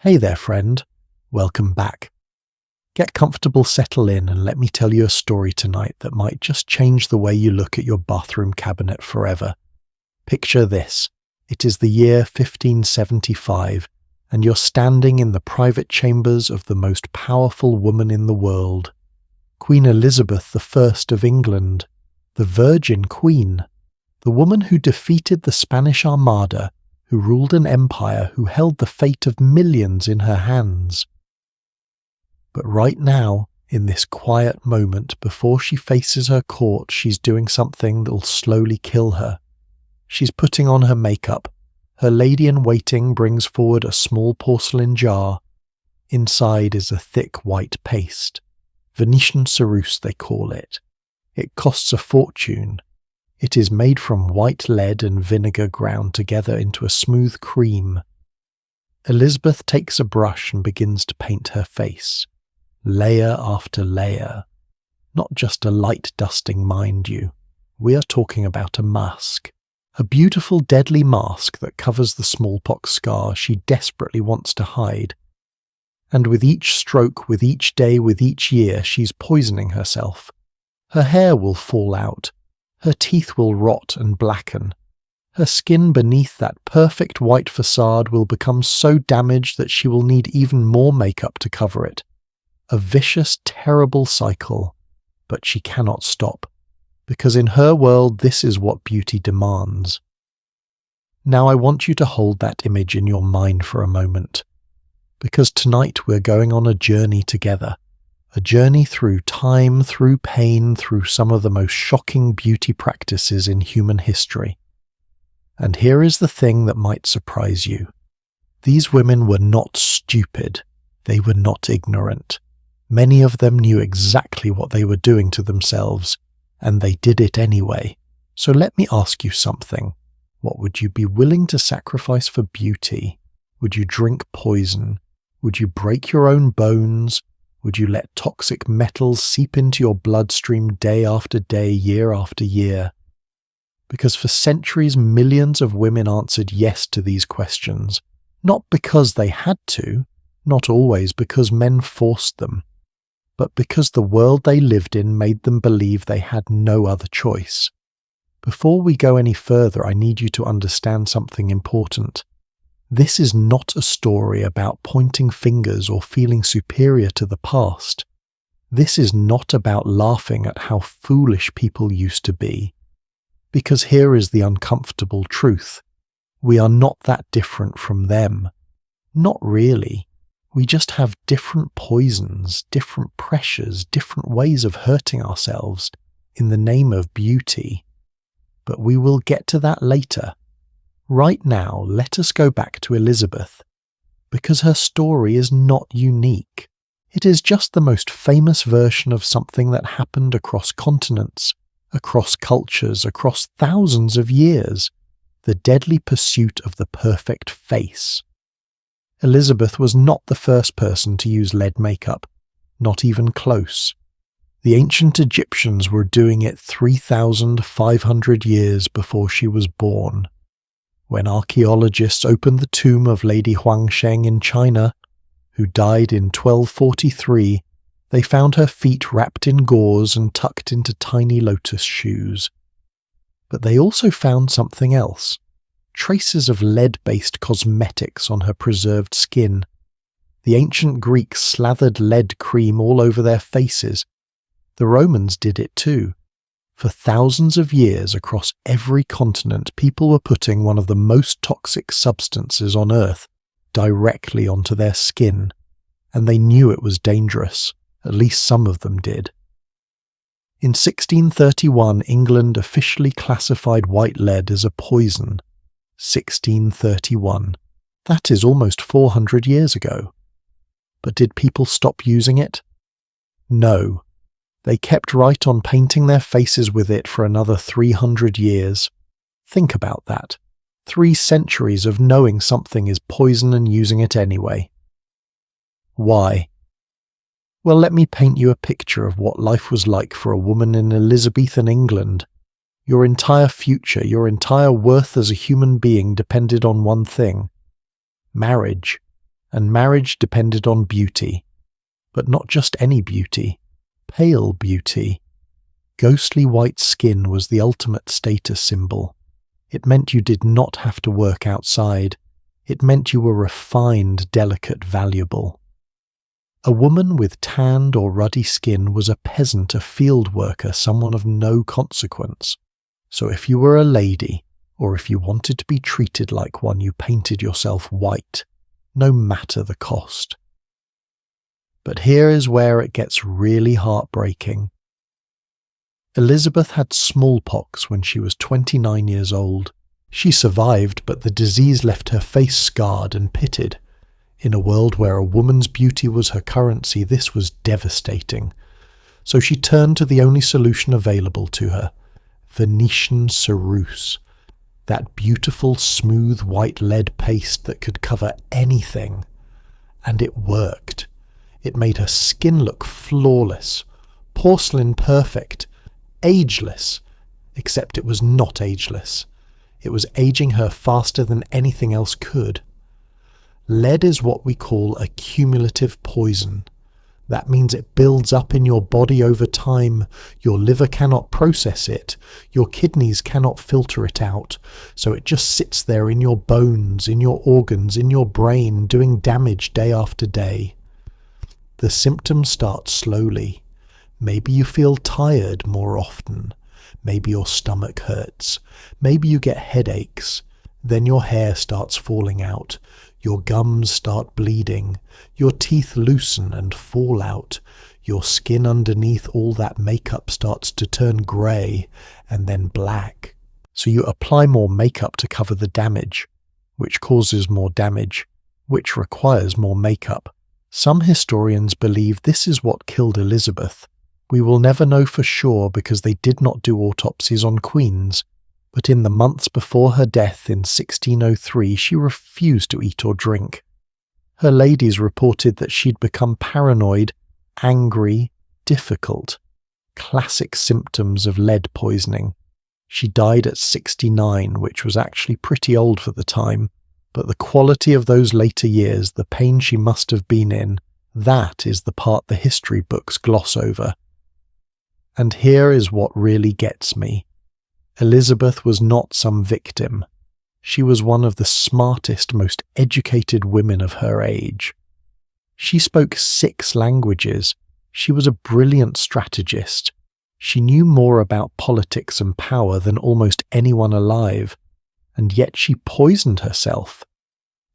Hey there, friend. Welcome back. Get comfortable, settle in, and let me tell you a story tonight that might just change the way you look at your bathroom cabinet forever. Picture this. It is the year 1575, and you're standing in the private chambers of the most powerful woman in the world, Queen Elizabeth I of England, the Virgin Queen, the woman who defeated the Spanish Armada, who ruled an empire, who held the fate of millions in her hands. But right now, in this quiet moment before she faces her court, she's doing something that'll slowly kill her. She's putting on her makeup. Her lady-in-waiting brings forward a small porcelain jar. Inside is a thick white paste. Venetian ceruse, they call it. It costs a fortune. It is made from white lead and vinegar ground together into a smooth cream. Elizabeth takes a brush and begins to paint her face, layer after layer. Not just a light dusting, mind you. We are talking about a mask. A beautiful, deadly mask that covers the smallpox scar she desperately wants to hide. And with each stroke, with each day, with each year, she's poisoning herself. Her hair will fall out. Her teeth will rot and blacken. Her skin beneath that perfect white facade will become so damaged that she will need even more makeup to cover it. A vicious, terrible cycle. But she cannot stop, because in her world this is what beauty demands. Now I want you to hold that image in your mind for a moment, because tonight we're going on a journey together. A journey through time, through pain, through some of the most shocking beauty practices in human history. And here is the thing that might surprise you. These women were not stupid. They were not ignorant. Many of them knew exactly what they were doing to themselves, and they did it anyway. So let me ask you something. What would you be willing to sacrifice for beauty? Would you drink poison? Would you break your own bones? Would you let toxic metals seep into your bloodstream day after day, year after year? Because for centuries, millions of women answered yes to these questions, not because they had to, not always because men forced them, but because the world they lived in made them believe they had no other choice. Before we go any further, I need you to understand something important. This is not a story about pointing fingers or feeling superior to the past. This is not about laughing at how foolish people used to be. Because here is the uncomfortable truth. We are not that different from them. Not really. We just have different poisons, different pressures, different ways of hurting ourselves in the name of beauty. But we will get to that later. Right now, let us go back to Elizabeth, because her story is not unique. It is just the most famous version of something that happened across continents, across cultures, across thousands of years, the deadly pursuit of the perfect face. Elizabeth was not the first person to use lead makeup, not even close. The ancient Egyptians were doing it 3,500 years before she was born. When archaeologists opened the tomb of Lady Huangsheng in China, who died in 1243, they found her feet wrapped in gauze and tucked into tiny lotus shoes. But they also found something else, traces of lead-based cosmetics on her preserved skin. The ancient Greeks slathered lead cream all over their faces. The Romans did it too. For thousands of years across every continent, people were putting one of the most toxic substances on Earth directly onto their skin, and they knew it was dangerous. At least some of them did. In 1631, England officially classified white lead as a poison. 1631. That is almost 400 years ago. But did people stop using it? No. They kept right on painting their faces with it for another 300 years. Think about that. 3 centuries of knowing something is poison and using it anyway. Why? Well, let me paint you a picture of what life was like for a woman in Elizabethan England. Your entire future, your entire worth as a human being depended on one thing: marriage. and marriage depended on beauty. But not just any beauty, pale beauty. Ghostly white skin was the ultimate status symbol. It meant you did not have to work outside. It meant you were refined, delicate, valuable. A woman with tanned or ruddy skin was a peasant, a field worker, someone of no consequence. So if you were a lady, or if you wanted to be treated like one, you painted yourself white, no matter the cost. But here is where it gets really heartbreaking. Elizabeth had smallpox when she was 29 years old. She survived, but the disease left her face scarred and pitted. In a world where a woman's beauty was her currency, this was devastating. So she turned to the only solution available to her, Venetian ceruse, that beautiful smooth white lead paste that could cover anything. And it worked. It made her skin look flawless, porcelain perfect, ageless, except it was not ageless. It was aging her faster than anything else could. Lead is what we call a cumulative poison. That means it builds up in your body over time. Your liver cannot process it. Your kidneys cannot filter it out. So it just sits there in your bones, in your organs, in your brain, doing damage day after day. The symptoms start slowly. Maybe you feel tired more often. Maybe your stomach hurts. Maybe you get headaches. Then your hair starts falling out. Your gums start bleeding. Your teeth loosen and fall out. Your skin underneath all that makeup starts to turn grey and then black. So you apply more makeup to cover the damage, which causes more damage, which requires more makeup. Some historians believe this is what killed Elizabeth. We will never know for sure because they did not do autopsies on queens. But in the months before her death in 1603, she refused to eat or drink. Her ladies reported that she'd become paranoid, angry, difficult. Classic symptoms of lead poisoning. She died at 69, which was actually pretty old for the time. But the quality of those later years, the pain she must have been in, that is the part the history books gloss over. And here is what really gets me. Elizabeth was not some victim. She was one of the smartest, most educated women of her age. She spoke 6 languages. She was a brilliant strategist. She knew more about politics and power than almost anyone alive, and yet she poisoned herself.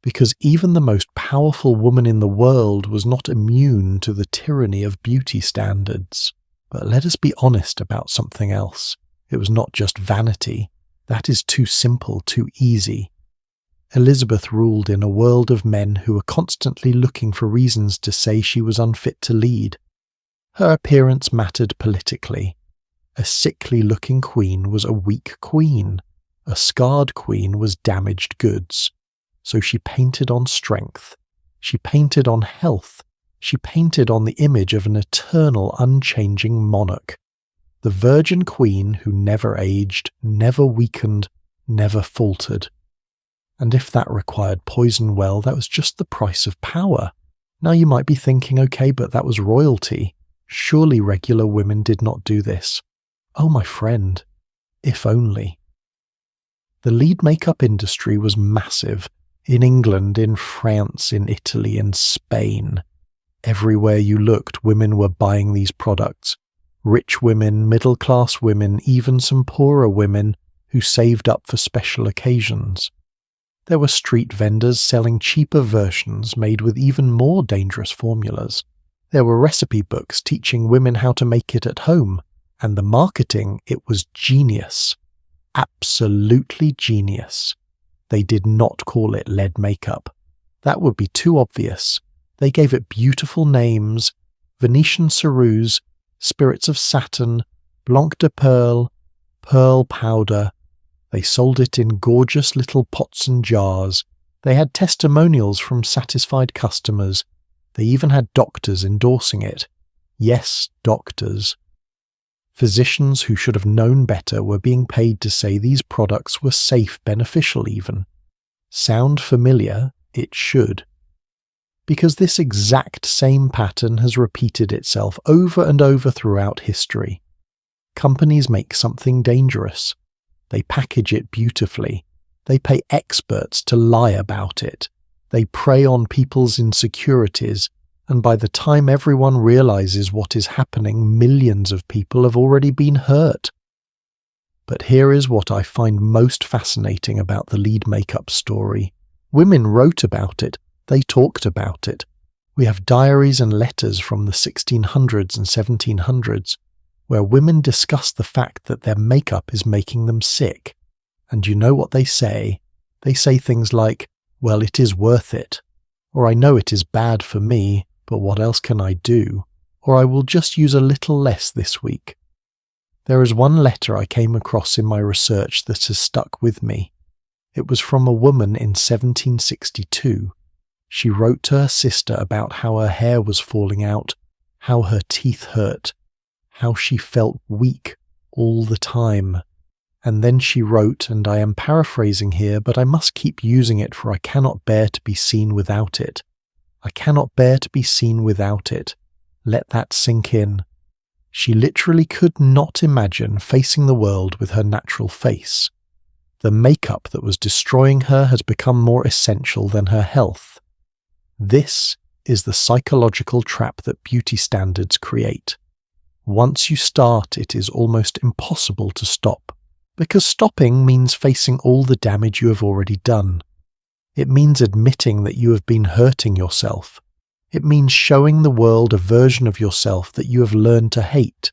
Because even the most powerful woman in the world was not immune to the tyranny of beauty standards. But let us be honest about something else. It was not just vanity. That is too simple, too easy. Elizabeth ruled in a world of men who were constantly looking for reasons to say she was unfit to lead. Her appearance mattered politically. A sickly-looking queen was a weak queen. A scarred queen was damaged goods. So she painted on strength. She painted on health. She painted on the image of an eternal, unchanging monarch. The virgin queen who never aged, never weakened, never faltered. And if that required poison, well, that was just the price of power. Now you might be thinking, okay, but that was royalty. Surely regular women did not do this. Oh, my friend, if only. The lead makeup industry was massive. In England, in France, in Italy, in Spain. Everywhere you looked, women were buying these products. Rich women, middle-class women, even some poorer women who saved up for special occasions. There were street vendors selling cheaper versions made with even more dangerous formulas. There were recipe books teaching women how to make it at home, and the marketing, it was genius. Absolutely genius. They did not call it lead makeup. That would be too obvious. They gave it beautiful names: Venetian ceruse, spirits of satin, blanc de pearl, pearl powder. They sold it in gorgeous little pots and jars. They had testimonials from satisfied customers. They even had doctors endorsing it. Yes, doctors. Physicians who should have known better were being paid to say these products were safe, beneficial even. Sound familiar? It should. Because this exact same pattern has repeated itself over and over throughout history. Companies make something dangerous. They package it beautifully. They pay experts to lie about it. They prey on people's insecurities, and by the time everyone realizes what is happening, millions of people have already been hurt. But here is what I find most fascinating about the lead makeup story. Women wrote about it. They talked about it. We have diaries and letters from the 1600s and 1700s where women discuss the fact that their makeup is making them sick. And you know what they say? They say things like, "Well, it is worth it," or "I know it is bad for me, but what else can I do?" or "I will just use a little less this week." There is one letter I came across in my research that has stuck with me. It was from a woman in 1762. She wrote to her sister about how her hair was falling out, how her teeth hurt, how she felt weak all the time. And then she wrote, and I am paraphrasing here, but I must keep using it for I cannot bear to be seen without it. I cannot bear to be seen without it. Let that sink in. She literally could not imagine facing the world with her natural face. The makeup that was destroying her had become more essential than her health. This is the psychological trap that beauty standards create. Once you start, it is almost impossible to stop, because stopping means facing all the damage you have already done. It means admitting that you have been hurting yourself. It means showing the world a version of yourself that you have learned to hate.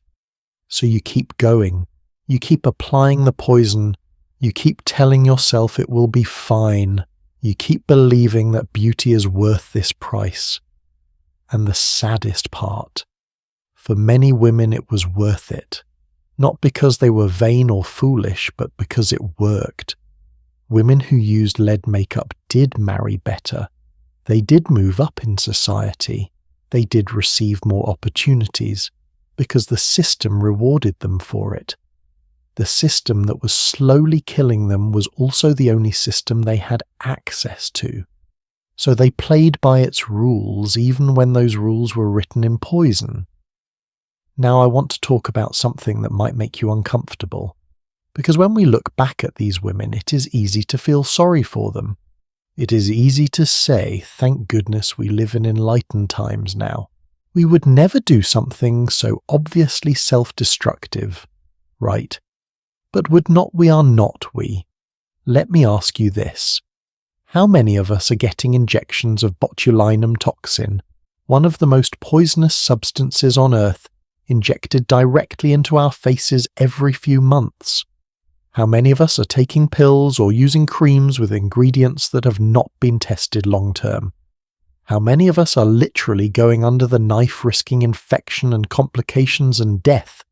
So you keep going. You keep applying the poison. You keep telling yourself it will be fine. You keep believing that beauty is worth this price. And the saddest part, for many women it was worth it. Not because they were vain or foolish, but because it worked. Women who used lead makeup did marry better. They did move up in society. They did receive more opportunities, because the system rewarded them for it. The system that was slowly killing them was also the only system they had access to. So they played by its rules even when those rules were written in poison. Now I want to talk about something that might make you uncomfortable, because when we look back at these women, it is easy to feel sorry for them. It is easy to say, thank goodness we live in enlightened times now. We would never do something so obviously self-destructive, right? But would not we are not we? Let me ask you this. How many of us are getting injections of botulinum toxin, one of the most poisonous substances on Earth, injected directly into our faces every few months? How many of us are taking pills or using creams with ingredients that have not been tested long term? How many of us are literally going under the knife, risking infection and complications and death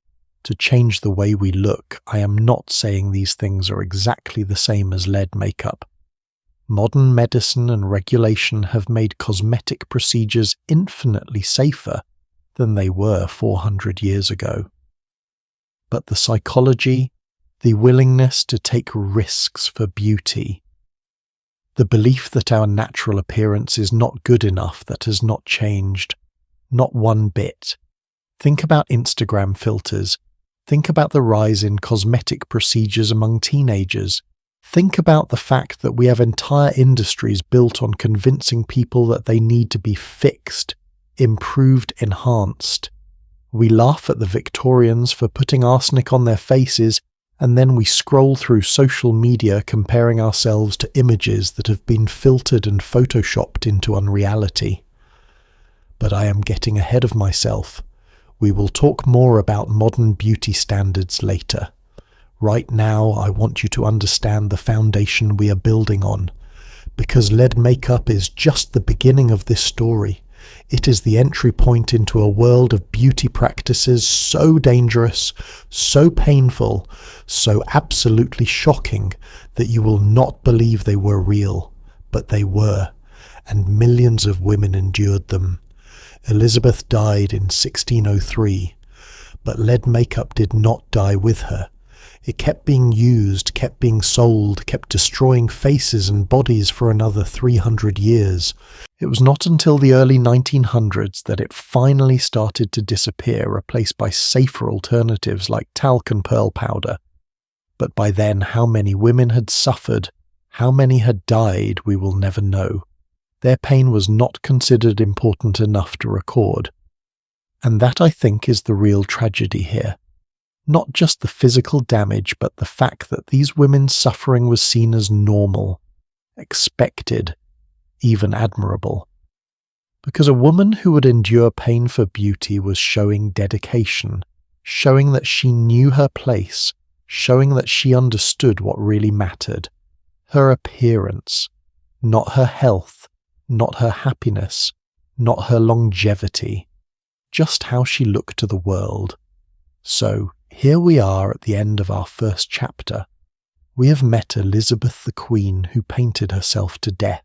to change the way we look? I am not saying these things are exactly the same as lead makeup. Modern medicine and regulation have made cosmetic procedures infinitely safer than they were 400 years ago. But the psychology, the willingness to take risks for beauty, the belief that our natural appearance is not good enough, that has not changed, not one bit. Think about Instagram filters. Think about the rise in cosmetic procedures among teenagers. Think about the fact that we have entire industries built on convincing people that they need to be fixed, improved, enhanced. We laugh at the Victorians for putting arsenic on their faces, and then we scroll through social media comparing ourselves to images that have been filtered and photoshopped into unreality. But I am getting ahead of myself. We will talk more about modern beauty standards later. Right now, I want you to understand the foundation we are building on, because lead makeup is just the beginning of this story. It is the entry point into a world of beauty practices so dangerous, so painful, so absolutely shocking that you will not believe they were real, but they were, and millions of women endured them. Elizabeth died in 1603, but lead makeup did not die with her. It kept being used, kept being sold, kept destroying faces and bodies for another 300 years. It was not until the early 1900s that it finally started to disappear, replaced by safer alternatives like talc and pearl powder. But by then, how many women had suffered, how many had died, we will never know. Their pain was not considered important enough to record. And that, I think, is the real tragedy here. Not just the physical damage, but the fact that these women's suffering was seen as normal, expected, even admirable. Because a woman who would endure pain for beauty was showing dedication, showing that she knew her place, showing that she understood what really mattered. Her appearance, not her health, not her happiness, not her longevity, just how she looked to the world. So, here we are at the end of our first chapter. We have met Elizabeth the Queen who painted herself to death.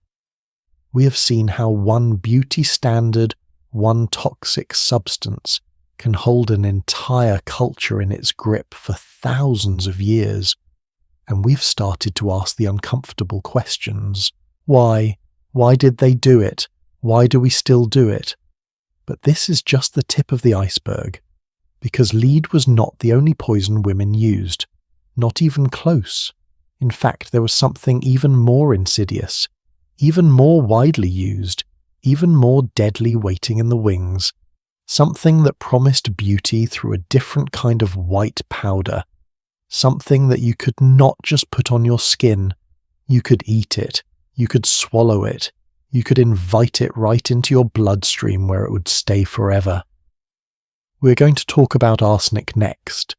We have seen how one beauty standard, one toxic substance, can hold an entire culture in its grip for thousands of years. And we've started to ask the uncomfortable questions. Why? Why did they do it? Why do we still do it? But this is just the tip of the iceberg. Because lead was not the only poison women used, not even close. In fact, there was something even more insidious, even more widely used, even more deadly waiting in the wings, something that promised beauty through a different kind of white powder, something that you could not just put on your skin, you could eat it, you could swallow it, you could invite it right into your bloodstream where it would stay forever. We're going to talk about arsenic next,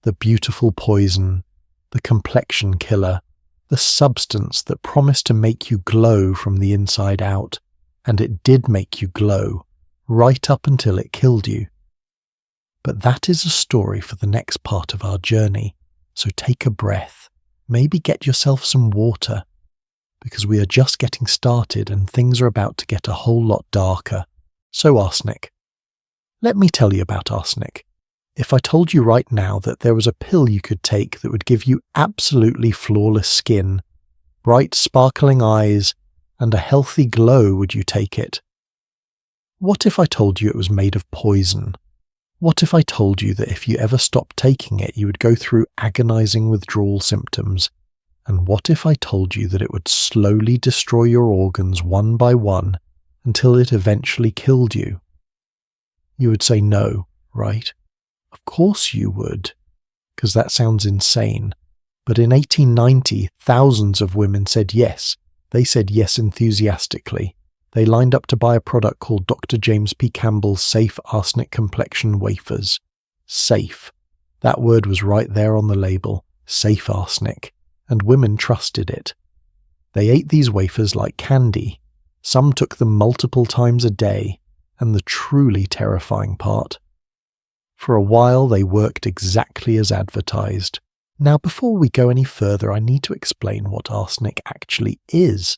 the beautiful poison, the complexion killer, the substance that promised to make you glow from the inside out, and it did make you glow, right up until it killed you. But that is a story for the next part of our journey, so take a breath, maybe get yourself some water, because we are just getting started and things are about to get a whole lot darker. So arsenic. Let me tell you about arsenic. If I told you right now that there was a pill you could take that would give you absolutely flawless skin, bright sparkling eyes, and a healthy glow, would you take it? What if I told you it was made of poison? What if I told you that if you ever stopped taking it, you would go through agonizing withdrawal symptoms? And what if I told you that it would slowly destroy your organs one by one until it eventually killed you? You would say no, right? Of course you would, because that sounds insane. But in 1890, thousands of women said yes. They said yes enthusiastically. They lined up to buy a product called Dr. James P. Campbell's Safe Arsenic Complexion Wafers. Safe. That word was right there on the label, safe arsenic, and women trusted it. They ate these wafers like candy. Some took them multiple times a day, and the truly terrifying part. For a while they worked exactly as advertised. Now before we go any further, I need to explain what arsenic actually is.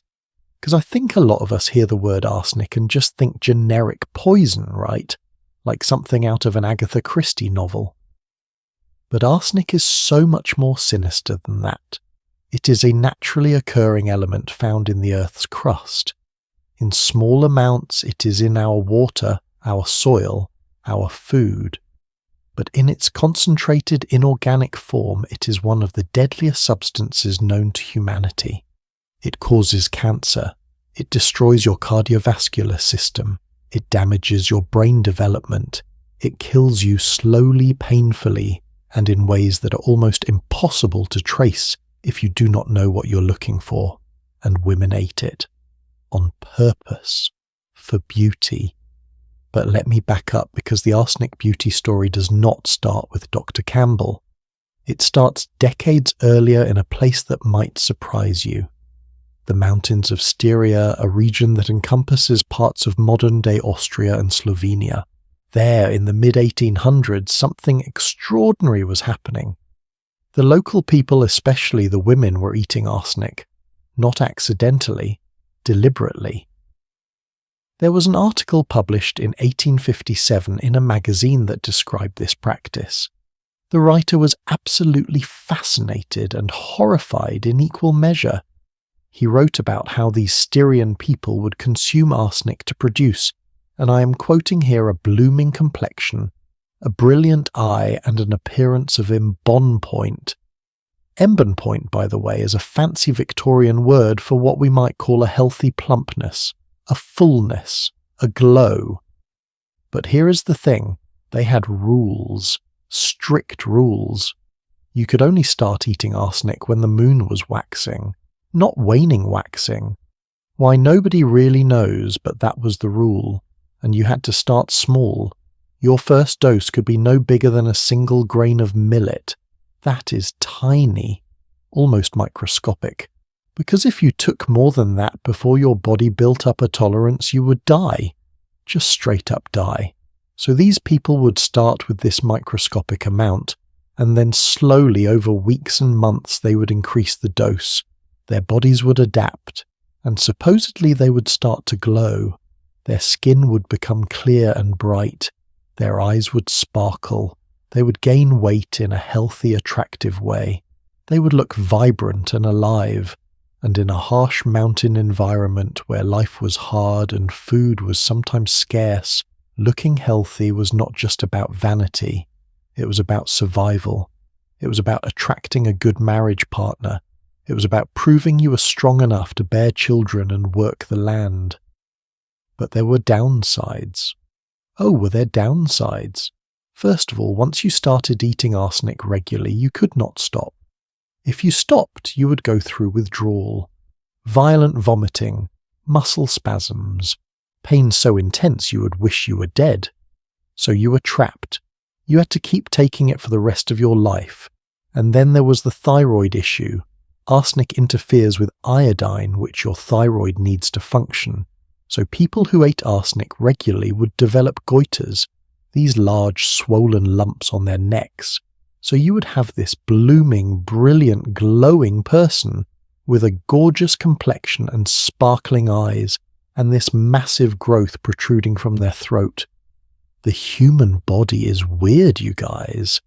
Because I think a lot of us hear the word arsenic and just think generic poison, right? Like something out of an Agatha Christie novel. But arsenic is so much more sinister than that. It is a naturally occurring element found in the Earth's crust. In small amounts, it is in our water, our soil, our food. But in its concentrated inorganic form, it is one of the deadliest substances known to humanity. It causes cancer. It destroys your cardiovascular system. It damages your brain development. It kills you slowly, painfully, and in ways that are almost impossible to trace if you do not know what you're looking for. And women ate it. On purpose, for beauty. But let me back up, because the arsenic beauty story does not start with Dr. Campbell. It starts decades earlier in a place that might surprise you. The mountains of Styria, a region that encompasses parts of modern-day Austria and Slovenia. There, in the mid-1800s, something extraordinary was happening. The local people, especially the women, were eating arsenic, not accidentally, deliberately. There was an article published in 1857 in a magazine that described this practice. The writer was absolutely fascinated and horrified in equal measure. He wrote about how these Styrian people would consume arsenic to produce, and I am quoting here, a blooming complexion, a brilliant eye, and an appearance of embonpoint. Embonpoint, by the way, is a fancy Victorian word for what we might call a healthy plumpness, a fullness, a glow. But here is the thing, they had rules, strict rules. You could only start eating arsenic when the moon was waxing, not waning waxing. Why, nobody really knows, but that was the rule, and you had to start small. Your first dose could be no bigger than a single grain of millet. That is tiny, almost microscopic, because if you took more than that before your body built up a tolerance, you would die, just straight up die. So these people would start with this microscopic amount, and then slowly over weeks and months they would increase the dose. Their bodies would adapt, and supposedly they would start to glow. Their skin would become clear and bright. Their eyes would sparkle. They would gain weight in a healthy, attractive way. They would look vibrant and alive, and in a harsh mountain environment where life was hard and food was sometimes scarce, looking healthy was not just about vanity. It was about survival. It was about attracting a good marriage partner. It was about proving you were strong enough to bear children and work the land. But there were downsides. Oh, were there downsides? First of all, once you started eating arsenic regularly, you could not stop. If you stopped, you would go through withdrawal, violent vomiting, muscle spasms, pain so intense you would wish you were dead. So you were trapped. You had to keep taking it for the rest of your life. And then there was the thyroid issue. Arsenic interferes with iodine, which your thyroid needs to function. So people who ate arsenic regularly would develop goiters, these large swollen lumps on their necks. So you would have this blooming, brilliant, glowing person with a gorgeous complexion and sparkling eyes, and this massive growth protruding from their throat. The human body is weird, you guys.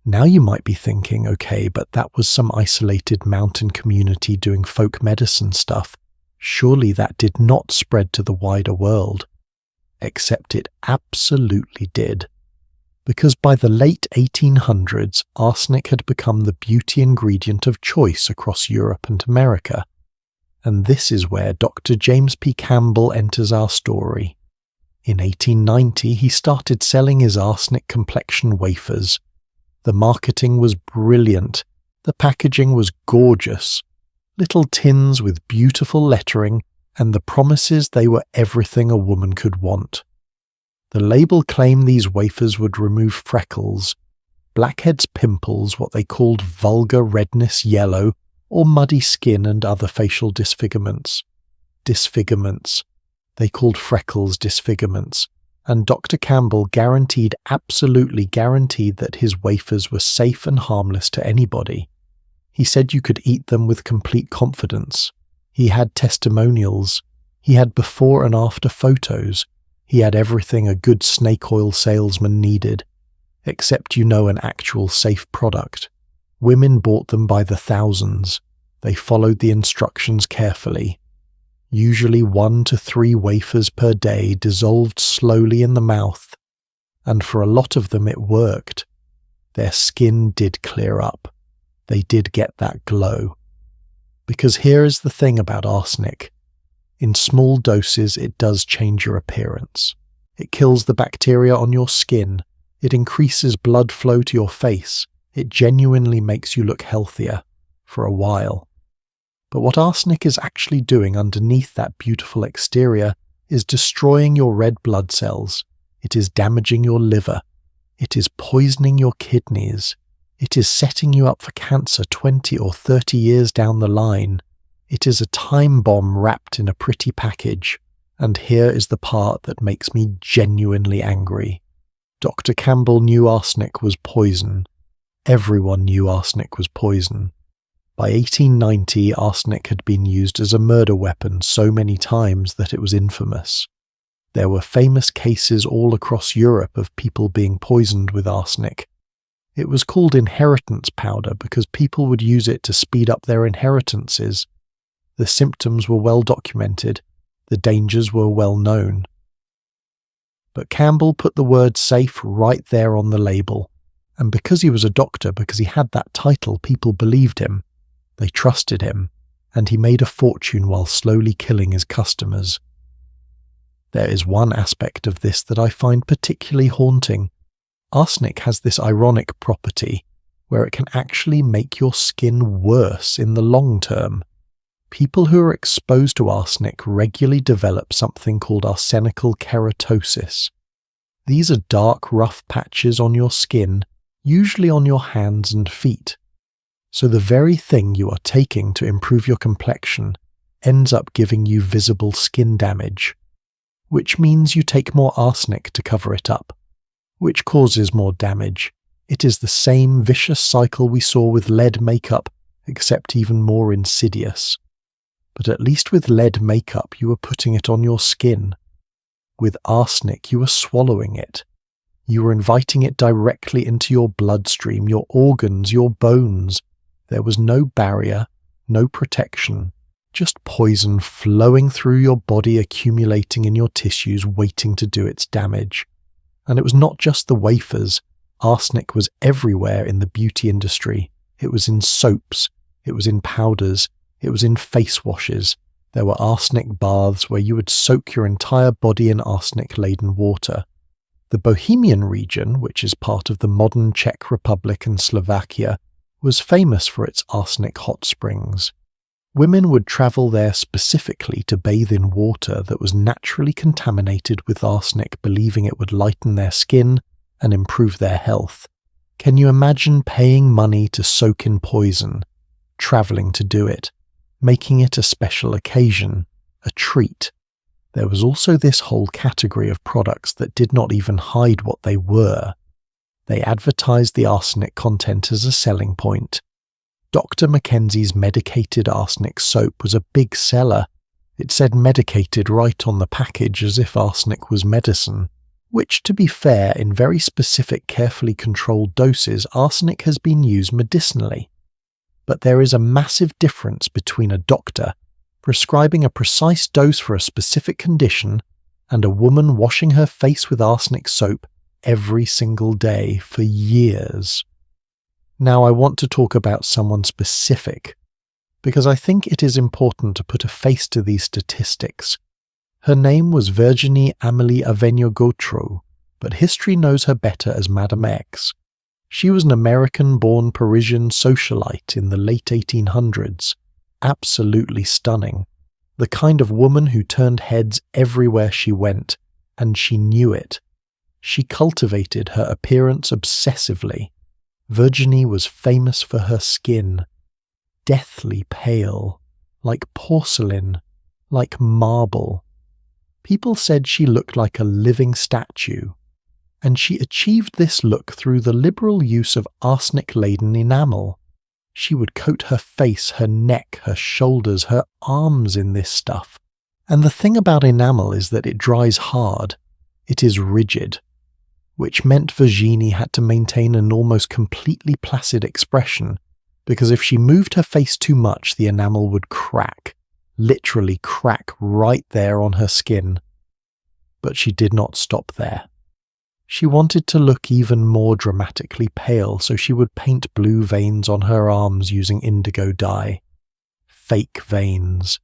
Now you might be thinking, okay, but that was some isolated mountain community doing folk medicine stuff. Surely that did not spread to the wider world. Except it absolutely did. Because by the late 1800s, arsenic had become the beauty ingredient of choice across Europe and America. And this is where Dr. James P. Campbell enters our story. In 1890, he started selling his arsenic complexion wafers. The marketing was brilliant. The packaging was gorgeous. Little tins with beautiful lettering, and the promises they were everything a woman could want. The label claimed these wafers would remove freckles, blackheads, pimples, what they called vulgar redness yellow, or muddy skin and other facial disfigurements. Disfigurements. They called freckles disfigurements, and Dr. Campbell absolutely guaranteed that his wafers were safe and harmless to anybody. He said you could eat them with complete confidence. He had testimonials. He had before and after photos. He had everything a good snake oil salesman needed, except an actual safe product. Women bought them by the thousands. They followed the instructions carefully. Usually 1 to 3 wafers per day dissolved slowly in the mouth, and for a lot of them it worked. Their skin did clear up. They did get that glow. Because here is the thing about arsenic. In small doses it does change your appearance. It kills the bacteria on your skin. It increases blood flow to your face. It genuinely makes you look healthier, for a while. But what arsenic is actually doing underneath that beautiful exterior is destroying your red blood cells. It is damaging your liver. It is poisoning your kidneys. It is setting you up for cancer 20 or 30 years down the line. It is a time bomb wrapped in a pretty package. And here is the part that makes me genuinely angry. Dr. Campbell knew arsenic was poison. Everyone knew arsenic was poison. By 1890, arsenic had been used as a murder weapon so many times that it was infamous. There were famous cases all across Europe of people being poisoned with arsenic. It was called inheritance powder because people would use it to speed up their inheritances. The symptoms were well documented, the dangers were well known. But Campbell put the word safe right there on the label, and because he was a doctor, because he had that title, people believed him, they trusted him, and he made a fortune while slowly killing his customers. There is one aspect of this that I find particularly haunting. Arsenic has this ironic property where it can actually make your skin worse in the long term. People who are exposed to arsenic regularly develop something called arsenical keratosis. These are dark, rough patches on your skin, usually on your hands and feet. So the very thing you are taking to improve your complexion ends up giving you visible skin damage, which means you take more arsenic to cover it up, which causes more damage. It is the same vicious cycle we saw with lead makeup, except even more insidious. But at least with lead makeup you were putting it on your skin. With arsenic you were swallowing it. You were inviting it directly into your bloodstream, your organs, your bones. There was no barrier, no protection, just poison flowing through your body, accumulating in your tissues, waiting to do its damage. And it was not just the wafers. Arsenic was everywhere in the beauty industry. It was in soaps, it was in powders, it was in face washes. There were arsenic baths where you would soak your entire body in arsenic-laden water. The Bohemian region, which is part of the modern Czech Republic and Slovakia, was famous for its arsenic hot springs. Women would travel there specifically to bathe in water that was naturally contaminated with arsenic, believing it would lighten their skin and improve their health. Can you imagine paying money to soak in poison, travelling to do it, making it a special occasion, a treat? There was also this whole category of products that did not even hide what they were. They advertised the arsenic content as a selling point. Dr. Mackenzie's medicated arsenic soap was a big seller. It said medicated right on the package as if arsenic was medicine, which, to be fair, in very specific, carefully controlled doses, arsenic has been used medicinally. But there is a massive difference between a doctor prescribing a precise dose for a specific condition and a woman washing her face with arsenic soap every single day for years. Now I want to talk about someone specific, because I think it is important to put a face to these statistics. Her name was Virginie Amélie Avegno-Gautreau, but history knows her better as Madame X. She was an American-born Parisian socialite in the late 1800s, absolutely stunning, the kind of woman who turned heads everywhere she went, and she knew it. She cultivated her appearance obsessively. Virginie was famous for her skin, deathly pale, like porcelain, like marble. People said she looked like a living statue, and she achieved this look through the liberal use of arsenic-laden enamel. She would coat her face, her neck, her shoulders, her arms in this stuff. And the thing about enamel is that it dries hard. It is rigid, which meant Virginie had to maintain an almost completely placid expression, because if she moved her face too much, the enamel would crack, literally crack right there on her skin. But she did not stop there. She wanted to look even more dramatically pale, so she would paint blue veins on her arms using indigo dye. Fake veins.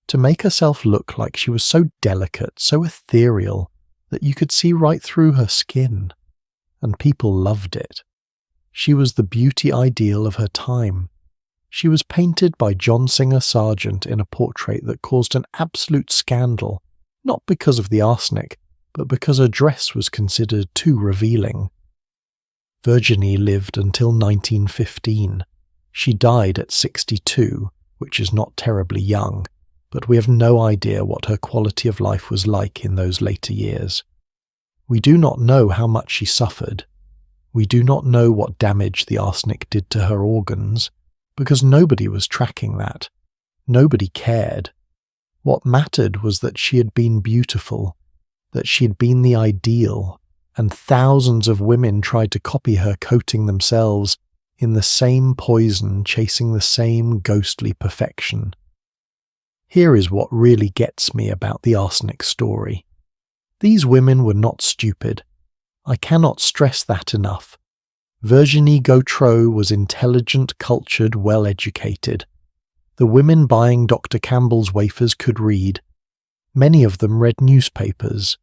To make herself look like she was so delicate, so ethereal, that you could see right through her skin. And people loved it. She was the beauty ideal of her time. She was painted by John Singer Sargent in a portrait that caused an absolute scandal, not because of the arsenic, but because her dress was considered too revealing. Virginie lived until 1915. She died at 62, which is not terribly young, but we have no idea what her quality of life was like in those later years. We do not know how much she suffered. We do not know what damage the arsenic did to her organs, because nobody was tracking that. Nobody cared. What mattered was that she had been beautiful, that she had been the ideal, and thousands of women tried to copy her, coating themselves in the same poison, chasing the same ghostly perfection. Here is what really gets me about the arsenic story. These women were not stupid. I cannot stress that enough. Virginie Gautreau was intelligent, cultured, well-educated. The women buying Dr. Campbell's wafers could read. Many of them read newspapers.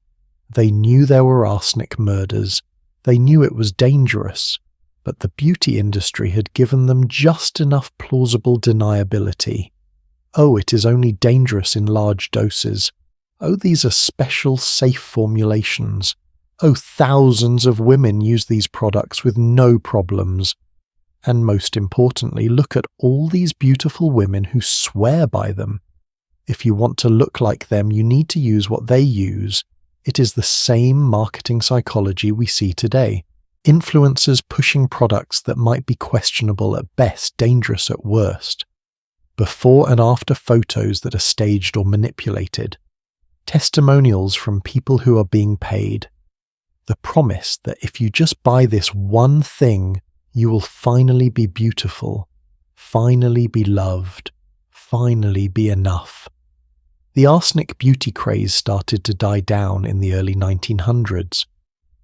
They knew there were arsenic murders. They knew it was dangerous. But the beauty industry had given them just enough plausible deniability. Oh, it is only dangerous in large doses. Oh, these are special, safe formulations. Oh, thousands of women use these products with no problems. And most importantly, look at all these beautiful women who swear by them. If you want to look like them, you need to use what they use. It is the same marketing psychology we see today. Influencers pushing products that might be questionable at best, dangerous at worst. Before and after photos that are staged or manipulated. Testimonials from people who are being paid. The promise that if you just buy this one thing, you will finally be beautiful, finally be loved, finally be enough. The arsenic beauty craze started to die down in the early 1900s,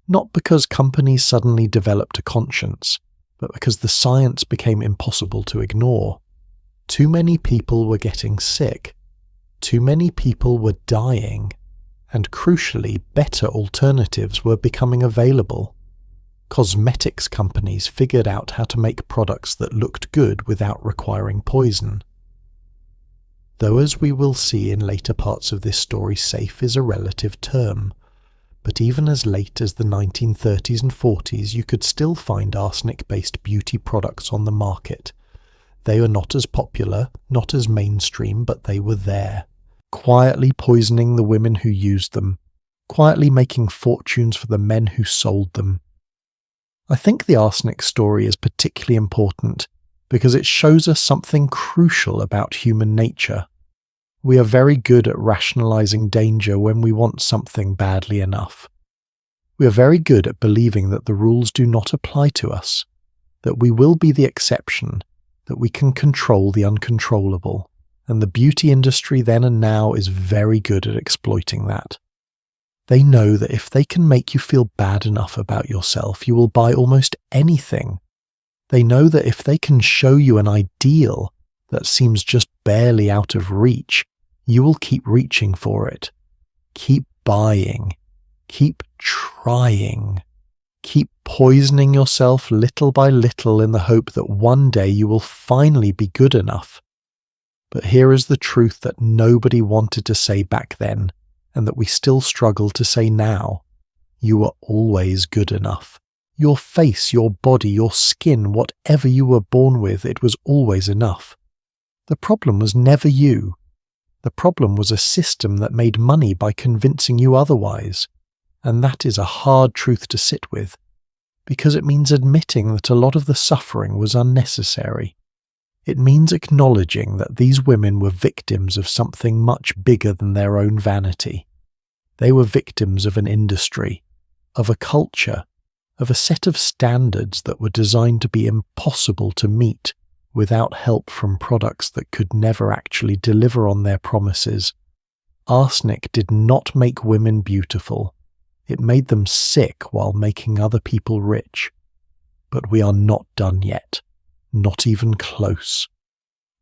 not because companies suddenly developed a conscience, but because the science became impossible to ignore. Too many people were getting sick, too many people were dying, and crucially, better alternatives were becoming available. Cosmetics companies figured out how to make products that looked good without requiring poison. Though, as we will see in later parts of this story, safe is a relative term. But even as late as the 1930s and 40s, you could still find arsenic-based beauty products on the market. They were not as popular, not as mainstream, but they were there. Quietly poisoning the women who used them. Quietly making fortunes for the men who sold them. I think the arsenic story is particularly important because it shows us something crucial about human nature. We are very good at rationalizing danger when we want something badly enough. We are very good at believing that the rules do not apply to us, that we will be the exception, that we can control the uncontrollable, and the beauty industry then and now is very good at exploiting that. They know that if they can make you feel bad enough about yourself, you will buy almost anything. They know that if they can show you an ideal that seems just barely out of reach, you will keep reaching for it. Keep buying. Keep trying. Keep poisoning yourself little by little in the hope that one day you will finally be good enough. But here is the truth that nobody wanted to say back then, and that we still struggle to say now. You were always good enough. Your face, your body, your skin, whatever you were born with, it was always enough. The problem was never you. The problem was a system that made money by convincing you otherwise. And that is a hard truth to sit with, because it means admitting that a lot of the suffering was unnecessary. It means acknowledging that these women were victims of something much bigger than their own vanity. They were victims of an industry, of a culture, of a set of standards that were designed to be impossible to meet without help from products that could never actually deliver on their promises. Arsenic did not make women beautiful. It made them sick while making other people rich. But we are not done yet. Not even close.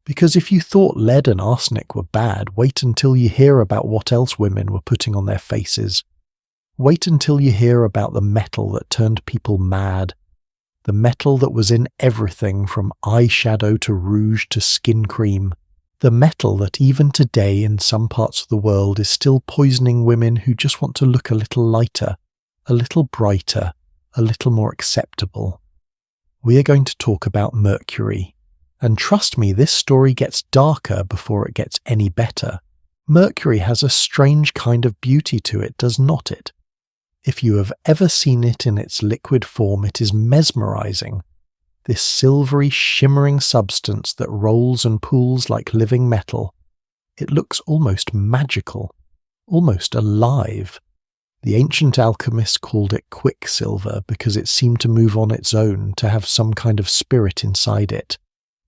Because if you thought lead and arsenic were bad, wait until you hear about what else women were putting on their faces. Wait until you hear about the metal that turned people mad. The metal that was in everything from eyeshadow to rouge to skin cream. The metal that even today in some parts of the world is still poisoning women who just want to look a little lighter, a little brighter, a little more acceptable. We are going to talk about Mercury. And trust me, this story gets darker before it gets any better. Mercury has a strange kind of beauty to it, does not it? If you have ever seen it in its liquid form, it is mesmerizing. This silvery, shimmering substance that rolls and pools like living metal. It looks almost magical, almost alive. The ancient alchemists called it quicksilver because it seemed to move on its own, to have some kind of spirit inside it.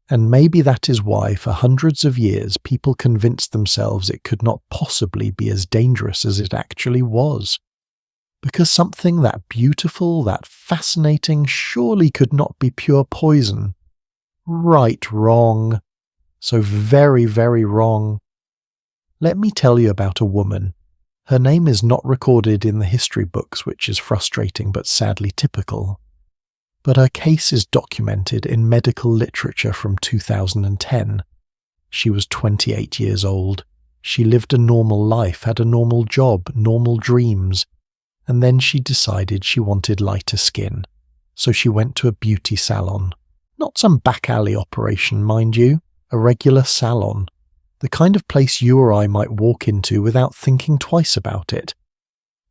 And maybe that is why, for hundreds of years, people convinced themselves it could not possibly be as dangerous as it actually was. Because something that beautiful, that fascinating, surely could not be pure poison. Right, wrong. So very, very wrong. Let me tell you about a woman. Her name is not recorded in the history books, which is frustrating but sadly typical. But her case is documented in medical literature from 2010. She was 28 years old. She lived a normal life, had a normal job, normal dreams. And then she decided she wanted lighter skin. So she went to a beauty salon. Not some back alley operation, mind you. A regular salon. The kind of place you or I might walk into without thinking twice about it.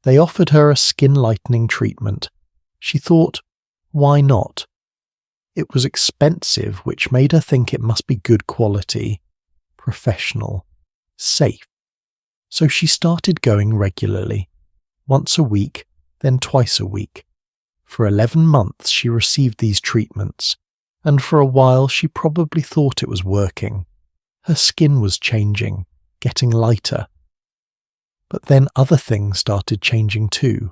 They offered her a skin lightening treatment. She thought, why not? It was expensive, which made her think it must be good quality, professional, safe. So she started going regularly, once a week, then twice a week. For 11 months she received these treatments, and for a while she probably thought it was working. Her skin was changing, getting lighter. But then other things started changing too.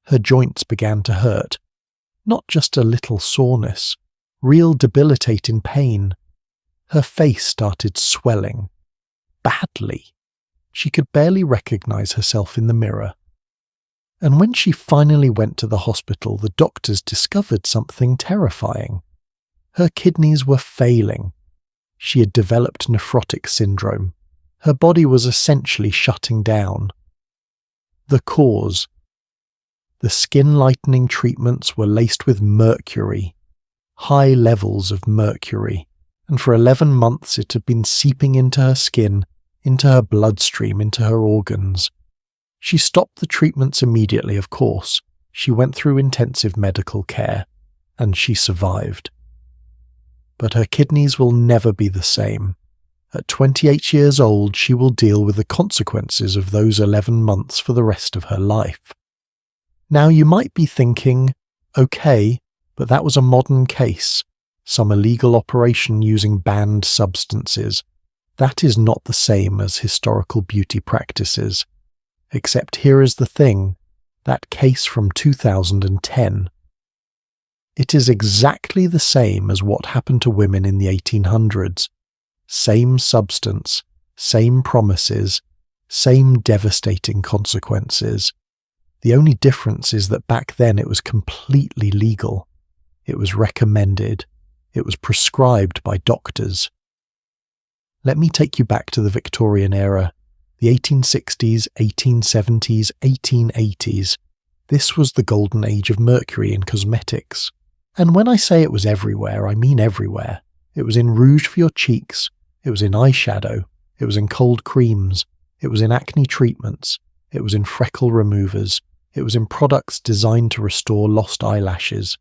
Her joints began to hurt. Not just a little soreness, real debilitating pain. Her face started swelling. Badly. She could barely recognize herself in the mirror. And when she finally went to the hospital, the doctors discovered something terrifying. Her kidneys were failing. She had developed nephrotic syndrome. Her body was essentially shutting down. The cause. The skin lightening treatments were laced with mercury, high levels of mercury, and for 11 months it had been seeping into her skin, into her bloodstream, into her organs. She stopped the treatments immediately, of course. She went through intensive medical care, and she survived. But her kidneys will never be the same. At 28 years old, she will deal with the consequences of those 11 months for the rest of her life. Now you might be thinking, okay, but that was a modern case, some illegal operation using banned substances. That is not the same as historical beauty practices. Except here is the thing, that case from 2010. It is exactly the same as what happened to women in the 1800s. Same substance, same promises, same devastating consequences. The only difference is that back then it was completely legal. It was recommended. It was prescribed by doctors. Let me take you back to the Victorian era, the 1860s, 1870s, 1880s. This was the golden age of mercury in cosmetics. And when I say it was everywhere, I mean everywhere. It was in rouge for your cheeks, it was in eyeshadow, it was in cold creams, it was in acne treatments, it was in freckle removers, it was in products designed to restore lost eyelashes.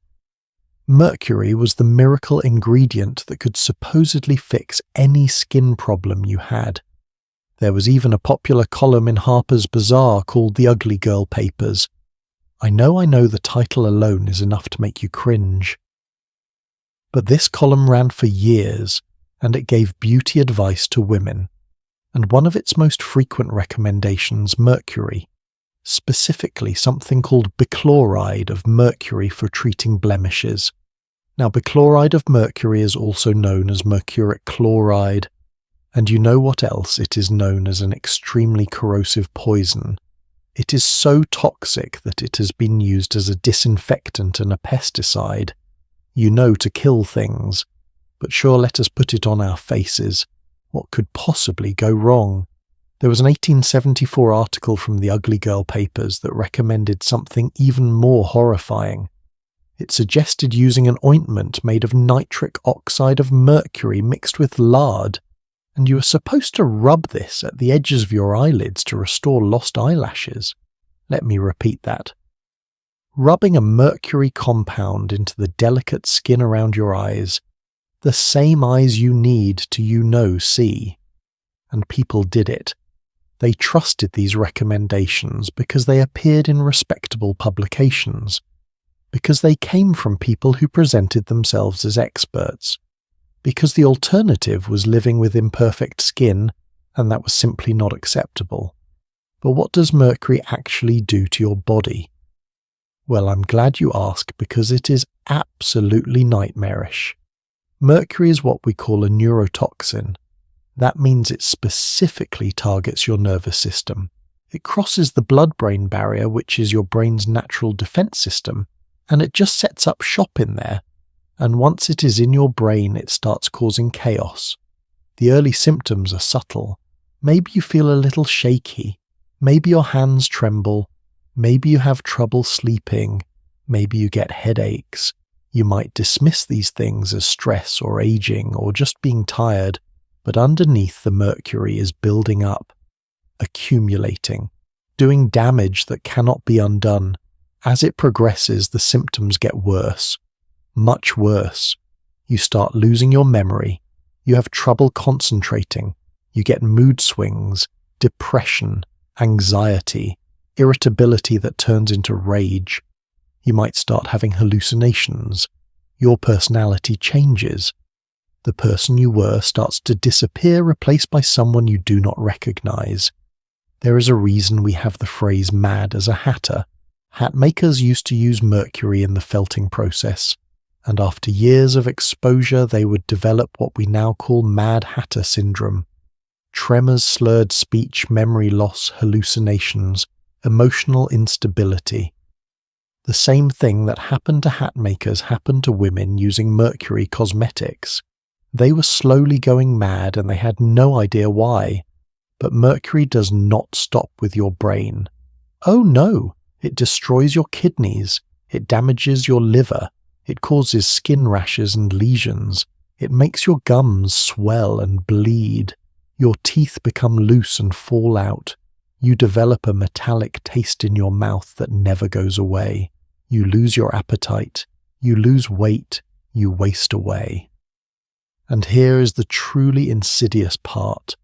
Mercury was the miracle ingredient that could supposedly fix any skin problem you had. There was even a popular column in Harper's Bazaar called The Ugly Girl Papers. I know the title alone is enough to make you cringe. But this column ran for years, and it gave beauty advice to women. And one of its most frequent recommendations, mercury, specifically something called bichloride of mercury for treating blemishes. Now, bichloride of mercury is also known as mercuric chloride, and you know what else it is known as an extremely corrosive poison. It is so toxic that it has been used as a disinfectant and a pesticide. You know, to kill things. But sure, let us put it on our faces. What could possibly go wrong? There was an 1874 article from the Ugly Girl Papers that recommended something even more horrifying. It suggested using an ointment made of nitric oxide of mercury mixed with lard, and you were supposed to rub this at the edges of your eyelids to restore lost eyelashes. Let me repeat that. Rubbing a mercury compound into the delicate skin around your eyes, the same eyes you need to see. And people did it. They trusted these recommendations because they appeared in respectable publications, because they came from people who presented themselves as experts, because the alternative was living with imperfect skin, and that was simply not acceptable. But what does mercury actually do to your body? Well, I'm glad you ask, because it is absolutely nightmarish. Mercury is what we call a neurotoxin. That means it specifically targets your nervous system. It crosses the blood-brain barrier, which is your brain's natural defense system, and it just sets up shop in there. And once it is in your brain, it starts causing chaos. The early symptoms are subtle. Maybe you feel a little shaky. Maybe your hands tremble. Maybe you have trouble sleeping. Maybe you get headaches. You might dismiss these things as stress or aging or just being tired, but underneath the mercury is building up, accumulating, doing damage that cannot be undone. As it progresses, the symptoms get worse, much worse. You start losing your memory. You have trouble concentrating. You get mood swings, depression, anxiety, irritability that turns into rage. You might start having hallucinations. Your personality changes. The person you were starts to disappear, replaced by someone you do not recognize. There is a reason we have the phrase mad as a hatter. Hat makers used to use mercury in the felting process, and after years of exposure they would develop what we now call Mad Hatter syndrome. Tremors, slurred speech, memory loss, hallucinations, emotional instability. The same thing that happened to hat makers happened to women using mercury cosmetics. They were slowly going mad and they had no idea why. But mercury does not stop with your brain. Oh no, it destroys your kidneys, it damages your liver, it causes skin rashes and lesions, it makes your gums swell and bleed, your teeth become loose and fall out, you develop a metallic taste in your mouth that never goes away, you lose your appetite, you lose weight, you waste away. And here is the truly insidious part.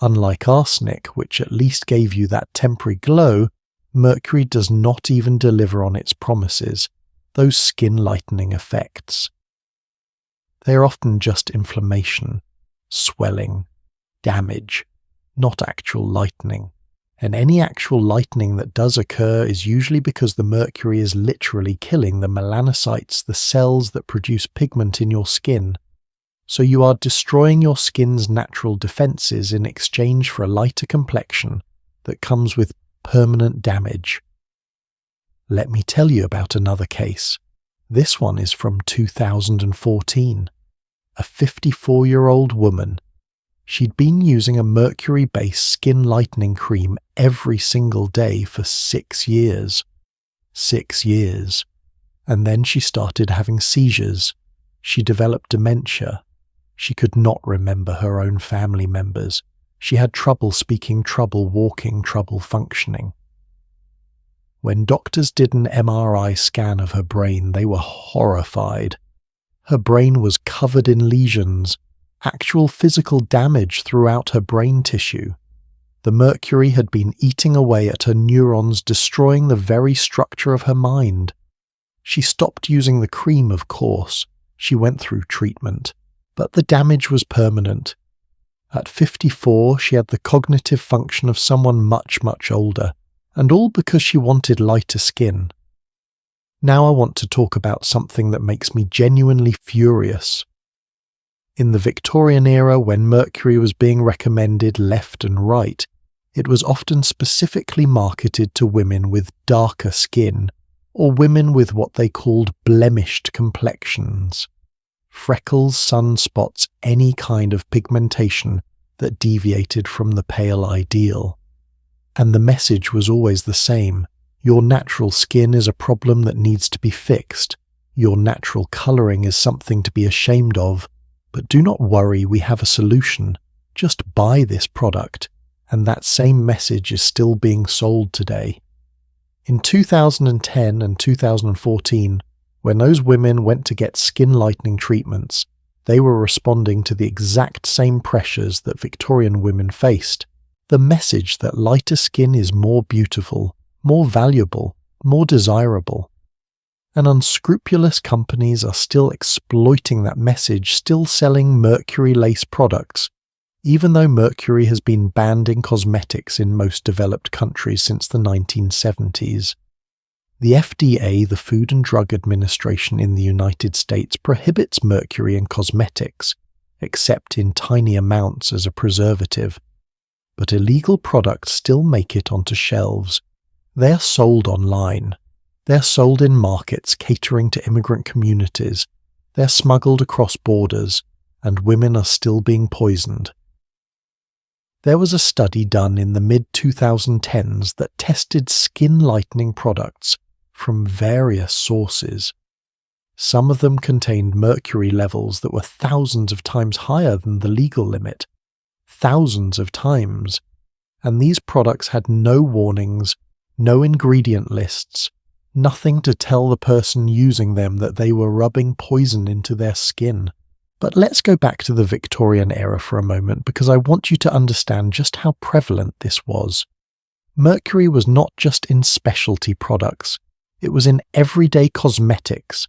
Unlike arsenic, which at least gave you that temporary glow, mercury does not even deliver on its promises, those skin-lightening effects. They are often just inflammation, swelling, damage, not actual lightening. And any actual lightening that does occur is usually because the mercury is literally killing the melanocytes, the cells that produce pigment in your skin. So you are destroying your skin's natural defenses in exchange for a lighter complexion that comes with permanent damage. Let me tell you about another case. This one is from 2014. A 54-year-old woman. She'd been using a mercury-based skin lightening cream every single day for 6 years. 6 years. And then she started having seizures. She developed dementia. She could not remember her own family members. She had trouble speaking, trouble walking, trouble functioning. When doctors did an MRI scan of her brain, they were horrified. Her brain was covered in lesions, actual physical damage throughout her brain tissue. The mercury had been eating away at her neurons, destroying the very structure of her mind. She stopped using the cream, of course. She went through treatment. But the damage was permanent. At 54, she had the cognitive function of someone much, much older, and all because she wanted lighter skin. Now I want to talk about something that makes me genuinely furious. In the Victorian era, when mercury was being recommended left and right, it was often specifically marketed to women with darker skin, or women with what they called blemished complexions. Freckles, sunspots, any kind of pigmentation that deviated from the pale ideal. And the message was always the same. Your natural skin is a problem that needs to be fixed. Your natural colouring is something to be ashamed of. But do not worry, we have a solution. Just buy this product. And that same message is still being sold today. In 2010 and 2014, when those women went to get skin lightening treatments, they were responding to the exact same pressures that Victorian women faced. The message that lighter skin is more beautiful, more valuable, more desirable. And unscrupulous companies are still exploiting that message, still selling mercury-laced products, even though mercury has been banned in cosmetics in most developed countries since the 1970s. The FDA, the Food and Drug Administration in the United States, prohibits mercury in cosmetics, except in tiny amounts as a preservative. But illegal products still make it onto shelves. They are sold online. They're sold in markets catering to immigrant communities. They're smuggled across borders, and women are still being poisoned. There was a study done in the mid-2010s that tested skin lightening products from various sources. Some of them contained mercury levels that were thousands of times higher than the legal limit. Thousands of times. And these products had no warnings, no ingredient lists, nothing to tell the person using them that they were rubbing poison into their skin. But let's go back to the Victorian era for a moment, because I want you to understand just how prevalent this was. Mercury was not just in specialty products, it was in everyday cosmetics.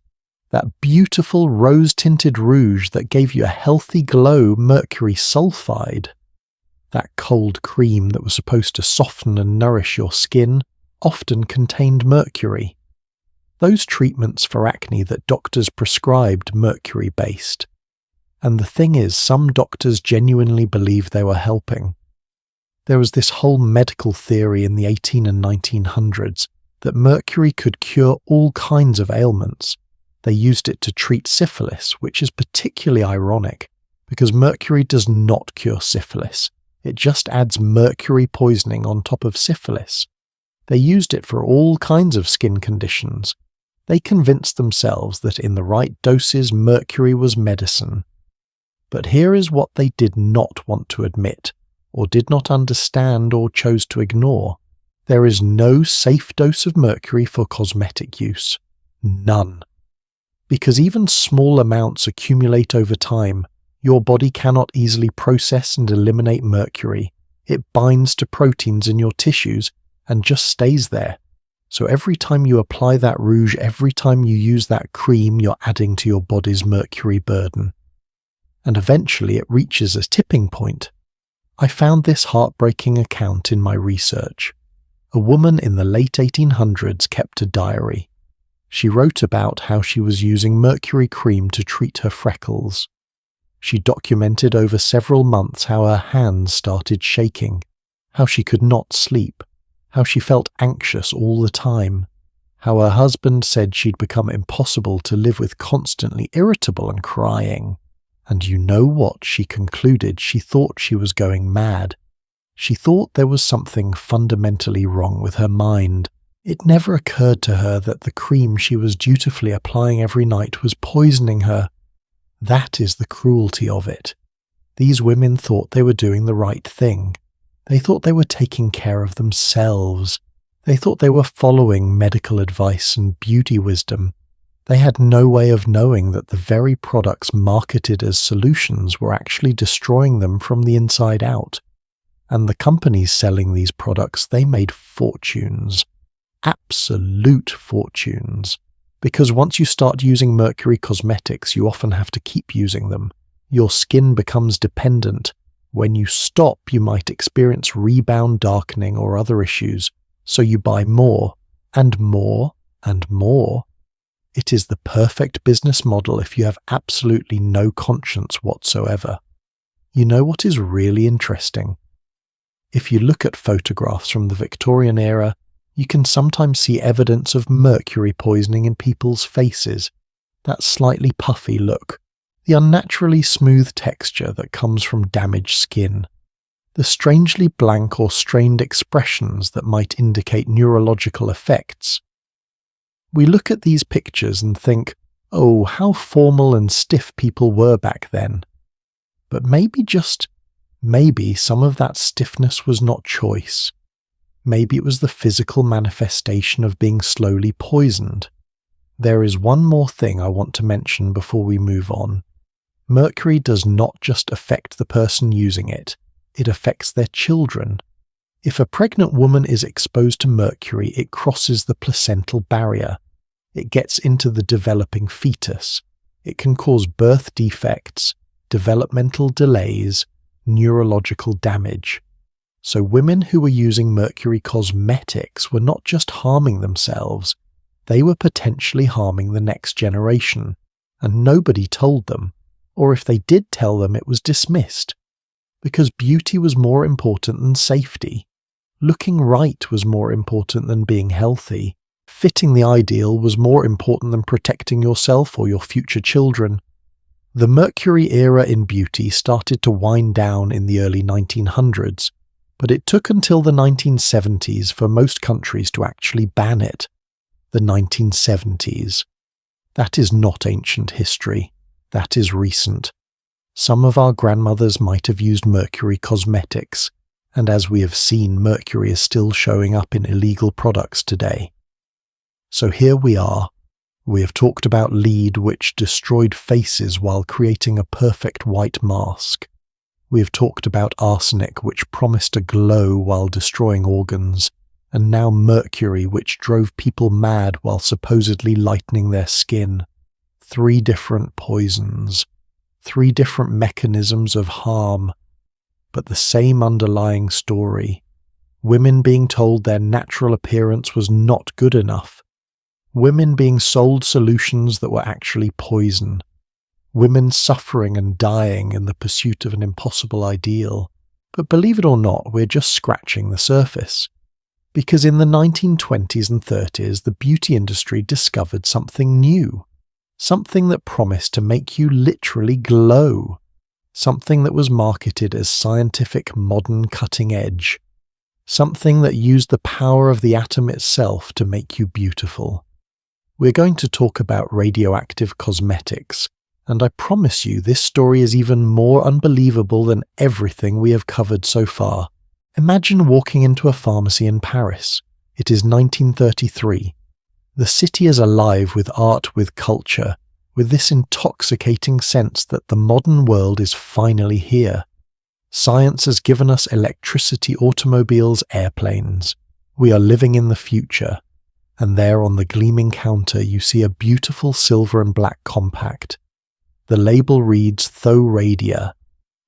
That beautiful rose-tinted rouge that gave you a healthy glow, mercury sulfide. That cold cream that was supposed to soften and nourish your skin often contained mercury. Those treatments for acne that doctors prescribed mercury-based. And the thing is, some doctors genuinely believed they were helping. There was this whole medical theory in the 18 and 1900s that mercury could cure all kinds of ailments. They used it to treat syphilis, which is particularly ironic, because mercury does not cure syphilis. It just adds mercury poisoning on top of syphilis. They used it for all kinds of skin conditions. They convinced themselves that in the right doses mercury was medicine. But here is what they did not want to admit, or did not understand or chose to ignore. There is no safe dose of mercury for cosmetic use. None. Because even small amounts accumulate over time. Your body cannot easily process and eliminate mercury. It binds to proteins in your tissues and just stays there. So every time you apply that rouge, every time you use that cream, you're adding to your body's mercury burden. And eventually it reaches a tipping point. I found this heartbreaking account in my research. A woman in the late 1800s kept a diary. She wrote about how she was using mercury cream to treat her freckles. She documented over several months how her hands started shaking, how she could not sleep, how she felt anxious all the time, how her husband said she'd become impossible to live with, constantly irritable and crying. And you know what? She concluded she thought she was going mad. She thought there was something fundamentally wrong with her mind. It never occurred to her that the cream she was dutifully applying every night was poisoning her. That is the cruelty of it. These women thought they were doing the right thing. They thought they were taking care of themselves. They thought they were following medical advice and beauty wisdom. They had no way of knowing that the very products marketed as solutions were actually destroying them from the inside out. And the companies selling these products, they made fortunes. Absolute fortunes. Because once you start using mercury cosmetics, you often have to keep using them. Your skin becomes dependent. When you stop, you might experience rebound darkening or other issues, so you buy more, and more, and more. It is the perfect business model if you have absolutely no conscience whatsoever. You know what is really interesting? If you look at photographs from the Victorian era, you can sometimes see evidence of mercury poisoning in people's faces. That slightly puffy look, the unnaturally smooth texture that comes from damaged skin, the strangely blank or strained expressions that might indicate neurological effects. We look at these pictures and think, oh, how formal and stiff people were back then. But maybe some of that stiffness was not choice. Maybe it was the physical manifestation of being slowly poisoned. There is one more thing I want to mention before we move on. Mercury does not just affect the person using it, it affects their children, If a pregnant woman is exposed to mercury, it crosses the placental barrier. It gets into the developing fetus. It can cause birth defects, developmental delays, neurological damage. So women who were using mercury cosmetics were not just harming themselves, they were potentially harming the next generation, and nobody told them, or if they did tell them, it was dismissed. Because beauty was more important than safety. Looking right was more important than being healthy. Fitting the ideal was more important than protecting yourself or your future children. The Mercury era in beauty started to wind down in the early 1900s, but it took until the 1970s for most countries to actually ban it. The 1970s. That is not ancient history. That is recent. Some of our grandmothers might have used mercury cosmetics, and as we have seen, mercury is still showing up in illegal products today. So here we are. We have talked about lead, which destroyed faces while creating a perfect white mask. We have talked about arsenic, which promised a glow while destroying organs, and now mercury, which drove people mad while supposedly lightening their skin. 3 different poisons, 3 different mechanisms of harm, but the same underlying story. Women being told their natural appearance was not good enough. Women being sold solutions that were actually poison. Women suffering and dying in the pursuit of an impossible ideal. But believe it or not, we're just scratching the surface. Because in the 1920s and 30s, the beauty industry discovered something new. Something that promised to make you literally glow. Something that was marketed as scientific, modern, cutting edge. Something that used the power of the atom itself to make you beautiful. We're going to talk about radioactive cosmetics, and I promise you this story is even more unbelievable than everything we have covered so far. Imagine walking into a pharmacy in Paris. It is 1933. The city is alive with art, with culture, with this intoxicating sense that the modern world is finally here. Science has given us electricity, automobiles, airplanes. We are living in the future. And there on the gleaming counter you see a beautiful silver and black compact. The label reads Thoradia,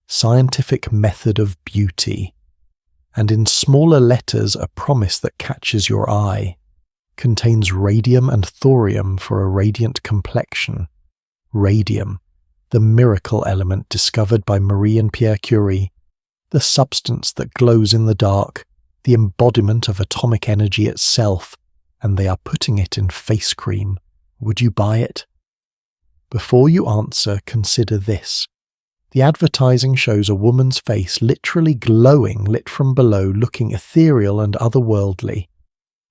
Scientific Method of Beauty. And in smaller letters a promise that catches your eye. Contains radium and thorium for a radiant complexion. Radium, the miracle element discovered by Marie and Pierre Curie, the substance that glows in the dark, the embodiment of atomic energy itself, and they are putting it in face cream. Would you buy it? Before you answer, consider this. The advertising shows a woman's face literally glowing, lit from below, looking ethereal and otherworldly.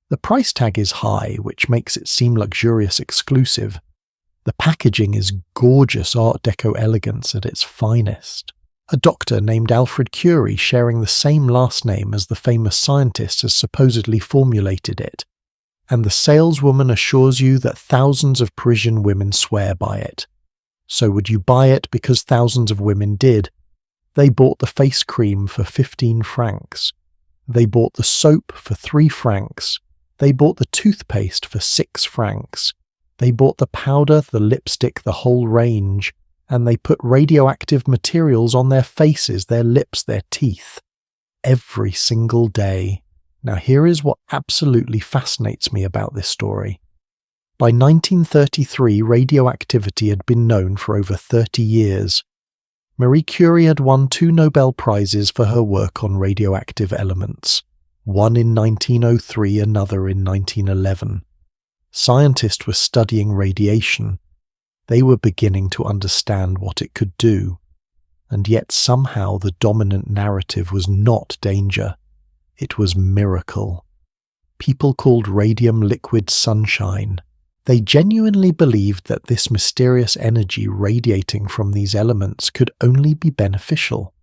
The price tag is high, which makes it seem luxurious, exclusive. The packaging is gorgeous Art Deco elegance at its finest. A doctor named Alfred Curie, sharing the same last name as the famous scientist, has supposedly formulated it. And the saleswoman assures you that thousands of Parisian women swear by it. So would you buy it because thousands of women did? They bought the face cream for 15 francs. They bought the soap for 3 francs. They bought the toothpaste for 6 francs. They bought the powder, the lipstick, the whole range, and they put radioactive materials on their faces, their lips, their teeth. Every single day. Now here is what absolutely fascinates me about this story. By 1933, radioactivity had been known for over 30 years. Marie Curie had won 2 Nobel Prizes for her work on radioactive elements, one in 1903, another in 1911. Scientists were studying radiation. They were beginning to understand what it could do. And yet somehow the dominant narrative was not danger. It was miracle. People called radium liquid sunshine. They genuinely believed that this mysterious energy radiating from these elements could only be beneficial.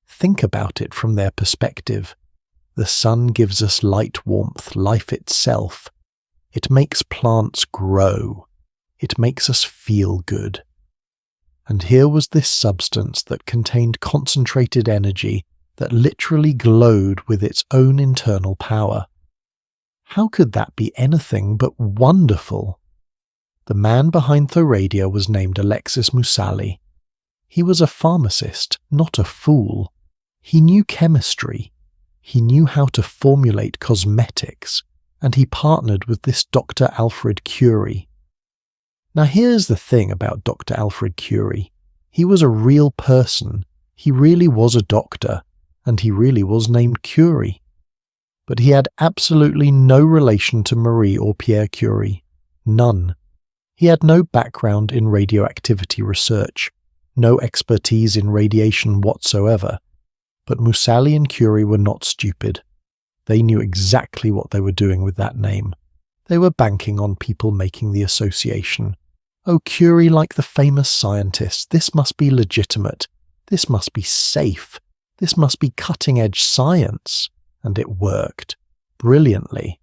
Think about it from their perspective. The sun gives us light, warmth, life itself. It makes plants grow. It makes us feel good. And here was this substance that contained concentrated energy that literally glowed with its own internal power. How could that be anything but wonderful? The man behind Thoradia was named Alexis Musali. He was a pharmacist, not a fool. He knew chemistry. He knew how to formulate cosmetics, and he partnered with this Dr. Alfred Curie. Now here's the thing about Dr. Alfred Curie. He was a real person. He really was a doctor, and he really was named Curie. But he had absolutely no relation to Marie or Pierre Curie. None. He had no background in radioactivity research, no expertise in radiation whatsoever. But Musali and Curie were not stupid. They knew exactly what they were doing with that name. They were banking on people making the association. Oh, Curie, like the famous scientist, this must be legitimate. This must be safe. This must be cutting-edge science. And it worked. Brilliantly.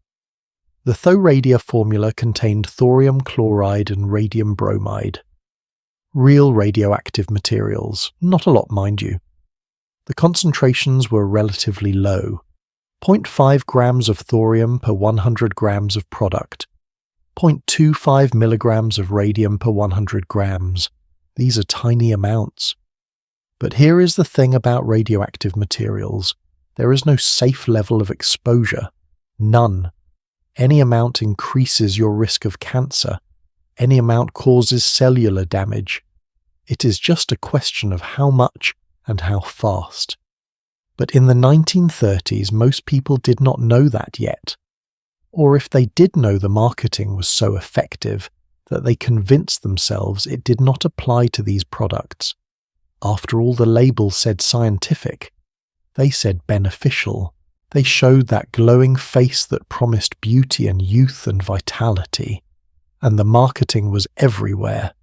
The Thoradia formula contained thorium chloride and radium bromide. Real radioactive materials. Not a lot, mind you. The concentrations were relatively low. 0.5 grams of thorium per 100 grams of product. 0.25 milligrams of radium per 100 grams. These are tiny amounts. But here is the thing about radioactive materials. There is no safe level of exposure. None. Any amount increases your risk of cancer. Any amount causes cellular damage. It is just a question of how much and how fast. But in the 1930s, most people did not know that yet. Or if they did know, the marketing was so effective that they convinced themselves it did not apply to these products. After all, the label said scientific. They said beneficial. They showed that glowing face that promised beauty and youth and vitality. And the marketing was everywhere.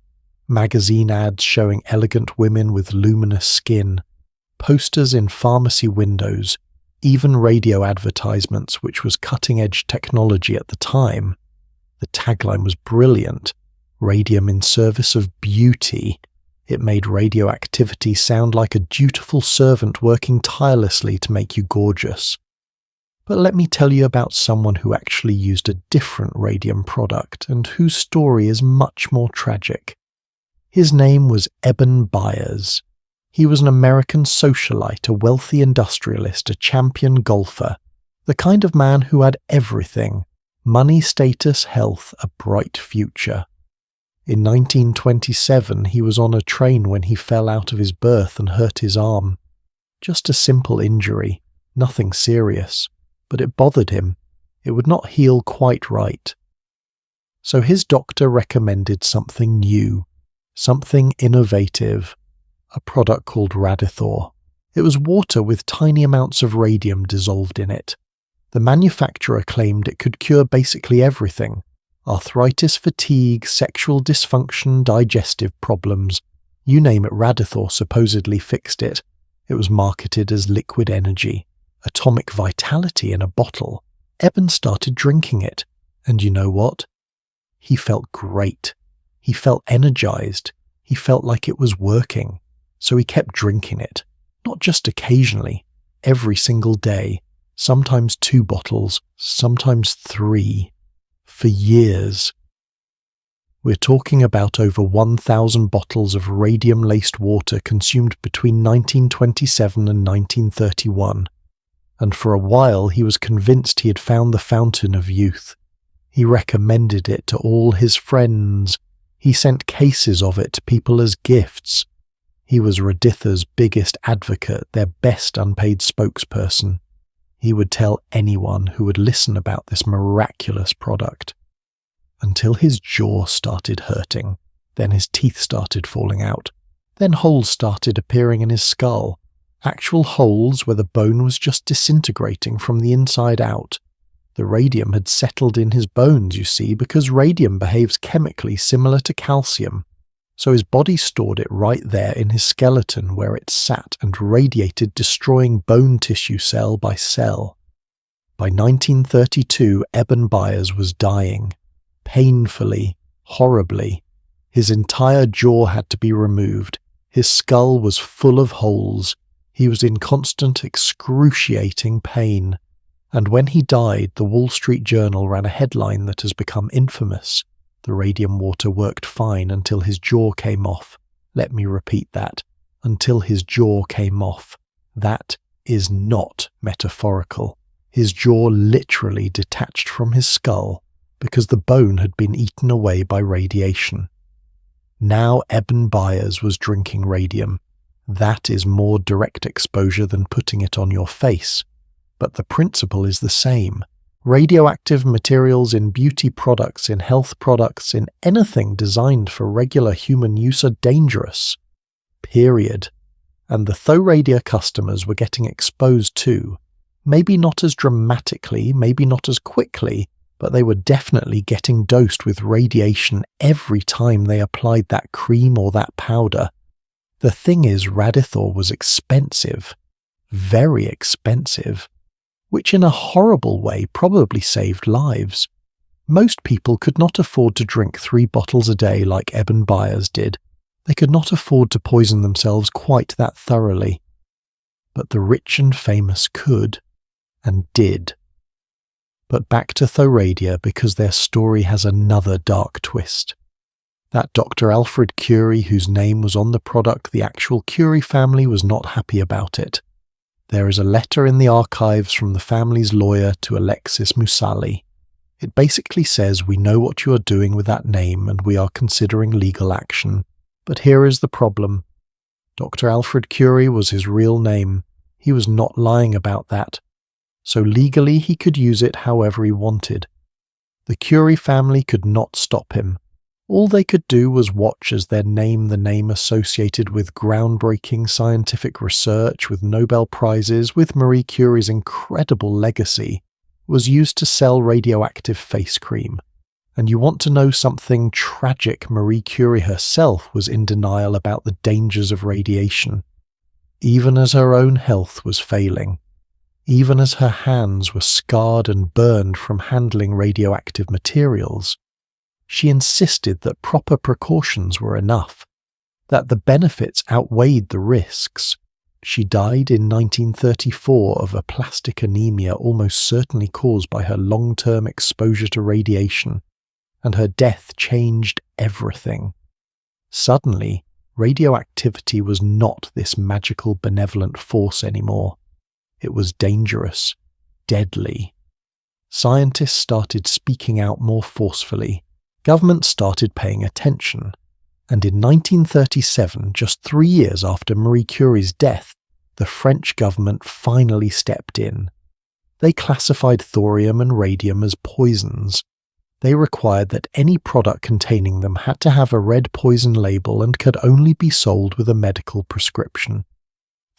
Magazine ads showing elegant women with luminous skin, posters in pharmacy windows, even radio advertisements, which was cutting-edge technology at the time. The tagline was brilliant. Radium in service of beauty. It made radioactivity sound like a dutiful servant working tirelessly to make you gorgeous. But let me tell you about someone who actually used a different radium product and whose story is much more tragic. His name was Eban Buyers. He was an American socialite, a wealthy industrialist, a champion golfer, the kind of man who had everything: money, status, health, a bright future. In 1927, he was on a train when he fell out of his berth and hurt his arm. Just a simple injury, nothing serious, but it bothered him. It would not heal quite right. So his doctor recommended something new, something innovative, a product called Radithor. It was water with tiny amounts of radium dissolved in it. The manufacturer claimed it could cure basically everything: arthritis, fatigue, sexual dysfunction, digestive problems. You name it, Radithor supposedly fixed it. It was marketed as liquid energy, atomic vitality in a bottle. Eban started drinking it, and you know what? He felt great. He felt energized. He felt like it was working. So he kept drinking it, not just occasionally, every single day, sometimes 2 bottles, sometimes 3, for years. We're talking about over 1,000 bottles of radium-laced water consumed between 1927 and 1931, and for a while he was convinced he had found the fountain of youth. He recommended it to all his friends. He sent cases of it to people as gifts. He was Radithor's biggest advocate, their best unpaid spokesperson. He would tell anyone who would listen about this miraculous product. Until his jaw started hurting, then his teeth started falling out, then holes started appearing in his skull, actual holes where the bone was just disintegrating from the inside out. The radium had settled in his bones, you see, because radium behaves chemically similar to calcium. So his body stored it right there in his skeleton where it sat and radiated, destroying bone tissue cell by cell. By 1932, Eban Buyers was dying. Painfully, horribly. His entire jaw had to be removed. His skull was full of holes. He was in constant, excruciating pain, and when he died, the Wall Street Journal ran a headline that has become infamous. The radium water worked fine until his jaw came off. Let me repeat that. Until his jaw came off. That is not metaphorical. His jaw literally detached from his skull because the bone had been eaten away by radiation. Now Eban Buyers was drinking radium. That is more direct exposure than putting it on your face. But the principle is the same. Radioactive materials in beauty products, in health products, in anything designed for regular human use are dangerous. Period. And the Thoradia customers were getting exposed too. Maybe not as dramatically, maybe not as quickly, but they were definitely getting dosed with radiation every time they applied that cream or that powder. The thing is, Radithor was expensive. Very expensive. Which in a horrible way probably saved lives. Most people could not afford to drink 3 bottles a day like Eban Buyers did. They could not afford to poison themselves quite that thoroughly. But the rich and famous could, and did. But back to Thoradia, because their story has another dark twist. That Dr. Alfred Curie, whose name was on the product, the actual Curie family was not happy about it. There is a letter in the archives from the family's lawyer to Alexis Musali. It basically says, we know what you are doing with that name and we are considering legal action. But here is the problem. Dr. Alfred Curie was his real name. He was not lying about that. So legally he could use it however he wanted. The Curie family could not stop him. All they could do was watch as their name, the name associated with groundbreaking scientific research, with Nobel Prizes, with Marie Curie's incredible legacy, was used to sell radioactive face cream. And you want to know something tragic? Marie Curie herself was in denial about the dangers of radiation. Even as her own health was failing. Even as her hands were scarred and burned from handling radioactive materials. She insisted that proper precautions were enough, that the benefits outweighed the risks. She died in 1934 of aplastic anemia almost certainly caused by her long-term exposure to radiation, and her death changed everything. Suddenly, radioactivity was not this magical benevolent force anymore. It was dangerous, deadly. Scientists started speaking out more forcefully. Government started paying attention, and in 1937, just 3 years after Marie Curie's death, the French government finally stepped in. They classified thorium and radium as poisons. They required that any product containing them had to have a red poison label and could only be sold with a medical prescription.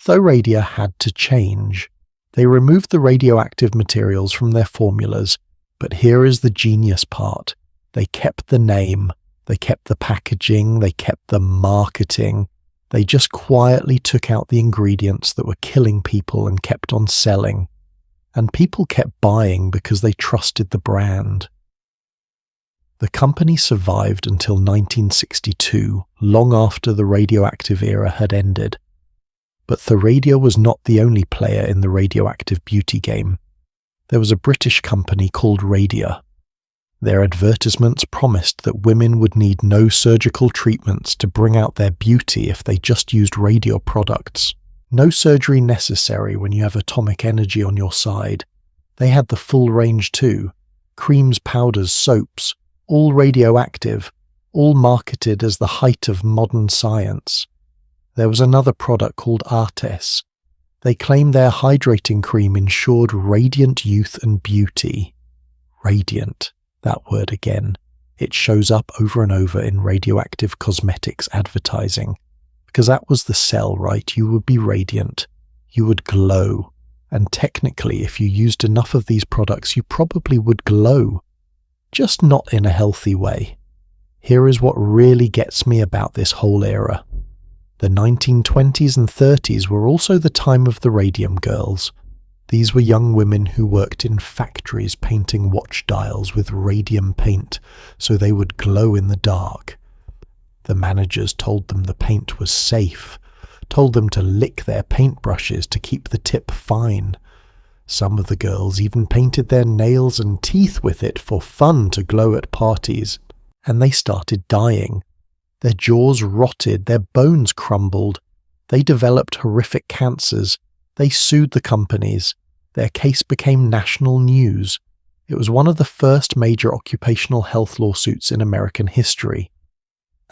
Thoradia had to change. They removed the radioactive materials from their formulas, but here is the genius part. They kept the name, they kept the packaging, they kept the marketing. They just quietly took out the ingredients that were killing people and kept on selling. And people kept buying because they trusted the brand. The company survived until 1962, long after the radioactive era had ended. But Thoradia was not the only player in the radioactive beauty game. There was a British company called Radium. Their advertisements promised that women would need no surgical treatments to bring out their beauty if they just used radio products. No surgery necessary when you have atomic energy on your side. They had the full range too. Creams, powders, soaps, all radioactive, all marketed as the height of modern science. There was another product called Artes. They claimed their hydrating cream ensured radiant youth and beauty. Radiant. That word again. It shows up over and over in radioactive cosmetics advertising. Because that was the sell, right? You would be radiant. You would glow. And technically, if you used enough of these products, you probably would glow. Just not in a healthy way. Here is what really gets me about this whole era. The 1920s and 30s were also the time of the Radium Girls. These were young women who worked in factories painting watch dials with radium paint so they would glow in the dark. The managers told them the paint was safe. told them to lick their paintbrushes to keep the tip fine. Some of the girls even painted their nails and teeth with it for fun to glow at parties, and they started dying. Their jaws rotted, their bones crumbled. They developed horrific cancers. They sued the companies. Their case became national news. It was one of the first major occupational health lawsuits in American history.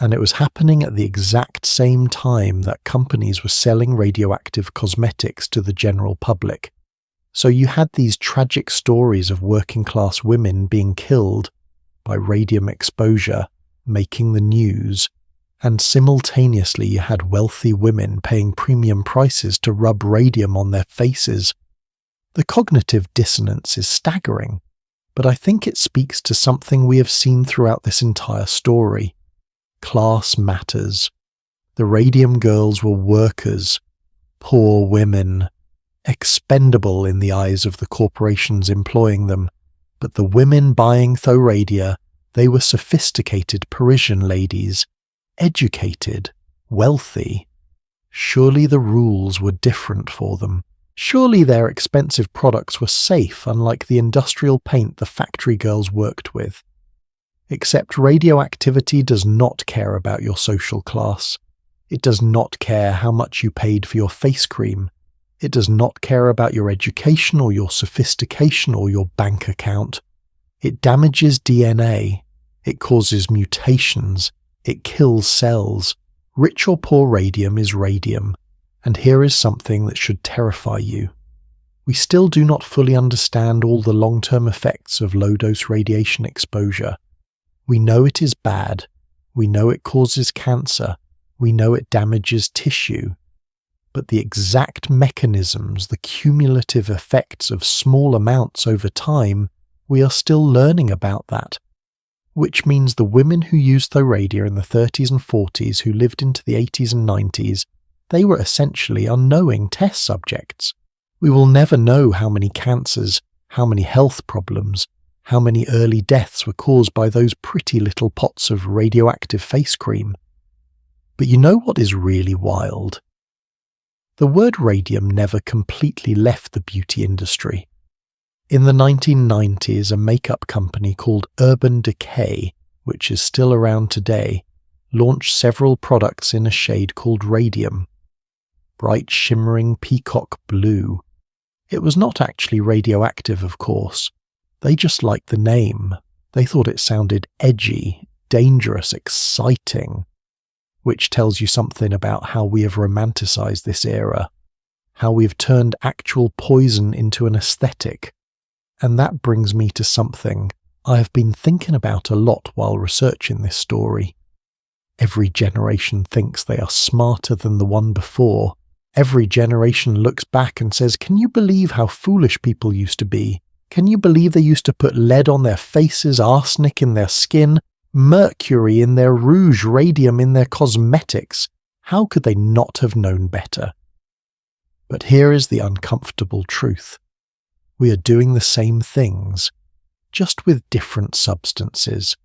And it was happening at the exact same time that companies were selling radioactive cosmetics to the general public. So you had these tragic stories of working-class women being killed by radium exposure, making the news, and simultaneously you had wealthy women paying premium prices to rub radium on their faces. The cognitive dissonance is staggering, but I think it speaks to something we have seen throughout this entire story. Class matters. The Radium Girls were workers, poor women, expendable in the eyes of the corporations employing them, but the women buying Thoradia, they were sophisticated Parisian ladies, educated, wealthy. Surely the rules were different for them. Surely their expensive products were safe, unlike the industrial paint the factory girls worked with. Except radioactivity does not care about your social class. It does not care how much you paid for your face cream. It does not care about your education or your sophistication or your bank account. It damages DNA. It causes mutations. It kills cells. Rich or poor radium is radium. And here is something that should terrify you. We still do not fully understand all the long-term effects of low-dose radiation exposure. We know it is bad. We know it causes cancer. We know it damages tissue. But the exact mechanisms, the cumulative effects of small amounts over time, we are still learning about that. Which means the women who used Thoradia in the 30s and 40s, who lived into the 80s and 90s, they were essentially unknowing test subjects. We will never know how many cancers, how many health problems, how many early deaths were caused by those pretty little pots of radioactive face cream. But you know what is really wild? The word radium never completely left the beauty industry. In the 1990s, a makeup company called Urban Decay, which is still around today, launched several products in a shade called radium. Bright shimmering peacock blue. It was not actually radioactive, of course. They just liked the name. They thought it sounded edgy, dangerous, exciting. Which tells you something about how we have romanticized this era, how we have turned actual poison into an aesthetic. And that brings me to something I have been thinking about a lot while researching this story. Every generation thinks they are smarter than the one before. Every generation looks back and says, "Can you believe how foolish people used to be? Can you believe they used to put lead on their faces, arsenic in their skin, Mercury in their rouge, radium in their cosmetics? How could they not have known better?" But here is the uncomfortable truth. We are doing the same things, just with different substances.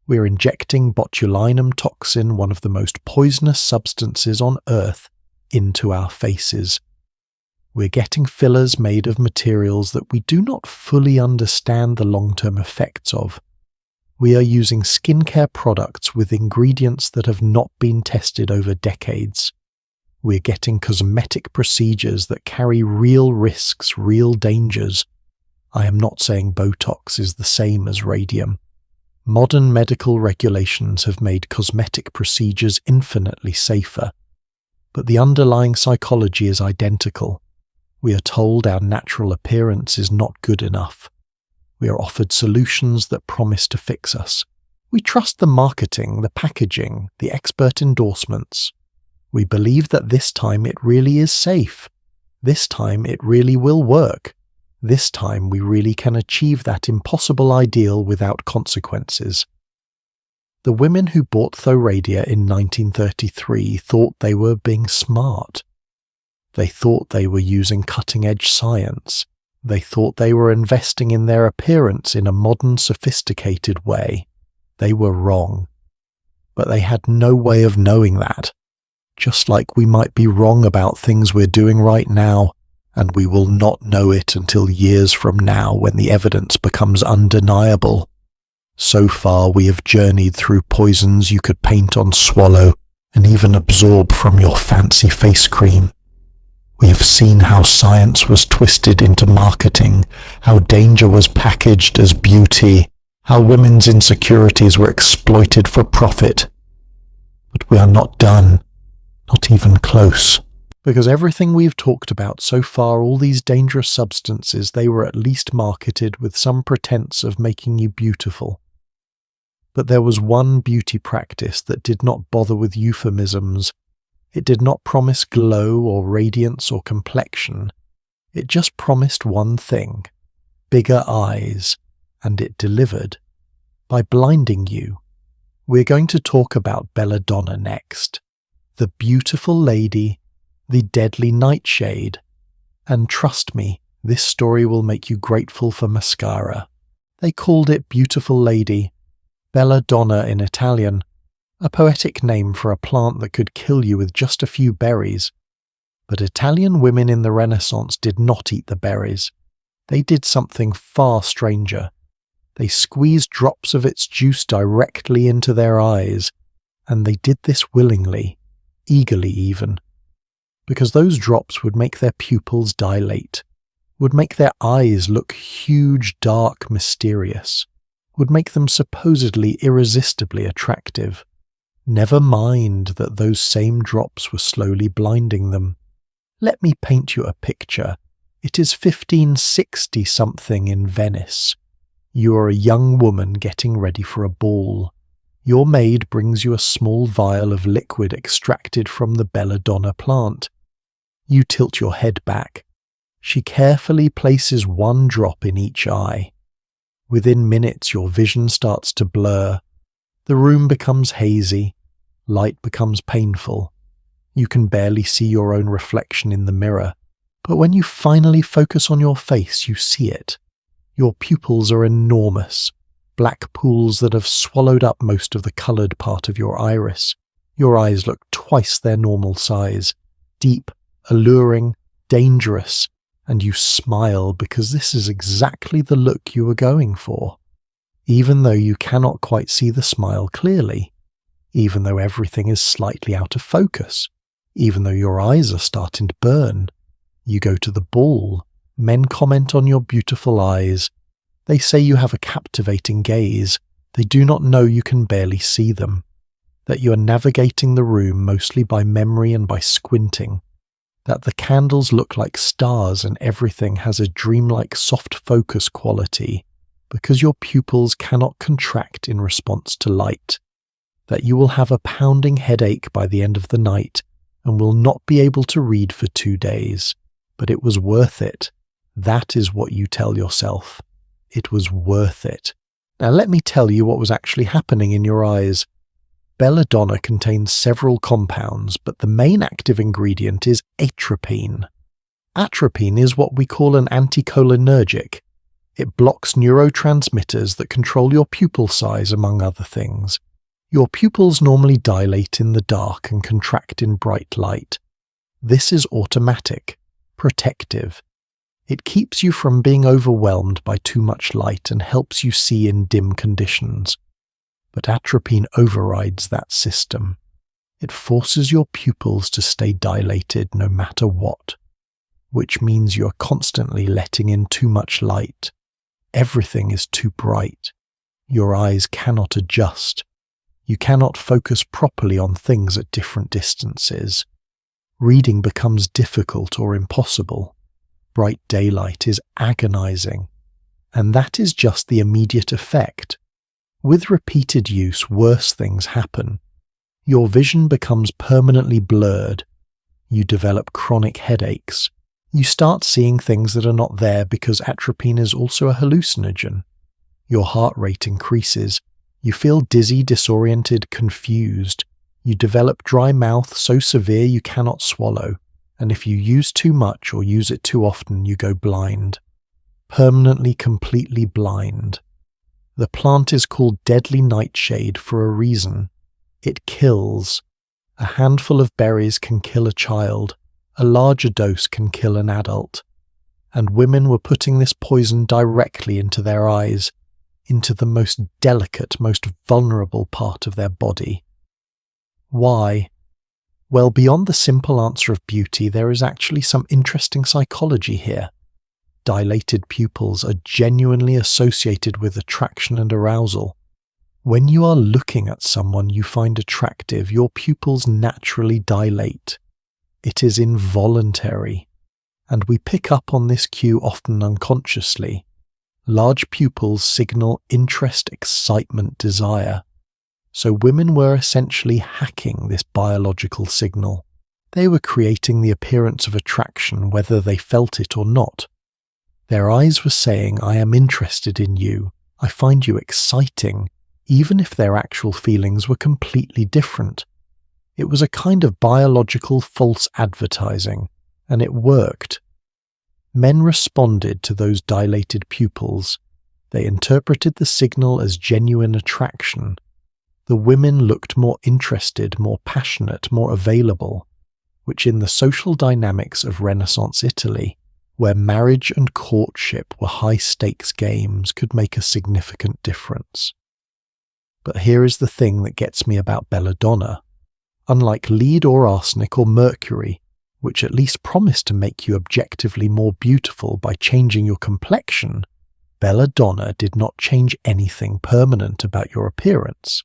We are injecting botulinum toxin, one of the most poisonous substances on Earth, into our faces. We're getting fillers made of materials that we do not fully understand the long-term effects of. We are using skincare products with ingredients that have not been tested over decades. We're getting cosmetic procedures that carry real risks, real dangers. I am not saying Botox is the same as radium. Modern medical regulations have made cosmetic procedures infinitely safer. But the underlying psychology is identical. We are told our natural appearance is not good enough. We are offered solutions that promise to fix us. We trust the marketing, the packaging, the expert endorsements. We believe that this time it really is safe. This time it really will work. This time we really can achieve that impossible ideal without consequences. The women who bought Thoradia in 1933 thought they were being smart. They thought they were using cutting-edge science. They thought they were investing in their appearance in a modern, sophisticated way. They were wrong. But they had no way of knowing that. just like we might be wrong about things we're doing right now, and we will not know it until years from now when the evidence becomes undeniable. So far we have journeyed through poisons you could paint on swallow and even absorb from your fancy face cream. We have seen how science was twisted into marketing, how danger was packaged as beauty, how women's insecurities were exploited for profit. But we are not done, not even close. Because everything we've talked about so far, all these dangerous substances, they were at least marketed with some pretense of making you beautiful. But there was one beauty practice that did not bother with euphemisms. It did not promise glow or radiance or complexion. It just promised one thing: bigger eyes, and it delivered. By blinding you. We're going to talk about Belladonna next. The beautiful lady, the deadly nightshade. And trust me, this story will make you grateful for mascara. They called it Beautiful Lady, Belladonna in Italian, a poetic name for a plant that could kill you with just a few berries. But Italian women in the Renaissance did not eat the berries. They did something far stranger. They squeezed drops of its juice directly into their eyes, and they did this willingly, eagerly even, because those drops would make their pupils dilate, would make their eyes look huge, dark, mysterious, would make them supposedly irresistibly attractive. Never mind that those same drops were slowly blinding them. Let me paint you a picture. It is 1560-something in Venice. You are a young woman getting ready for a ball. Your maid brings you a small vial of liquid extracted from the Belladonna plant. You tilt your head back. She carefully places one drop in each eye. Within minutes your vision starts to blur. The room becomes hazy. Light becomes painful. You can barely see your own reflection in the mirror. But when you finally focus on your face, you see it. Your pupils are enormous, black pools that have swallowed up most of the coloured part of your iris. Your eyes look twice their normal size, deep, alluring, dangerous, and you smile because this is exactly the look you were going for. Even though you cannot quite see the smile clearly, even though everything is slightly out of focus, even though your eyes are starting to burn, you go to the ball. Men comment on your beautiful eyes. They say you have a captivating gaze. They do not know you can barely see them, that you are navigating the room mostly by memory and by squinting, that the candles look like stars and everything has a dreamlike soft focus quality because your pupils cannot contract in response to light, that you will have a pounding headache by the end of the night and will not be able to read for 2 days. But it was worth it. That is what you tell yourself. It was worth it. Now let me tell you what was actually happening in your eyes. Belladonna contains several compounds, but the main active ingredient is atropine. Atropine is what we call an anticholinergic. It blocks neurotransmitters that control your pupil size, among other things. Your pupils normally dilate in the dark and contract in bright light. This is automatic, protective. It keeps you from being overwhelmed by too much light and helps you see in dim conditions. But atropine overrides that system. It forces your pupils to stay dilated no matter what, which means you are constantly letting in too much light. Everything is too bright. Your eyes cannot adjust. You cannot focus properly on things at different distances. Reading becomes difficult or impossible. Bright daylight is agonizing. And that is just the immediate effect. With repeated use, worse things happen. Your vision becomes permanently blurred. You develop chronic headaches. You start seeing things that are not there because atropine is also a hallucinogen. Your heart rate increases. You feel dizzy, disoriented, confused. You develop dry mouth so severe you cannot swallow. And if you use too much or use it too often, you go blind. Permanently, completely blind. The plant is called deadly nightshade for a reason. It kills. A handful of berries can kill a child, a larger dose can kill an adult, and women were putting this poison directly into their eyes, into the most delicate, most vulnerable part of their body. Why? Well, beyond the simple answer of beauty, there is actually some interesting psychology here. Dilated pupils are genuinely associated with attraction and arousal. When you are looking at someone you find attractive, your pupils naturally dilate. It is involuntary, and we pick up on this cue often unconsciously. Large pupils signal interest, excitement, desire. So women were essentially hacking this biological signal. They were creating the appearance of attraction whether they felt it or not. Their eyes were saying, "I am interested in you, I find you exciting," even if their actual feelings were completely different. It was a kind of biological false advertising, and it worked. Men responded to those dilated pupils. They interpreted the signal as genuine attraction. The women looked more interested, more passionate, more available, which in the social dynamics of Renaissance Italy, where marriage and courtship were high-stakes games, could make a significant difference. But here is the thing that gets me about Belladonna. Unlike lead or arsenic or mercury, which at least promised to make you objectively more beautiful by changing your complexion, Belladonna did not change anything permanent about your appearance.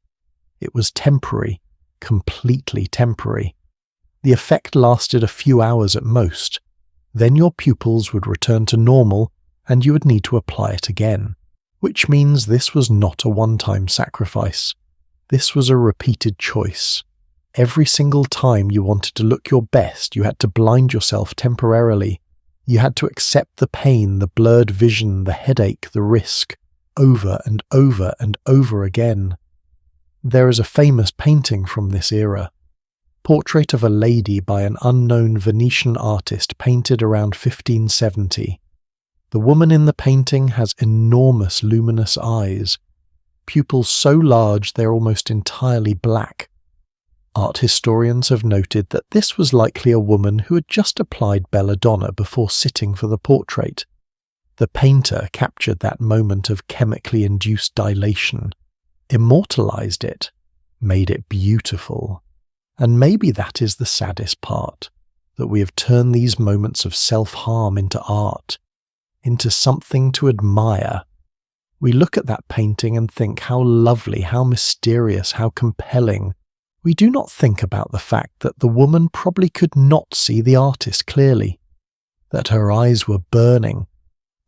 It was temporary, completely temporary. The effect lasted a few hours at most. Then your pupils would return to normal and you would need to apply it again. Which means this was not a one-time sacrifice. This was a repeated choice. Every single time you wanted to look your best, you had to blind yourself temporarily. You had to accept the pain, the blurred vision, the headache, the risk, over and over and over again. There is a famous painting from this era. Portrait of a lady by an unknown Venetian artist painted around 1570. The woman in the painting has enormous luminous eyes, pupils so large they're almost entirely black. Art historians have noted that this was likely a woman who had just applied Belladonna before sitting for the portrait. The painter captured that moment of chemically induced dilation, immortalized it, made it beautiful. And maybe that is the saddest part, that we have turned these moments of self-harm into art, into something to admire. We look at that painting and think how lovely, how mysterious, how compelling. We do not think about the fact that the woman probably could not see the artist clearly, that her eyes were burning,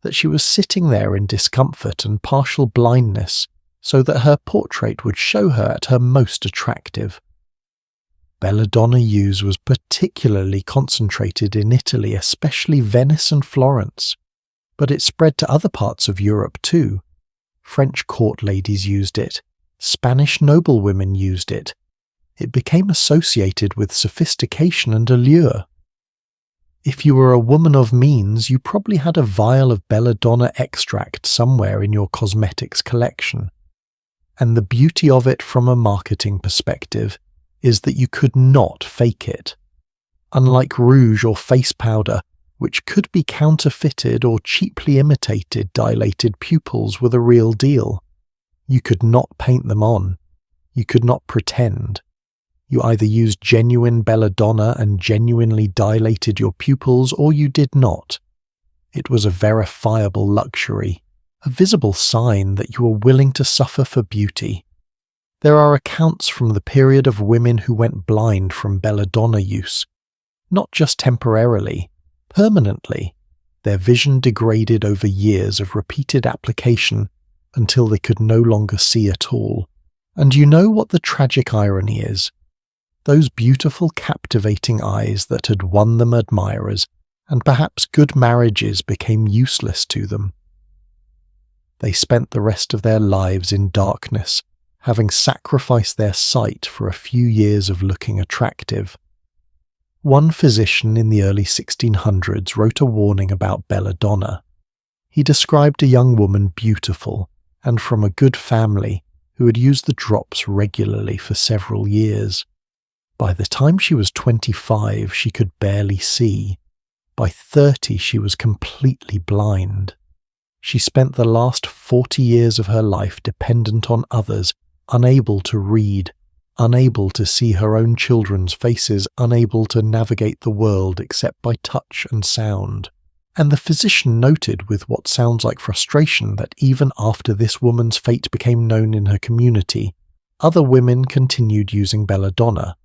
that she was sitting there in discomfort and partial blindness so that her portrait would show her at her most attractive. Belladonna use was particularly concentrated in Italy, especially Venice and Florence, but it spread to other parts of Europe too. French court ladies used it, Spanish noblewomen used it. It became associated with sophistication and allure. If you were a woman of means, you probably had a vial of Belladonna extract somewhere in your cosmetics collection. And the beauty of it from a marketing perspective is that you could not fake it. Unlike rouge or face powder, which could be counterfeited or cheaply imitated, dilated pupils were the real deal. You could not paint them on. You could not pretend. You either used genuine Belladonna and genuinely dilated your pupils, or you did not. It was a verifiable luxury, a visible sign that you were willing to suffer for beauty. There are accounts from the period of women who went blind from Belladonna use, not just temporarily, permanently. Their vision degraded over years of repeated application until they could no longer see at all. And you know what the tragic irony is? Those beautiful, captivating eyes that had won them admirers, and perhaps good marriages, became useless to them. They spent the rest of their lives in darkness, having sacrificed their sight for a few years of looking attractive. One physician in the early 1600s wrote a warning about Belladonna. He described a young woman beautiful and from a good family who had used the drops regularly for several years. By the time she was 25, she could barely see. By 30, she was completely blind. She spent the last 40 years of her life dependent on others, unable to read, unable to see her own children's faces, unable to navigate the world except by touch and sound. And the physician noted with what sounds like frustration that even after this woman's fate became known in her community, other women continued using Belladonna.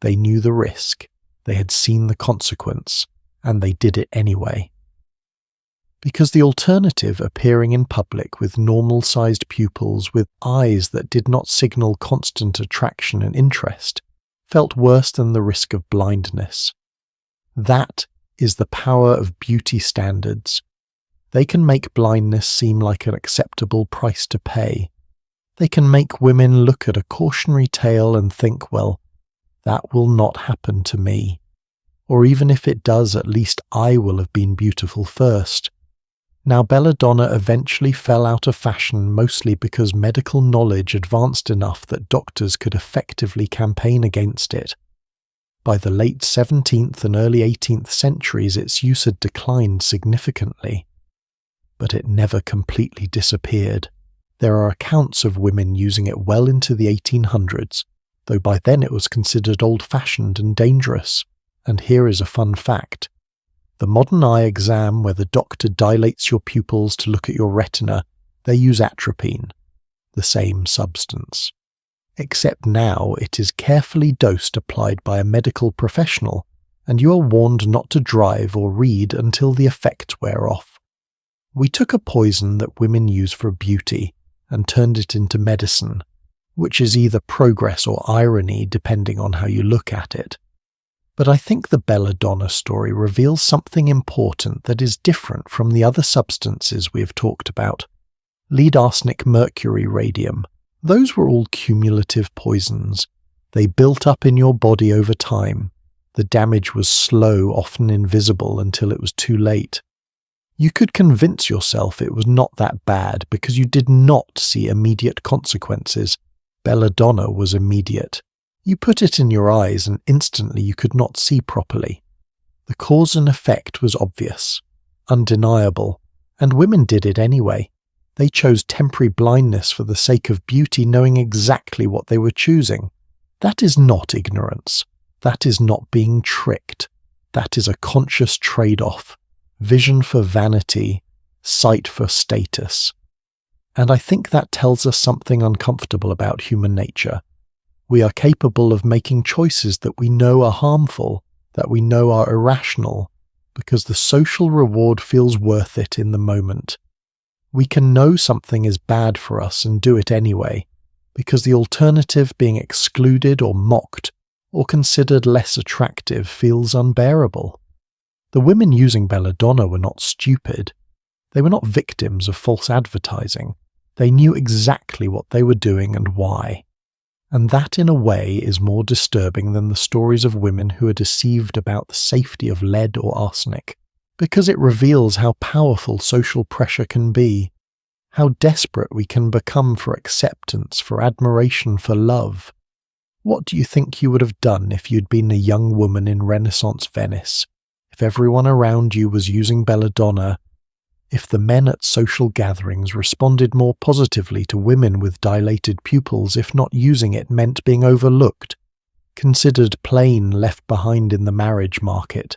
They knew the risk, they had seen the consequence, and they did it anyway. Because the alternative, appearing in public with normal-sized pupils with eyes that did not signal constant attraction and interest, felt worse than the risk of blindness. That is the power of beauty standards. They can make blindness seem like an acceptable price to pay. They can make women look at a cautionary tale and think, well, that will not happen to me. Or even if it does, at least I will have been beautiful first. Now, Belladonna eventually fell out of fashion mostly because medical knowledge advanced enough that doctors could effectively campaign against it. By the late 17th and early 18th centuries, its use had declined significantly. But it never completely disappeared. There are accounts of women using it well into the 1800s, though by then it was considered old-fashioned and dangerous. And here is a fun fact. The modern eye exam where the doctor dilates your pupils to look at your retina, they use atropine, the same substance. Except now it is carefully dosed applied by a medical professional, and you are warned not to drive or read until the effects wear off. We took a poison that women use for beauty and turned it into medicine, which is either progress or irony depending on how you look at it. But I think the Belladonna story reveals something important that is different from the other substances we have talked about. Lead, arsenic, mercury, radium. Those were all cumulative poisons. They built up in your body over time. The damage was slow, often invisible, until it was too late. You could convince yourself it was not that bad because you did not see immediate consequences. Belladonna was immediate. You put it in your eyes and instantly you could not see properly. The cause and effect was obvious, undeniable, and women did it anyway. They chose temporary blindness for the sake of beauty, knowing exactly what they were choosing. That is not ignorance. That is not being tricked. That is a conscious trade-off. Vision for vanity, sight for status. And I think that tells us something uncomfortable about human nature. We are capable of making choices that we know are harmful, that we know are irrational, because the social reward feels worth it in the moment. We can know something is bad for us and do it anyway, because the alternative, being excluded or mocked or considered less attractive, feels unbearable. The women using Belladonna were not stupid. They were not victims of false advertising. They knew exactly what they were doing and why. And that, in a way, is more disturbing than the stories of women who are deceived about the safety of lead or arsenic, because it reveals how powerful social pressure can be, how desperate we can become for acceptance, for admiration, for love. What do you think you would have done if you'd been a young woman in Renaissance Venice, if everyone around you was using Belladonna, if the men at social gatherings responded more positively to women with dilated pupils, if not using it meant being overlooked, considered plain, left behind in the marriage market?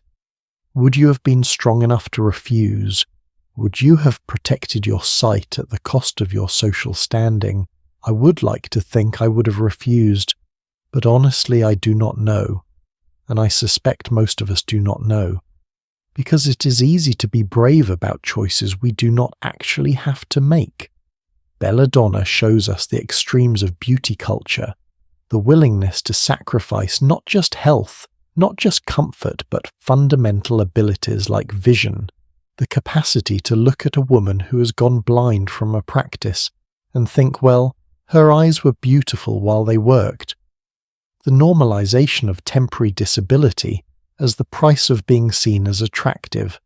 Would you have been strong enough to refuse? Would you have protected your sight at the cost of your social standing? I would like to think I would have refused, but honestly I do not know, and I suspect most of us do not know. Because it is easy to be brave about choices we do not actually have to make. Belladonna shows us the extremes of beauty culture, the willingness to sacrifice not just health, not just comfort, but fundamental abilities like vision, the capacity to look at a woman who has gone blind from a practice and think, well, her eyes were beautiful while they worked. The normalization of temporary disability as the price of being seen as attractive.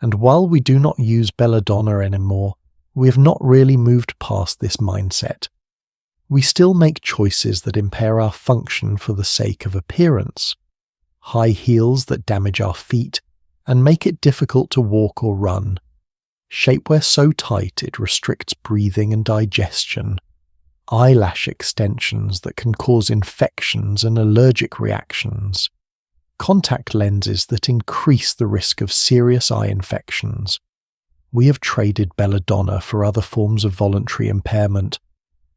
And while we do not use Belladonna anymore, we have not really moved past this mindset. We still make choices that impair our function for the sake of appearance. High heels that damage our feet and make it difficult to walk or run. Shapewear so tight it restricts breathing and digestion. Eyelash extensions that can cause infections and allergic reactions. Contact lenses that increase the risk of serious eye infections. We have traded Belladonna for other forms of voluntary impairment.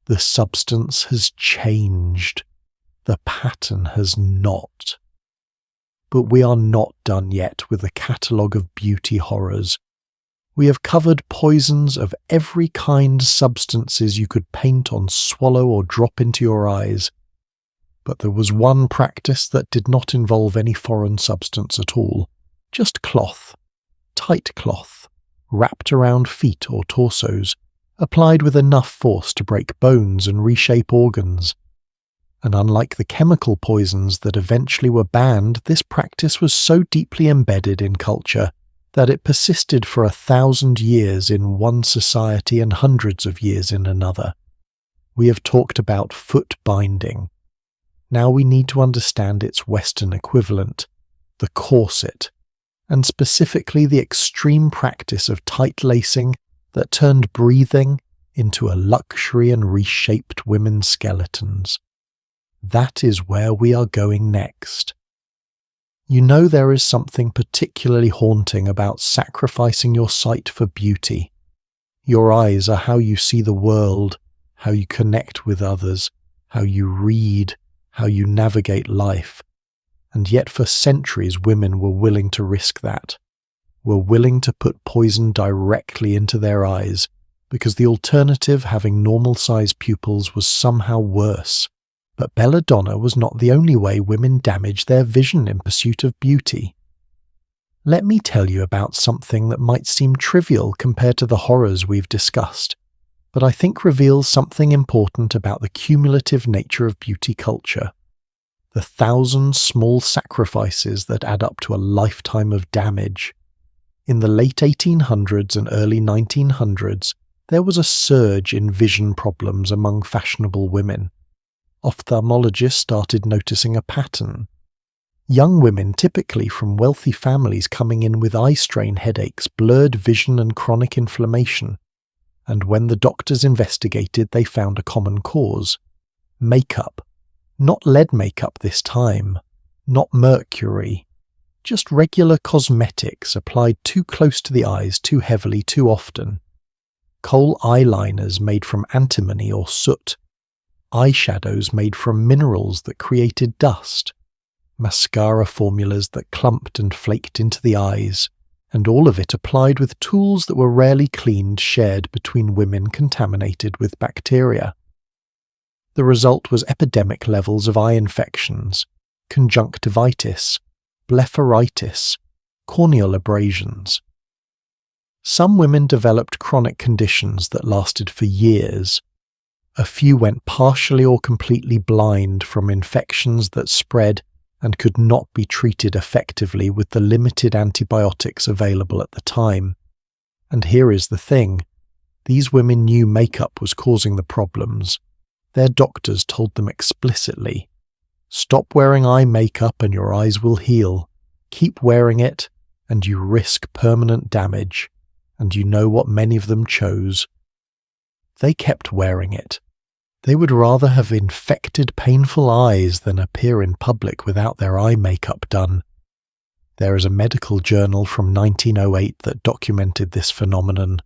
The substance has changed. The pattern has not. But we are not done yet with the catalogue of beauty horrors. We have covered poisons of every kind, substances you could paint on, swallow or drop into your eyes. But there was one practice that did not involve any foreign substance at all, just cloth, tight cloth, wrapped around feet or torsos, applied with enough force to break bones and reshape organs. And unlike the chemical poisons that eventually were banned, this practice was so deeply embedded in culture that it persisted for 1,000 years in one society and hundreds of years in another. We have talked about footbinding. Now we need to understand its Western equivalent, the corset, and specifically the extreme practice of tight lacing that turned breathing into a luxury and reshaped women's skeletons. That is where we are going next. You know there is something particularly haunting about sacrificing your sight for beauty. Your eyes are how you see the world, how you connect with others, how you read, how you navigate life. And yet for centuries women were willing to risk that, were willing to put poison directly into their eyes, because the alternative, having normal-sized pupils, was somehow worse. But Belladonna was not the only way women damaged their vision in pursuit of beauty. Let me tell you about something that might seem trivial compared to the horrors we've discussed, but I think reveals something important about the cumulative nature of beauty culture. The 1,000 small sacrifices that add up to a lifetime of damage. In the late 1800s and early 1900s, there was a surge in vision problems among fashionable women. Ophthalmologists started noticing a pattern. Young women, typically from wealthy families, coming in with eye strain headaches, blurred vision and chronic inflammation. And when the doctors investigated, they found a common cause. Makeup. Not lead makeup this time. Not mercury. Just regular cosmetics applied too close to the eyes, too heavily, too often. Kohl eyeliners made from antimony or soot. Eyeshadows made from minerals that created dust, mascara formulas that clumped and flaked into the eyes, and all of it applied with tools that were rarely cleaned, shared between women contaminated with bacteria. The result was epidemic levels of eye infections, conjunctivitis, blepharitis, corneal abrasions. Some women developed chronic conditions that lasted for years. A few went partially or completely blind from infections that spread and could not be treated effectively with the limited antibiotics available at the time. And here is the thing. These women knew makeup was causing the problems. Their doctors told them explicitly, "Stop wearing eye makeup and your eyes will heal. Keep wearing it and you risk permanent damage." And you know what many of them chose? They kept wearing it. They would rather have infected, painful eyes than appear in public without their eye makeup done. There is a medical journal from 1908 that documented this phenomenon.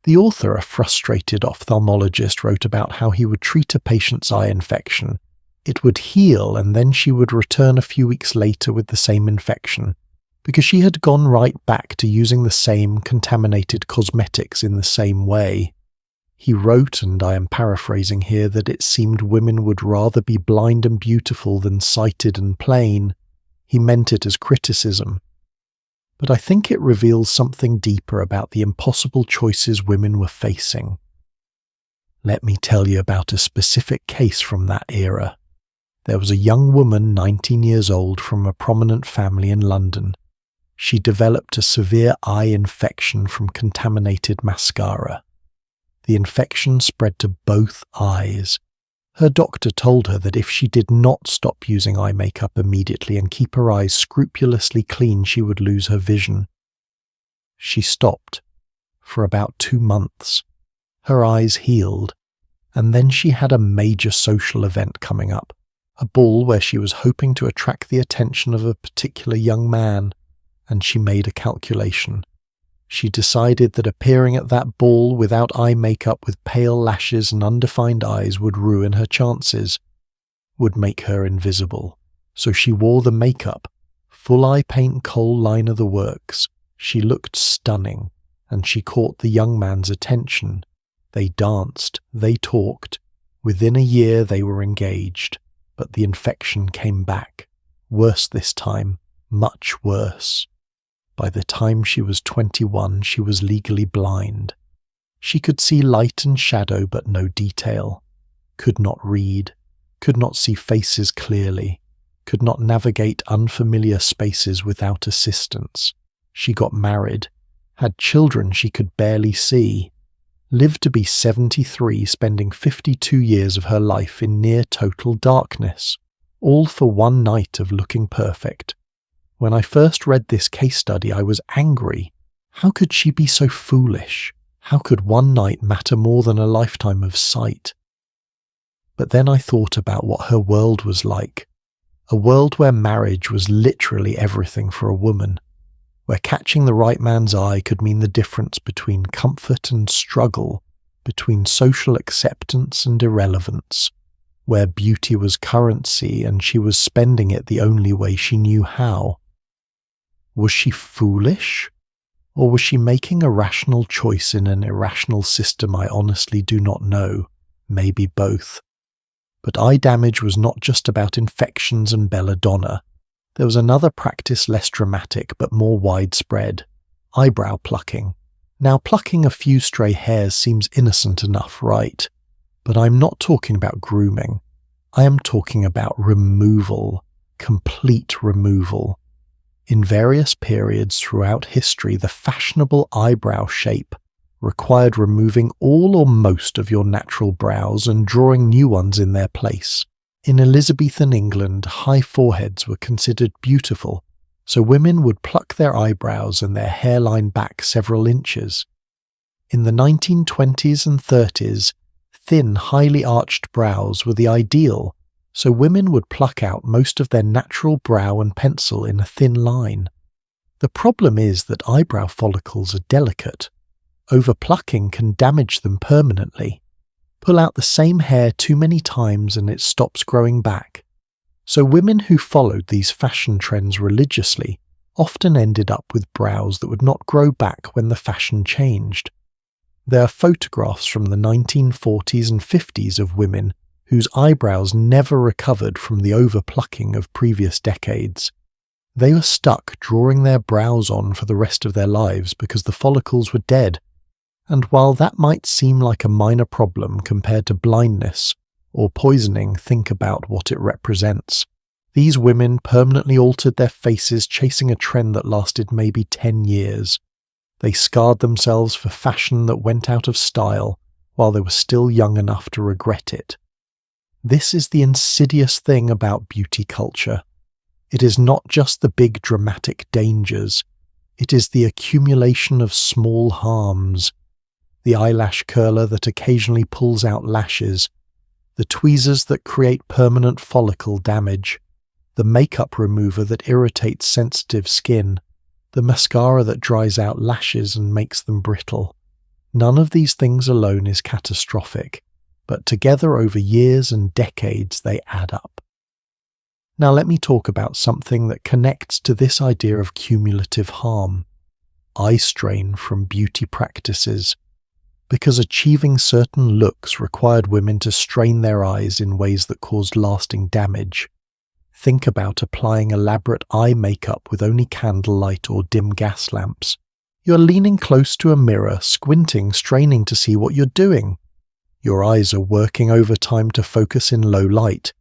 The author, a frustrated ophthalmologist, wrote about how he would treat a patient's eye infection. It would heal, and then she would return a few weeks later with the same infection, because she had gone right back to using the same contaminated cosmetics in the same way. He wrote, and I am paraphrasing here, that it seemed women would rather be blind and beautiful than sighted and plain. He meant it as criticism. But I think it reveals something deeper about the impossible choices women were facing. Let me tell you about a specific case from that era. There was a young woman, 19 years old, from a prominent family in London. She developed a severe eye infection from contaminated mascara. The infection spread to both eyes. Her doctor told her that if she did not stop using eye makeup immediately and keep her eyes scrupulously clean, she would lose her vision. She stopped for about 2 months. Her eyes healed, and then she had a major social event coming up, a ball where she was hoping to attract the attention of a particular young man, and she made a calculation. She decided that appearing at that ball without eye makeup with pale lashes and undefined eyes would ruin her chances, would make her invisible. So she wore the makeup, full eye paint, kohl liner, the works. She looked stunning, and she caught the young man's attention. They danced, they talked. Within a year they were engaged, but the infection came back. Worse this time, much worse. By the time she was 21, she was legally blind. She could see light and shadow but no detail, could not read, could not see faces clearly, could not navigate unfamiliar spaces without assistance. She got married, had children she could barely see, lived to be 73, spending 52 years of her life in near total darkness, all for one night of looking perfect. When I first read this case study, I was angry. How could she be so foolish? How could one night matter more than a lifetime of sight? But then I thought about what her world was like, a world where marriage was literally everything for a woman, where catching the right man's eye could mean the difference between comfort and struggle, between social acceptance and irrelevance, where beauty was currency and she was spending it the only way she knew how. Was she foolish? Or was she making a rational choice in an irrational system? I honestly do not know. Maybe both. But eye damage was not just about infections and belladonna. There was another practice less dramatic but more widespread: eyebrow plucking. Now, plucking a few stray hairs seems innocent enough, right? But I'm not talking about grooming. I am talking about removal, complete removal. In various periods throughout history, the fashionable eyebrow shape required removing all or most of your natural brows and drawing new ones in their place. In Elizabethan England, high foreheads were considered beautiful, so women would pluck their eyebrows and their hairline back several inches. In the 1920s and 30s, thin, highly arched brows were the ideal, so women would pluck out most of their natural brow and pencil in a thin line. The problem is that eyebrow follicles are delicate. Overplucking can damage them permanently. Pull out the same hair too many times and it stops growing back. So women who followed these fashion trends religiously often ended up with brows that would not grow back when the fashion changed. There are photographs from the 1940s and 50s of women whose eyebrows never recovered from the overplucking of previous decades. They were stuck drawing their brows on for the rest of their lives because the follicles were dead. And while that might seem like a minor problem compared to blindness or poisoning, think about what it represents. These women permanently altered their faces, chasing a trend that lasted maybe 10 years. They scarred themselves for fashion that went out of style while they were still young enough to regret it. This is the insidious thing about beauty culture. It is not just the big dramatic dangers. It is the accumulation of small harms. The eyelash curler that occasionally pulls out lashes, the tweezers that create permanent follicle damage, the makeup remover that irritates sensitive skin, the mascara that dries out lashes and makes them brittle. None of these things alone is catastrophic, but together over years and decades they add up. Now let me talk about something that connects to this idea of cumulative harm: eye strain from beauty practices. Because achieving certain looks required women to strain their eyes in ways that caused lasting damage. Think about applying elaborate eye makeup with only candlelight or dim gas lamps. You're leaning close to a mirror, squinting, straining to see what you're doing. Your eyes are working overtime to focus in low light.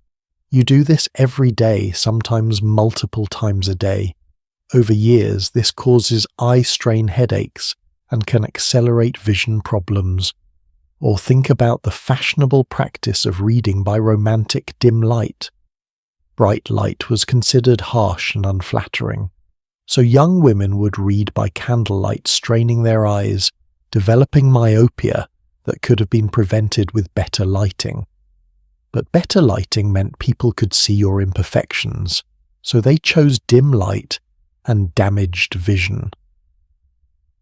You do this every day, sometimes multiple times a day. Over years, this causes eye strain headaches and can accelerate vision problems. Or think about the fashionable practice of reading by romantic dim light. Bright light was considered harsh and unflattering, so young women would read by candlelight, straining their eyes, developing myopia that could have been prevented with better lighting. But better lighting meant people could see your imperfections, so they chose dim light and damaged vision.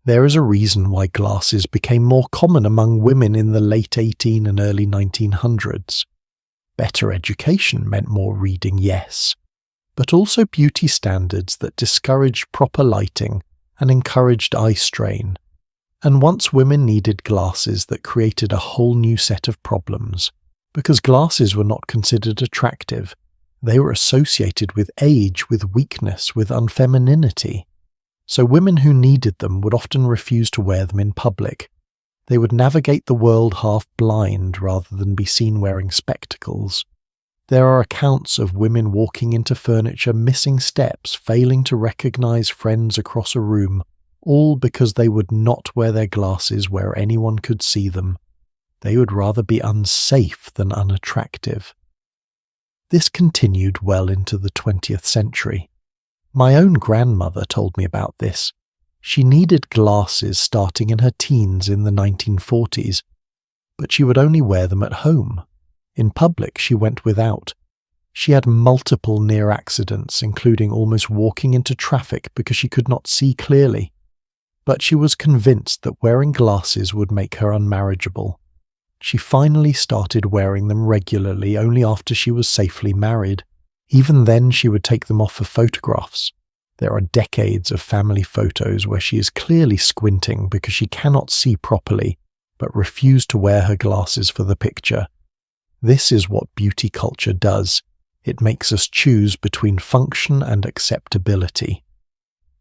There is a reason why glasses became more common among women in the late 18 and early 1900s. Better education meant more reading, yes, but also beauty standards that discouraged proper lighting and encouraged eye strain. And once women needed glasses, that created a whole new set of problems, because glasses were not considered attractive. They were associated with age, with weakness, with unfemininity. So women who needed them would often refuse to wear them in public. They would navigate the world half blind rather than be seen wearing spectacles. There are accounts of women walking into furniture, missing steps, failing to recognize friends across a room, all because they would not wear their glasses where anyone could see them. They would rather be unsafe than unattractive. This continued well into the 20th century. My own grandmother told me about this. She needed glasses starting in her teens in the 1940s, but she would only wear them at home. In public, she went without. She had multiple near accidents, including almost walking into traffic because she could not see clearly. But she was convinced that wearing glasses would make her unmarriageable. She finally started wearing them regularly only after she was safely married. Even then, she would take them off for photographs. There are decades of family photos where she is clearly squinting because she cannot see properly, but refused to wear her glasses for the picture. This is what beauty culture does. It makes us choose between function and acceptability,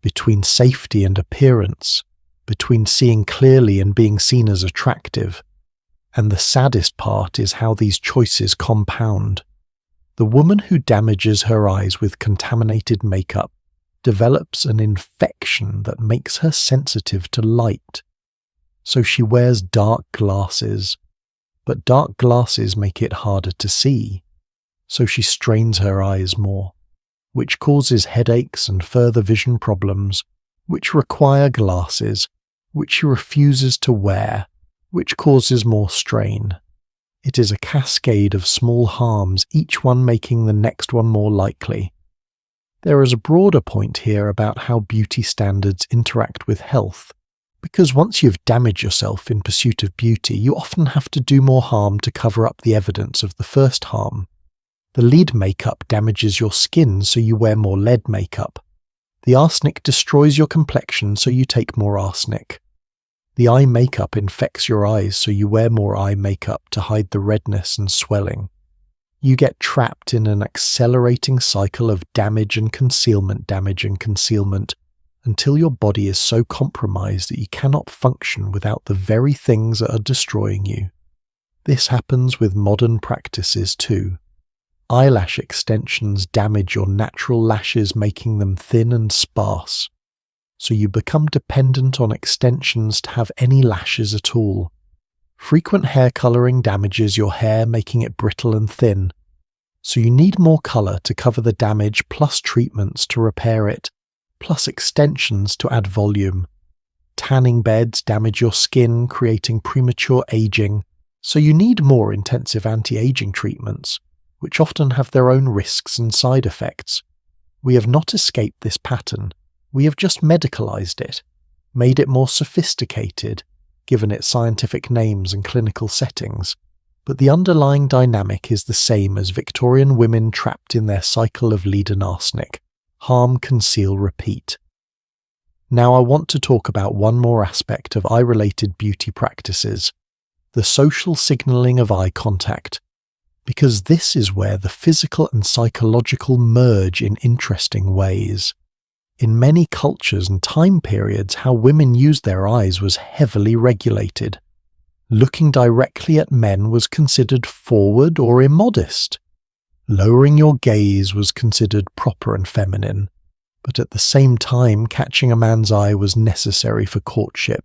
between safety and appearance, between seeing clearly and being seen as attractive. And the saddest part is how these choices compound. The woman who damages her eyes with contaminated makeup develops an infection that makes her sensitive to light. So she wears dark glasses, but dark glasses make it harder to see. So she strains her eyes more, which causes headaches and further vision problems, which require glasses, which she refuses to wear, which causes more strain. It is a cascade of small harms, each one making the next one more likely. There is a broader point here about how beauty standards interact with health, because once you've damaged yourself in pursuit of beauty, you often have to do more harm to cover up the evidence of the first harm. The lead makeup damages your skin, so you wear more lead makeup. The arsenic destroys your complexion, so you take more arsenic. The eye makeup infects your eyes, so you wear more eye makeup to hide the redness and swelling. You get trapped in an accelerating cycle of damage and concealment, until your body is so compromised that you cannot function without the very things that are destroying you. This happens with modern practices too. Eyelash extensions damage your natural lashes, making them thin and sparse. So you become dependent on extensions to have any lashes at all. Frequent hair coloring damages your hair, making it brittle and thin. So you need more color to cover the damage, plus treatments to repair it, plus extensions to add volume. Tanning beds damage your skin, creating premature aging. So you need more intensive anti-aging treatments, which often have their own risks and side effects. We have not escaped this pattern. We have just medicalized it, made it more sophisticated, given it scientific names and clinical settings, but the underlying dynamic is the same as Victorian women trapped in their cycle of lead and arsenic: harm, conceal, repeat. Now I want to talk about one more aspect of eye-related beauty practices: the social signaling of eye contact, because this is where the physical and psychological merge in interesting ways. In many cultures and time periods, how women used their eyes was heavily regulated. Looking directly at men was considered forward or immodest. Lowering your gaze was considered proper and feminine, but at the same time, catching a man's eye was necessary for courtship.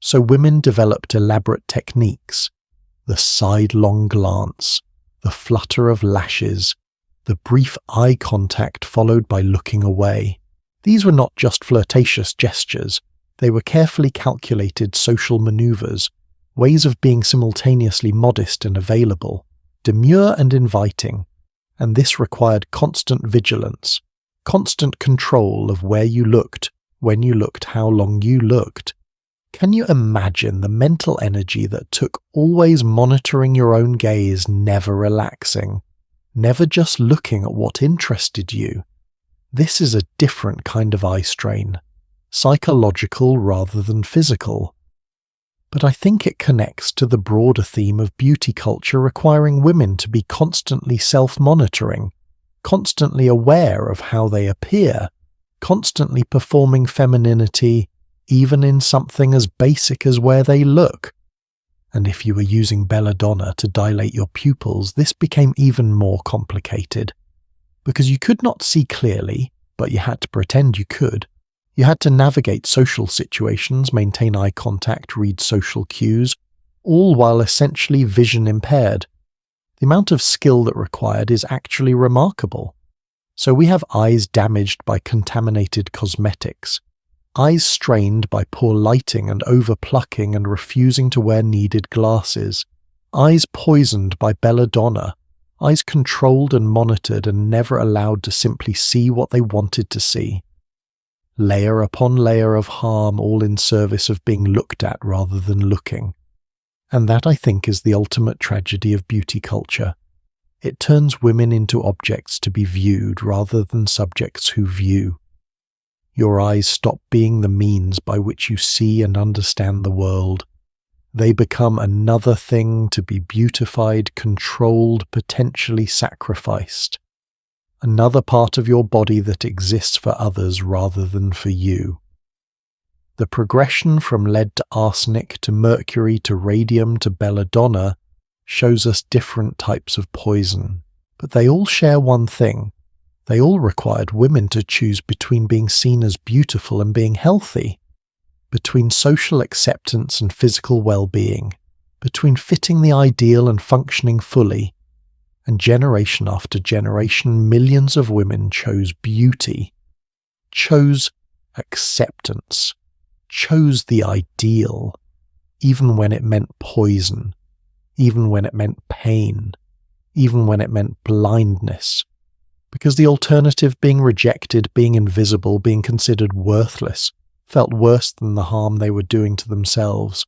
So women developed elaborate techniques: the sidelong glance, the flutter of lashes, the brief eye contact followed by looking away. These were not just flirtatious gestures, they were carefully calculated social maneuvers, ways of being simultaneously modest and available, demure and inviting, and this required constant vigilance, constant control of where you looked, when you looked, how long you looked. Can you imagine the mental energy that took always monitoring your own gaze, never relaxing, never just looking at what interested you? This is a different kind of eye strain, psychological rather than physical. But I think it connects to the broader theme of beauty culture requiring women to be constantly self-monitoring, constantly aware of how they appear, constantly performing femininity, even in something as basic as where they look. And if you were using Belladonna to dilate your pupils, this became even more complicated. Because you could not see clearly, but you had to pretend you could. You had to navigate social situations, maintain eye contact, read social cues, all while essentially vision impaired. The amount of skill that required is actually remarkable. So we have eyes damaged by contaminated cosmetics, eyes strained by poor lighting and over-plucking and refusing to wear needed glasses, eyes poisoned by Belladonna, eyes controlled and monitored and never allowed to simply see what they wanted to see. Layer upon layer of harm, all in service of being looked at rather than looking. And that, I think, is the ultimate tragedy of beauty culture. It turns women into objects to be viewed rather than subjects who view. Your eyes stop being the means by which you see and understand the world. They become another thing to be beautified, controlled, potentially sacrificed. Another part of your body that exists for others rather than for you. The progression from lead to arsenic to mercury to radium to belladonna shows us different types of poison, but they all share one thing. They all required women to choose between being seen as beautiful and being healthy, between social acceptance and physical well-being, between fitting the ideal and functioning fully. And generation after generation, millions of women chose beauty, chose acceptance, chose the ideal, even when it meant poison, even when it meant pain, even when it meant blindness. Because the alternative, being rejected, being invisible, being considered worthless, felt worse than the harm they were doing to themselves.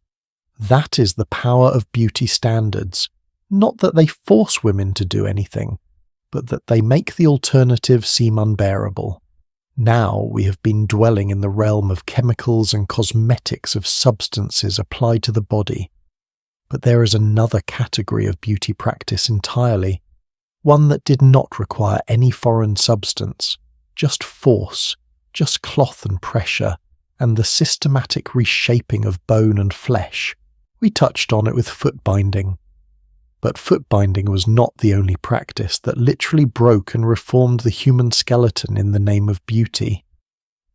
That is the power of beauty standards. Not that they force women to do anything, but that they make the alternative seem unbearable. Now we have been dwelling in the realm of chemicals and cosmetics, of substances applied to the body. But there is another category of beauty practice entirely, one that did not require any foreign substance, just force, just cloth and pressure, and the systematic reshaping of bone and flesh. We touched on it with footbinding. But footbinding was not the only practice that literally broke and reformed the human skeleton in the name of beauty.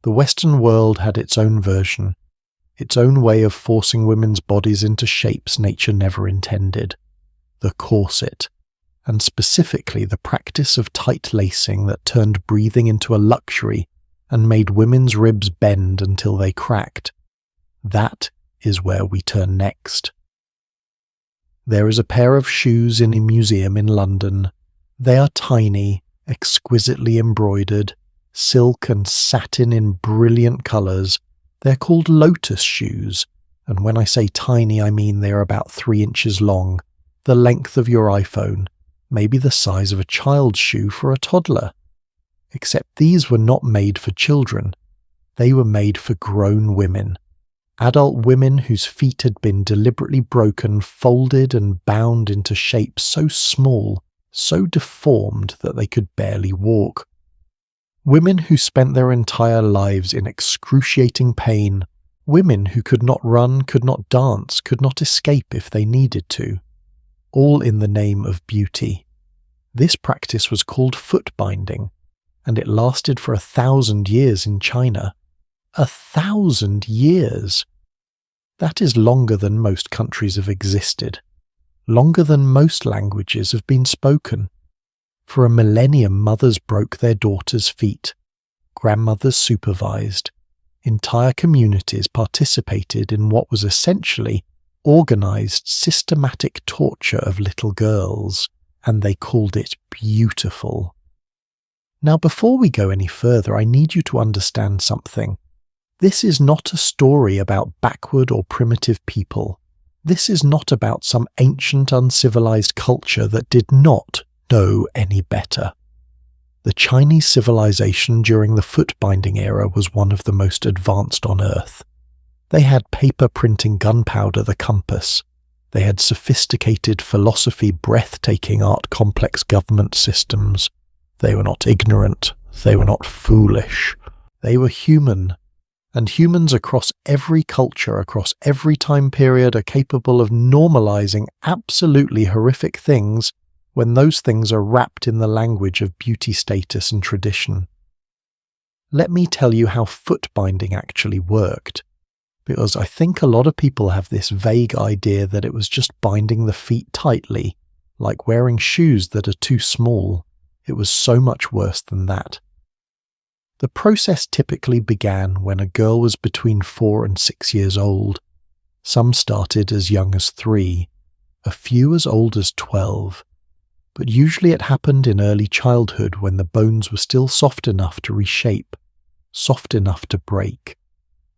The Western world had its own version, its own way of forcing women's bodies into shapes nature never intended. The corset, and specifically the practice of tight lacing that turned breathing into a luxury and made women's ribs bend until they cracked. That is where we turn next. There is a pair of shoes in a museum in London. They are tiny, exquisitely embroidered, silk and satin in brilliant colours. They're called lotus shoes, and when I say tiny I mean they are about 3 inches long, the length of your iPhone, maybe the size of a child's shoe for a toddler. Except these were not made for children. They were made for grown women. Adult women whose feet had been deliberately broken, folded and bound into shapes so small, so deformed that they could barely walk. Women who spent their entire lives in excruciating pain. Women who could not run, could not dance, could not escape if they needed to. All in the name of beauty. This practice was called footbinding, and it lasted for 1,000 years in China. 1,000 years! That is longer than most countries have existed, longer than most languages have been spoken. For a millennium, mothers broke their daughters' feet, grandmothers supervised, entire communities participated in what was essentially organized, systematic torture of little girls, and they called it beautiful. Now, before we go any further, I need you to understand something. This is not a story about backward or primitive people. This is not about some ancient uncivilized culture that did not know any better. The Chinese civilization during the Footbinding era was one of the most advanced on Earth. They had paper printing, gunpowder, the compass. They had sophisticated philosophy, breathtaking art, complex government systems. They were not ignorant. They were not foolish. They were human. And humans across every culture, across every time period, are capable of normalizing absolutely horrific things when those things are wrapped in the language of beauty, status, and tradition. Let me tell you how footbinding actually worked, because I think a lot of people have this vague idea that it was just binding the feet tightly, like wearing shoes that are too small. It was so much worse than that. The process typically began when a girl was between 4 and 6 years old. Some started as young as 3, a few as old as 12. But usually it happened in early childhood when the bones were still soft enough to reshape, soft enough to break.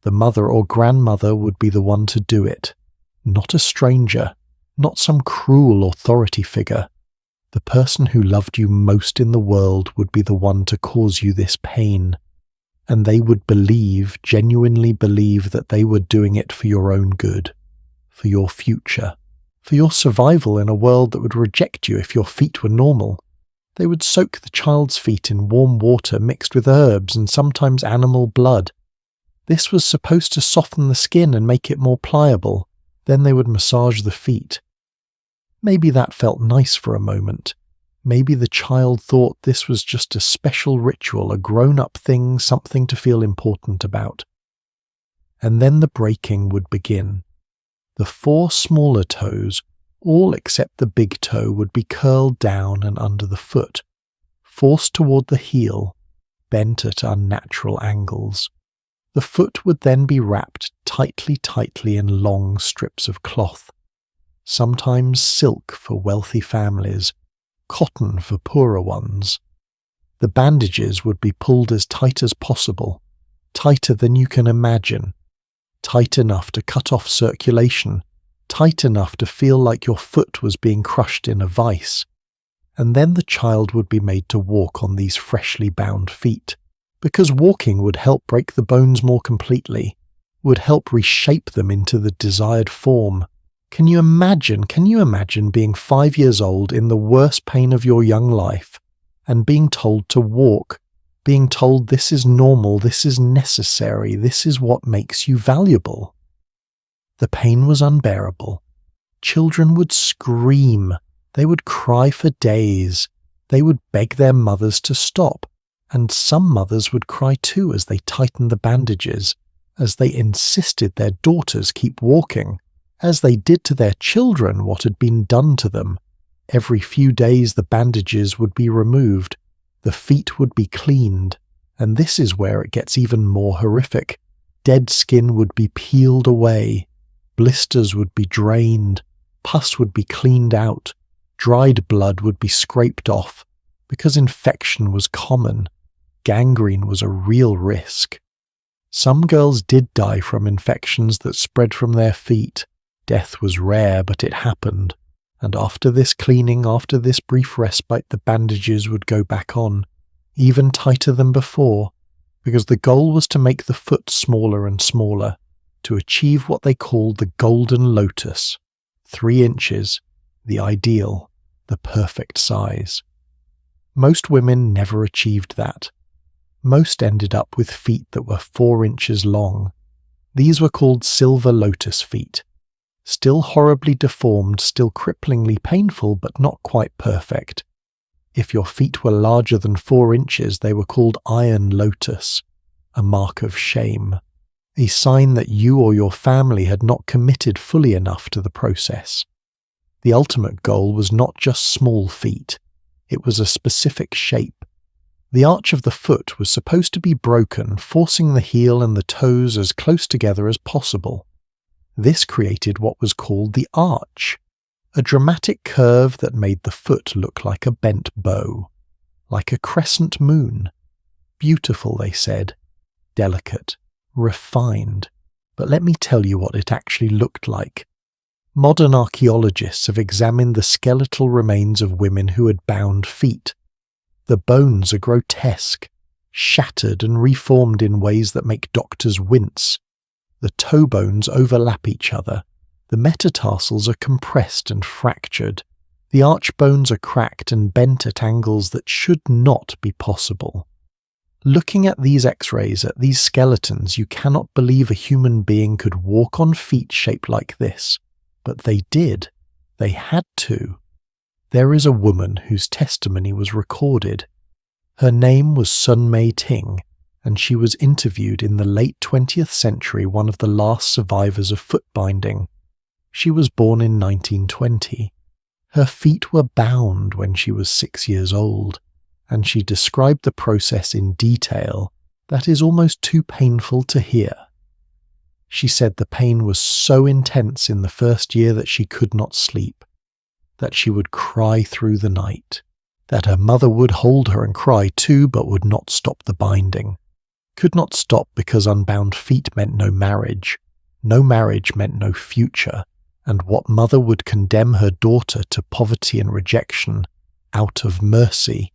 The mother or grandmother would be the one to do it, not a stranger, not some cruel authority figure. The person who loved you most in the world would be the one to cause you this pain, and they would believe, genuinely believe, that they were doing it for your own good, for your future, for your survival in a world that would reject you if your feet were normal. They would soak the child's feet in warm water mixed with herbs and sometimes animal blood. This was supposed to soften the skin and make it more pliable. Then they would massage the feet. Maybe that felt nice for a moment. Maybe the child thought this was just a special ritual, a grown-up thing, something to feel important about. And then the breaking would begin. The 4 smaller toes, all except the big toe, would be curled down and under the foot, forced toward the heel, bent at unnatural angles. The foot would then be wrapped tightly in long strips of cloth. Sometimes silk for wealthy families, cotton for poorer ones. The bandages would be pulled as tight as possible, tighter than you can imagine, tight enough to cut off circulation, tight enough to feel like your foot was being crushed in a vice. And then the child would be made to walk on these freshly bound feet, because walking would help break the bones more completely, would help reshape them into the desired form. Can you imagine being 5 years old in the worst pain of your young life and being told to walk, being told this is normal, this is necessary, this is what makes you valuable? The pain was unbearable. Children would scream. They would cry for days. They would beg their mothers to stop, and some mothers would cry too as they tightened the bandages, as they insisted their daughters keep walking, as they did to their children what had been done to them. Every few days the bandages would be removed, the feet would be cleaned, and this is where it gets even more horrific. Dead skin would be peeled away, blisters would be drained, pus would be cleaned out, dried blood would be scraped off, because infection was common. Gangrene was a real risk. Some girls did die from infections that spread from their feet. Death was rare, but it happened, and after this cleaning, after this brief respite, the bandages would go back on, even tighter than before, because the goal was to make the foot smaller and smaller, to achieve what they called the golden lotus, 3 inches, the ideal, the perfect size. Most women never achieved that. Most ended up with feet that were 4 inches long. These were called silver lotus feet. Still horribly deformed, still cripplingly painful, but not quite perfect. If your feet were larger than 4 inches, they were called iron lotus, a mark of shame. a sign that you or your family had not committed fully enough to the process. The ultimate goal was not just small feet, it was a specific shape. The arch of the foot was supposed to be broken, forcing the heel and the toes as close together as possible. This created what was called the arch, a dramatic curve that made the foot look like a bent bow, like a crescent moon. Beautiful, they said, delicate, refined, but let me tell you what it actually looked like. Modern archaeologists have examined the skeletal remains of women who had bound feet. The bones are grotesque, shattered and reformed in ways that make doctors wince. The toe bones overlap each other. The metatarsals are compressed and fractured. The arch bones are cracked and bent at angles that should not be possible. Looking at these X-rays, at these skeletons, you cannot believe a human being could walk on feet shaped like this. But they did. They had to. There is a woman whose testimony was recorded. Her name was Sun Mei Ting, and she was interviewed in the late 20th century, one of the last survivors of footbinding. She was born in 1920. Her feet were bound when she was 6 years old, and she described the process in detail that is almost too painful to hear. She said the pain was so intense in the first year that she could not sleep, that she would cry through the night, that her mother would hold her and cry too but would not stop the binding. Could not stop because unbound feet meant no marriage meant no future, and what mother would condemn her daughter to poverty and rejection out of mercy?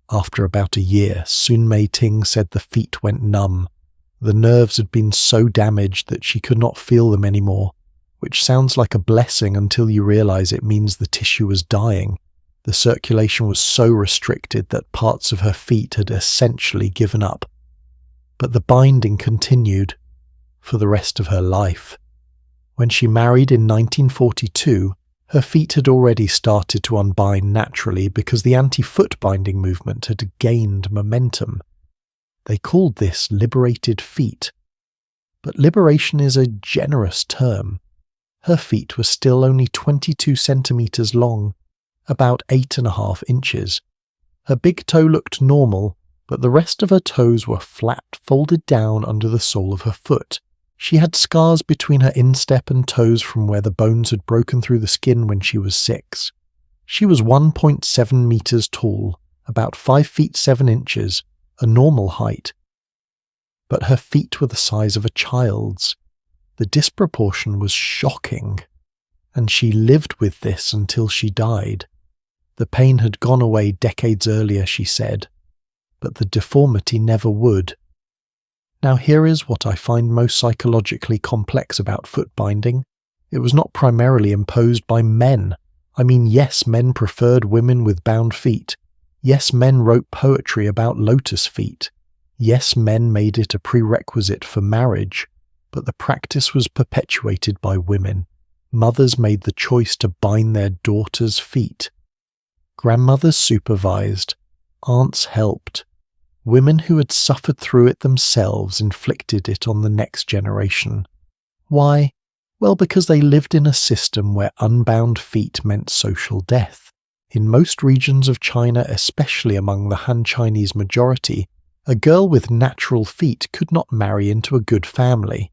After about a year, Sun Mei Ting said the feet went numb. The nerves had been so damaged that she could not feel them anymore, which sounds like a blessing until you realize it means the tissue was dying. The circulation was so restricted that parts of her feet had essentially given up. But the binding continued for the rest of her life. When she married in 1942, her feet had already started to unbind naturally because the anti-foot binding movement had gained momentum. They called this liberated feet. But liberation is a generous term. Her feet were still only 22 centimeters long, about 8.5 inches. Her big toe looked normal, but the rest of her toes were flat, folded down under the sole of her foot. She had scars between her instep and toes from where the bones had broken through the skin when she was 6. She was 1.7 meters tall, about 5 feet 7 inches, a normal height. But her feet were the size of a child's. The disproportion was shocking, and she lived with this until she died. The pain had gone away decades earlier, she said, but the deformity never would. Now here is what I find most psychologically complex about foot binding. It was not primarily imposed by men. I mean, yes, men preferred women with bound feet. Yes, men wrote poetry about lotus feet. Yes, men made it a prerequisite for marriage, but the practice was perpetuated by women. Mothers made the choice to bind their daughters' feet. Grandmothers supervised. Aunts helped. Women who had suffered through it themselves inflicted it on the next generation. Why? Well, because they lived in a system where unbound feet meant social death. In most regions of China, especially among the Han Chinese majority, a girl with natural feet could not marry into a good family.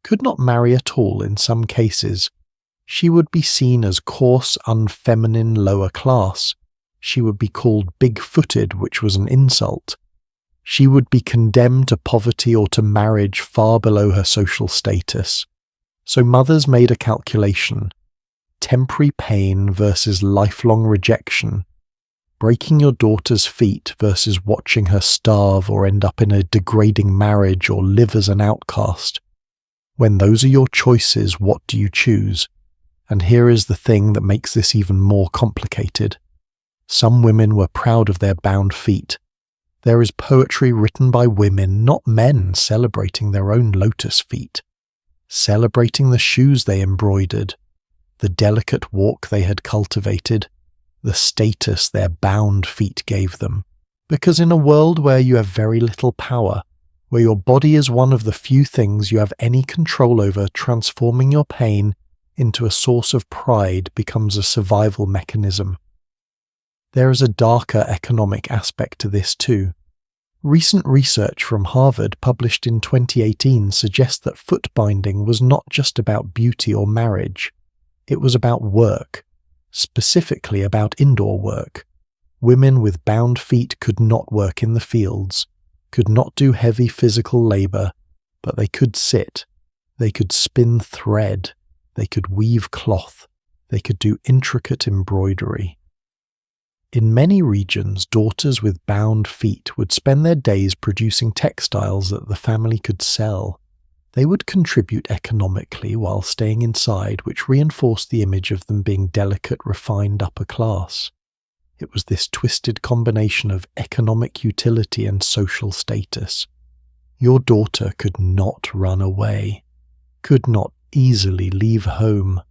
Could not marry at all in some cases. She would be seen as coarse, unfeminine, lower class. She would be called big-footed, which was an insult. She would be condemned to poverty or to marriage far below her social status. So mothers made a calculation. Temporary pain versus lifelong rejection. Breaking your daughter's feet versus watching her starve or end up in a degrading marriage or live as an outcast. When those are your choices, what do you choose? And here is the thing that makes this even more complicated. Some women were proud of their bound feet. There is poetry written by women, not men, celebrating their own lotus feet, celebrating the shoes they embroidered, the delicate walk they had cultivated, the status their bound feet gave them. Because in a world where you have very little power, where your body is one of the few things you have any control over. Transforming your pain into a source of pride becomes a survival mechanism. There is a darker economic aspect to this too. Recent research from Harvard published in 2018 suggests that footbinding was not just about beauty or marriage. It was about work, specifically about indoor work. Women with bound feet could not work in the fields, could not do heavy physical labor, but they could sit, they could spin thread, they could weave cloth, they could do intricate embroidery. In many regions, daughters with bound feet would spend their days producing textiles that the family could sell. They would contribute economically while staying inside, which reinforced the image of them being delicate, refined upper class. It was this twisted combination of economic utility and social status. Your daughter could not run away, could not easily leave home,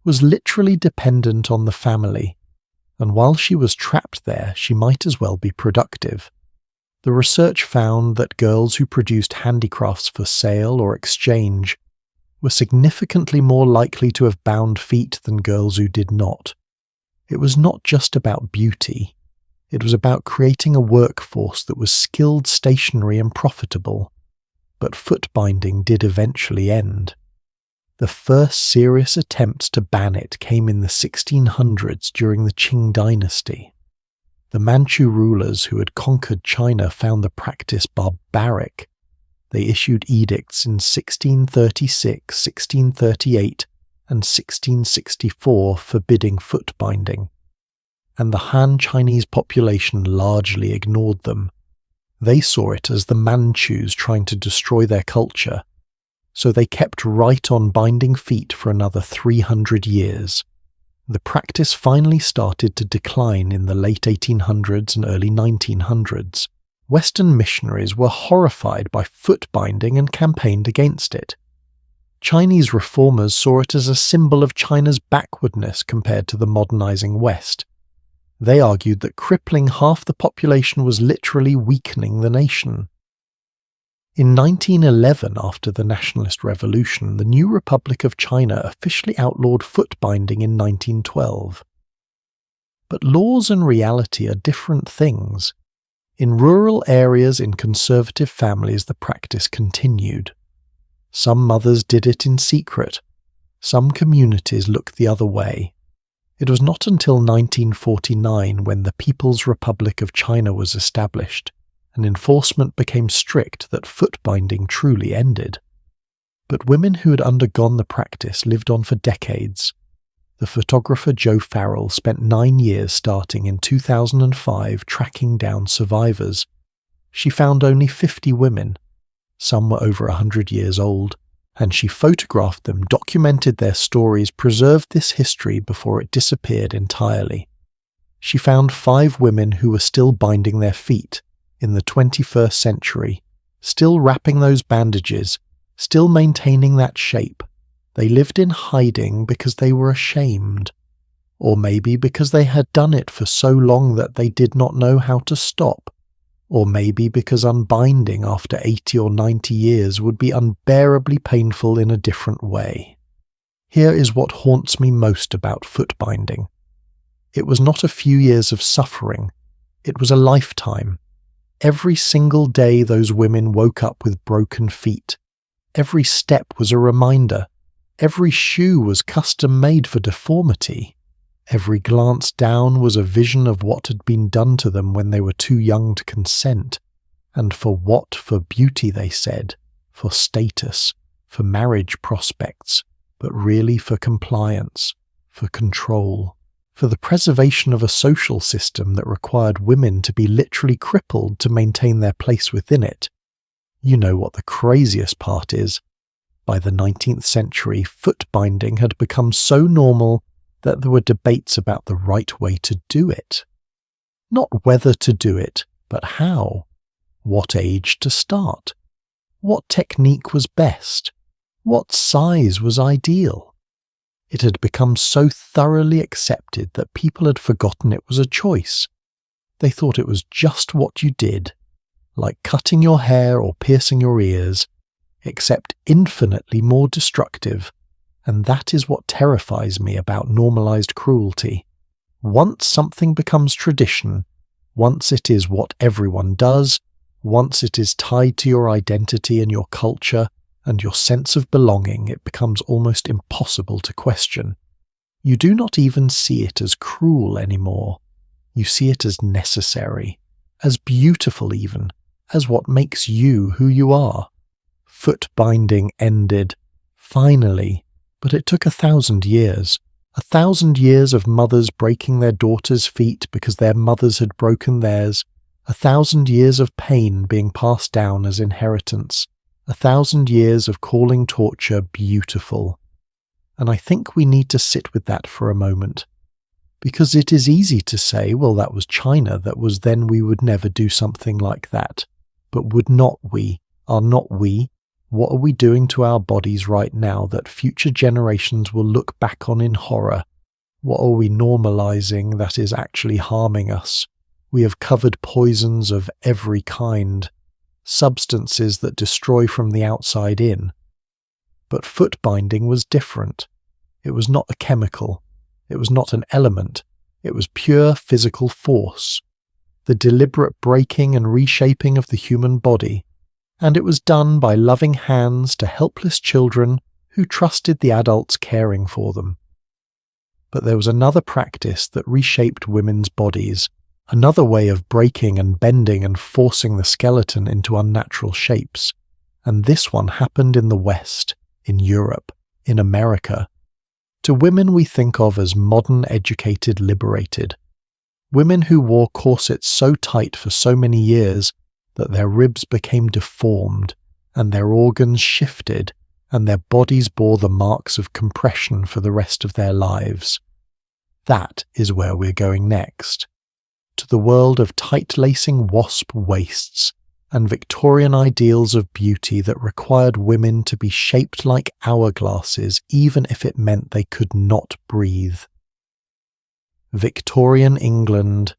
was literally dependent on the family, and while she was trapped there, she might as well be productive. The research found that girls who produced handicrafts for sale or exchange were significantly more likely to have bound feet than girls who did not. It was not just about beauty. It was about creating a workforce that was skilled, stationary, and profitable. But footbinding did eventually end. The first serious attempts to ban it came in the 1600s during the Qing dynasty. The Manchu rulers who had conquered China found the practice barbaric. They issued edicts in 1636, 1638, and 1664 forbidding footbinding, and the Han Chinese population largely ignored them. They saw it as the Manchus trying to destroy their culture, so they kept right on binding feet for another 300 years. The practice finally started to decline in the late 1800s and early 1900s. Western missionaries were horrified by footbinding and campaigned against it. Chinese reformers saw it as a symbol of China's backwardness compared to the modernizing West. They argued that crippling half the population was literally weakening the nation. In 1911, after the Nationalist Revolution, the new Republic of China officially outlawed footbinding in 1912. But laws and reality are different things. In rural areas, in conservative families, the practice continued. Some mothers did it in secret. Some communities looked the other way. It was not until 1949, when the People's Republic of China was established, and enforcement became strict, that footbinding truly ended. But women who had undergone the practice lived on for decades. The photographer Jo Farrell spent 9 years starting in 2005 tracking down survivors. She found only 50 women. Some were over 100 years old, and she photographed them, documented their stories, preserved this history before it disappeared entirely. She found 5 women who were still binding their feet in the 21st century, still wrapping those bandages, still maintaining that shape. They lived in hiding because they were ashamed, or maybe because they had done it for so long that they did not know how to stop. Or maybe because unbinding after 80 or 90 years would be unbearably painful in a different way. Here is what haunts me most about footbinding. It was not a few years of suffering, it was a lifetime. Every single day those women woke up with broken feet. Every step was a reminder. Every shoe was custom made for deformity. Every glance down was a vision of what had been done to them when they were too young to consent. And for what? For beauty, they said, for status, for marriage prospects, but really for compliance, for control, for the preservation of a social system that required women to be literally crippled to maintain their place within it. You know what the craziest part is. By the 19th century, footbinding had become so normal that there were debates about the right way to do it. Not whether to do it, but how. What age to start? What technique was best? What size was ideal? It had become so thoroughly accepted that people had forgotten it was a choice. They thought it was just what you did. like cutting your hair or piercing your ears, except infinitely more destructive, and that is what terrifies me about normalized cruelty. Once something becomes tradition, once it is what everyone does, once it is tied to your identity and your culture and your sense of belonging, it becomes almost impossible to question. You do not even see it as cruel anymore. You see it as necessary, as beautiful even, as what makes you who you are. Footbinding ended, finally, but it took 1,000 years. 1,000 years of mothers breaking their daughters' feet because their mothers had broken theirs. 1,000 years of pain being passed down as inheritance. 1,000 years of calling torture beautiful. And I think we need to sit with that for a moment. Because it is easy to say, well, that was China, that was then we would never do something like that. But would not we? Are not we? What are we doing to our bodies right now that future generations will look back on in horror? What are we normalizing that is actually harming us? We have covered poisons of every kind, substances that destroy from the outside in. But footbinding was different. It was not a chemical. It was not an element. It was pure physical force. The deliberate breaking and reshaping of the human body. And it was done by loving hands to helpless children who trusted the adults caring for them. But there was another practice that reshaped women's bodies, another way of breaking and bending and forcing the skeleton into unnatural shapes. And this one happened in the West, in Europe, in America. To women we think of as modern, educated, liberated. Women who wore corsets so tight for so many years that their ribs became deformed, and their organs shifted, and their bodies bore the marks of compression for the rest of their lives. That is where we're going next. To the world of tight-lacing wasp waists, and Victorian ideals of beauty that required women to be shaped like hourglasses even if it meant they could not breathe. Victorian England,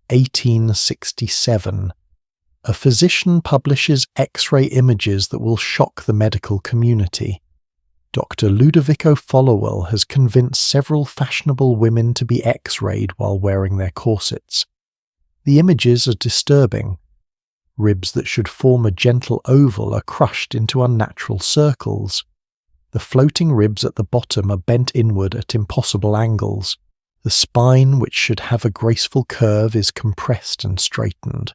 1867. A physician publishes X-ray images that will shock the medical community. Dr. Ludovico Followell has convinced several fashionable women to be X-rayed while wearing their corsets. The images are disturbing. Ribs that should form a gentle oval are crushed into unnatural circles. The floating ribs at the bottom are bent inward at impossible angles. The spine, which should have a graceful curve, is compressed and straightened.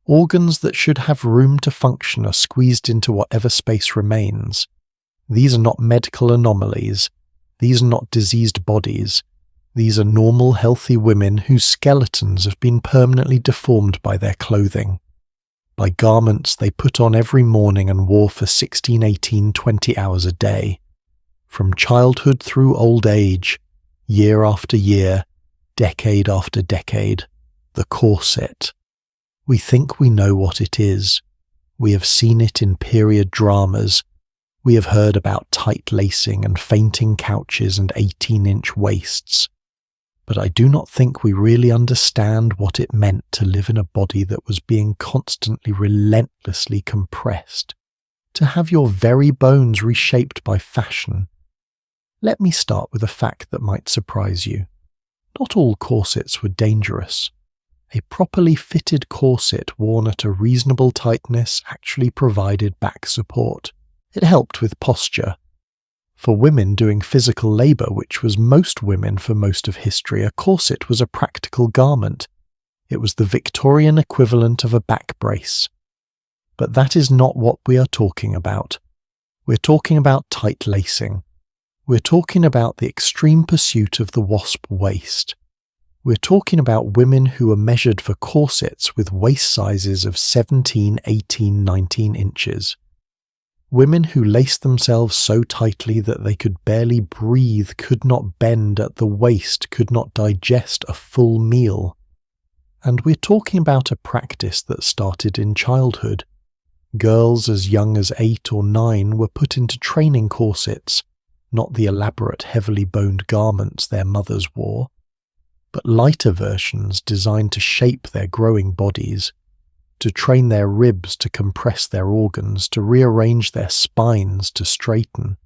Organs that should have room to function are squeezed into whatever space remains. These are not medical anomalies. These are not diseased bodies. These are normal, healthy women whose skeletons have been permanently deformed by their clothing, by garments they put on every morning and wore for 16, 18, 20 hours a day. From childhood through old age, year after year, decade after decade, the corset. We think we know what it is. We have seen it in period dramas. We have heard about tight lacing and fainting couches and 18-inch waists. But I do not think we really understand what it meant to live in a body that was being constantly, relentlessly compressed, to have your very bones reshaped by fashion. Let me start with a fact that might surprise you. Not all corsets were dangerous. A properly fitted corset worn at a reasonable tightness actually provided back support. It helped with posture. For women doing physical labour, which was most women for most of history, a corset was a practical garment. It was the Victorian equivalent of a back brace. But that is not what we are talking about. We're talking about tight lacing. We're talking about the extreme pursuit of the wasp waist. We're talking about women who are measured for corsets with waist sizes of 17, 18, 19 inches. Women who laced themselves so tightly that they could barely breathe, could not bend at the waist, could not digest a full meal. And we're talking about a practice that started in childhood. Girls as young as 8 or 9 were put into training corsets, not the elaborate, heavily boned garments their mothers wore, but lighter versions designed to shape their growing bodies. to train their ribs to compress their organs, to rearrange their spines to straighten,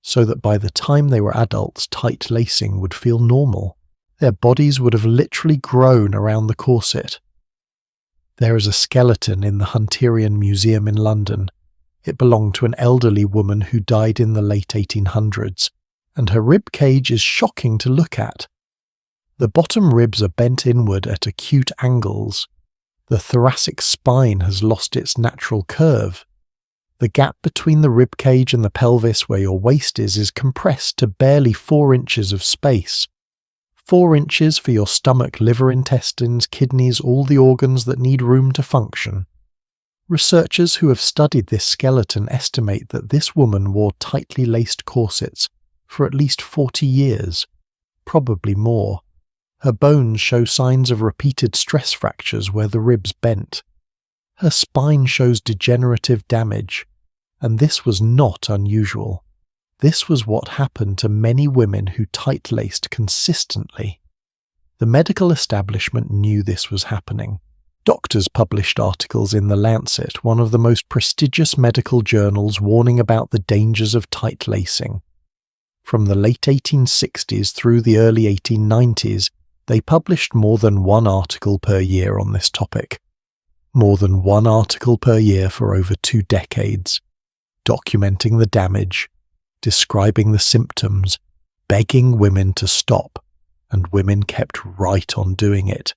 so that by the time they were adults, tight lacing would feel normal. Their bodies would have literally grown around the corset. There is a skeleton in the Hunterian Museum in London. It belonged to an elderly woman who died in the late 1800s, and her rib cage is shocking to look at. The bottom ribs are bent inward at acute angles. The thoracic spine has lost its natural curve. The gap between the rib cage and the pelvis where your waist is compressed to barely 4 inches of space. 4 inches for your stomach, liver, intestines, kidneys, all the organs that need room to function. Researchers who have studied this skeleton estimate that this woman wore tightly laced corsets for at least 40 years, probably more. Her bones show signs of repeated stress fractures where the ribs bent. Her spine shows degenerative damage, and this was not unusual. This was what happened to many women who tight-laced consistently. The medical establishment knew this was happening. Doctors published articles in The Lancet, one of the most prestigious medical journals, warning about the dangers of tight lacing. From the late 1860s through the early 1890s, they published more than 1 article per year on this topic. More than 1 article per year for over 2 decades, documenting the damage, describing the symptoms, begging women to stop, and women kept right on doing it.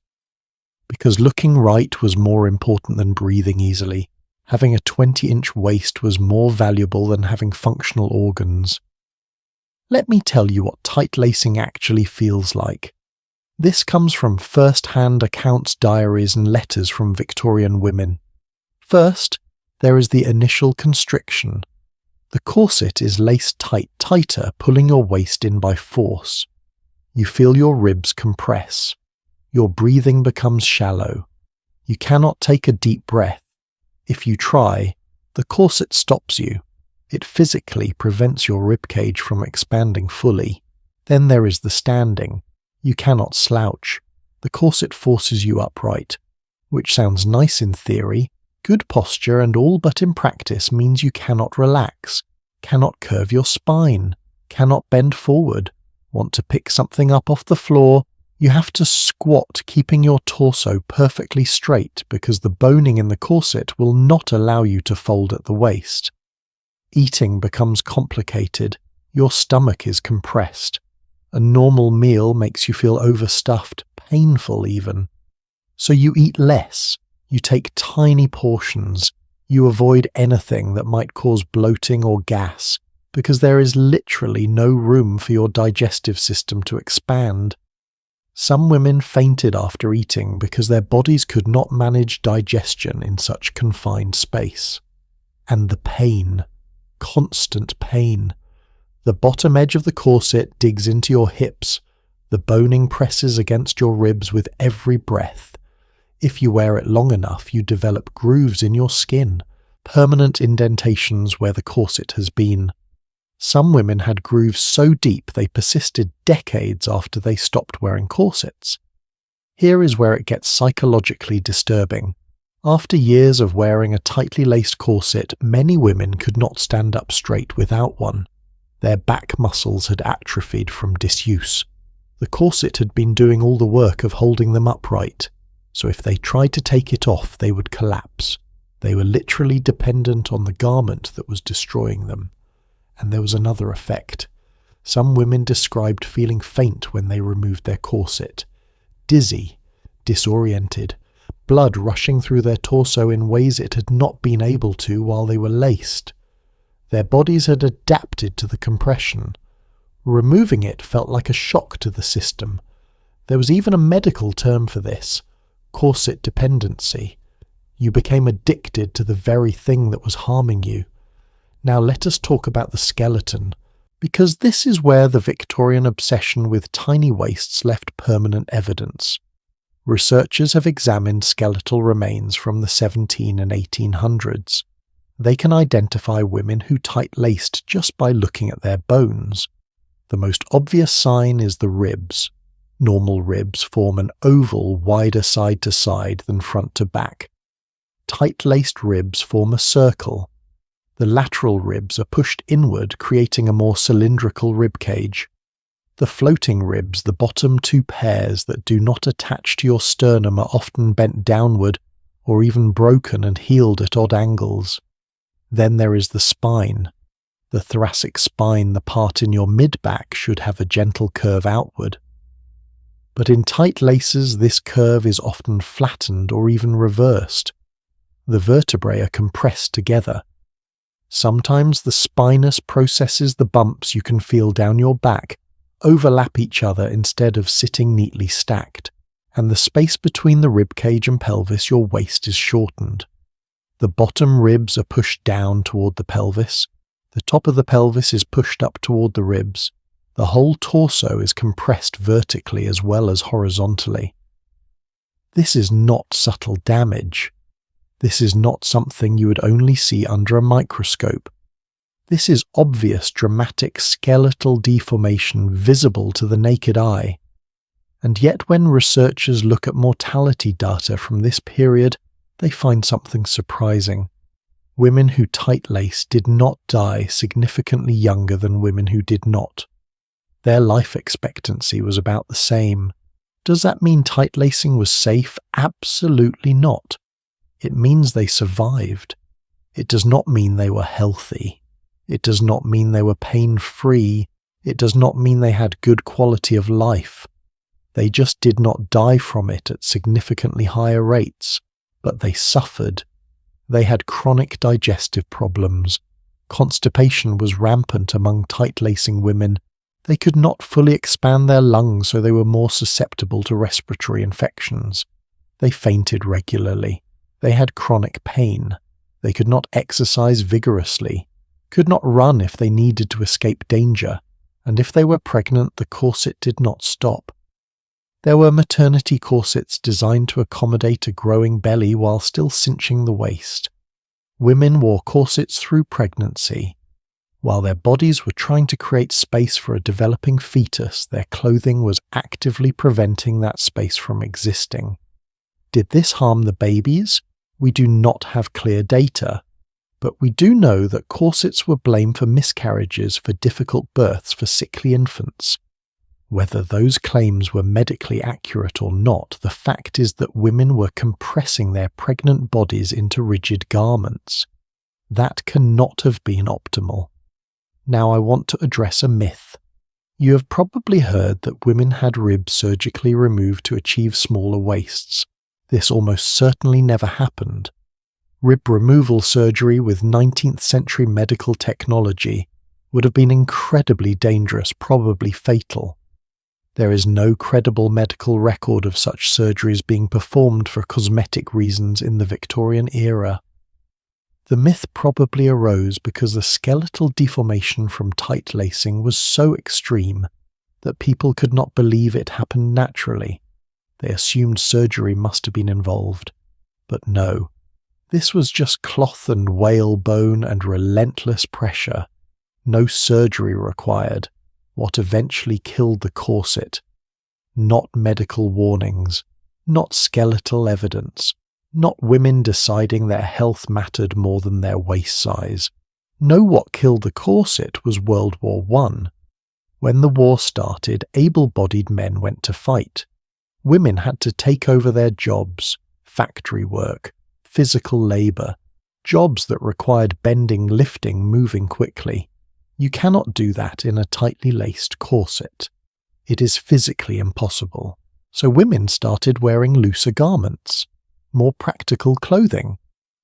Because looking right was more important than breathing easily. Having a 20-inch waist was more valuable than having functional organs. Let me tell you what tight lacing actually feels like. This comes from first-hand accounts, diaries and letters from Victorian women. First, there is the initial constriction. The corset is laced tighter, pulling your waist in by force. You feel your ribs compress. Your breathing becomes shallow. You cannot take a deep breath. If you try, the corset stops you. It physically prevents your ribcage from expanding fully. Then there is the standing. You cannot slouch. The corset forces you upright, which sounds nice in theory. Good posture and all, but in practice means you cannot relax, cannot curve your spine, cannot bend forward. Want to pick something up off the floor? You have to squat, keeping your torso perfectly straight because the boning in the corset will not allow you to fold at the waist. Eating becomes complicated. Your stomach is compressed. A normal meal makes you feel overstuffed, painful even. So you eat less. You take tiny portions. You avoid anything that might cause bloating or gas, because there is literally no room for your digestive system to expand. Some women fainted after eating because their bodies could not manage digestion in such confined space. And the pain. Constant pain. The bottom edge of the corset digs into your hips. The boning presses against your ribs with every breath. If you wear it long enough, you develop grooves in your skin, permanent indentations where the corset has been. Some women had grooves so deep they persisted decades after they stopped wearing corsets. Here is where it gets psychologically disturbing. After years of wearing a tightly laced corset, many women could not stand up straight without one. Their back muscles had atrophied from disuse. The corset had been doing all the work of holding them upright, so if they tried to take it off, they would collapse. They were literally dependent on the garment that was destroying them. And there was another effect. Some women described feeling faint when they removed their corset. Dizzy, disoriented, blood rushing through their torso in ways it had not been able to while they were laced. Their bodies had adapted to the compression. Removing it felt like a shock to the system. There was even a medical term for this, corset dependency. You became addicted to the very thing that was harming you. Now let us talk about the skeleton, because this is where the Victorian obsession with tiny waists left permanent evidence. Researchers have examined skeletal remains from the 1700s and 1800s. They can identify women who tight-laced just by looking at their bones. The most obvious sign is the ribs. Normal ribs form an oval wider side to side than front to back. tight-laced ribs form a circle. The lateral ribs are pushed inward, creating a more cylindrical rib cage. The floating ribs, the bottom two pairs that do not attach to your sternum, are often bent downward or even broken and healed at odd angles. Then there is the spine. The thoracic spine, the part in your mid-back, should have a gentle curve outward. But in tight laces, this curve is often flattened or even reversed. The vertebrae are compressed together. Sometimes the spinous processes the bumps you can feel down your back overlap each other instead of sitting neatly stacked, and the space between the ribcage and pelvis, your waist, is shortened. The bottom ribs are pushed down toward the pelvis. The top of the pelvis is pushed up toward the ribs. The whole torso is compressed vertically as well as horizontally. This is not subtle damage. This is not something you would only see under a microscope. This is obvious, dramatic skeletal deformation visible to the naked eye. And yet when researchers look at mortality data from this period, they find something surprising. Women who tight-laced did not die significantly younger than women who did not. Their life expectancy was about the same. Does that mean tight-lacing was safe? Absolutely not. It means they survived. It does not mean they were healthy. It does not mean they were pain-free. It does not mean they had good quality of life. They just did not die from it at significantly higher rates, but they suffered. They had chronic digestive problems. Constipation was rampant among tight-lacing women. They could not fully expand their lungs, so they were more susceptible to respiratory infections. They fainted regularly. They had chronic pain. They could not exercise vigorously, could not run if they needed to escape danger, and if they were pregnant, the corset did not stop. There were maternity corsets designed to accommodate a growing belly while still cinching the waist. Women wore corsets through pregnancy. While their bodies were trying to create space for a developing fetus, their clothing was actively preventing that space from existing. Did this harm the babies? We do not have clear data, but we do know that corsets were blamed for miscarriages, for difficult births, for sickly infants. Whether those claims were medically accurate or not, the fact is that women were compressing their pregnant bodies into rigid garments. That cannot have been optimal. Now I want to address a myth. You have probably heard that women had ribs surgically removed to achieve smaller waists. This almost certainly never happened. Rib removal surgery with 19th century medical technology would have been incredibly dangerous, probably fatal. There is no credible medical record of such surgeries being performed for cosmetic reasons in the Victorian era. The myth probably arose because the skeletal deformation from tight lacing was so extreme that people could not believe it happened naturally. They assumed surgery must have been involved. But no, this was just cloth and whalebone and relentless pressure. No surgery required. What eventually killed the corset. Not medical warnings. Not skeletal evidence. Not women deciding their health mattered more than their waist size. No, what killed the corset was World War I. When the war started, able-bodied men went to fight. Women had to take over their jobs, factory work, physical labour, jobs that required bending, lifting, moving quickly. You cannot do that in a tightly laced corset. It is physically impossible. So women started wearing looser garments, more practical clothing.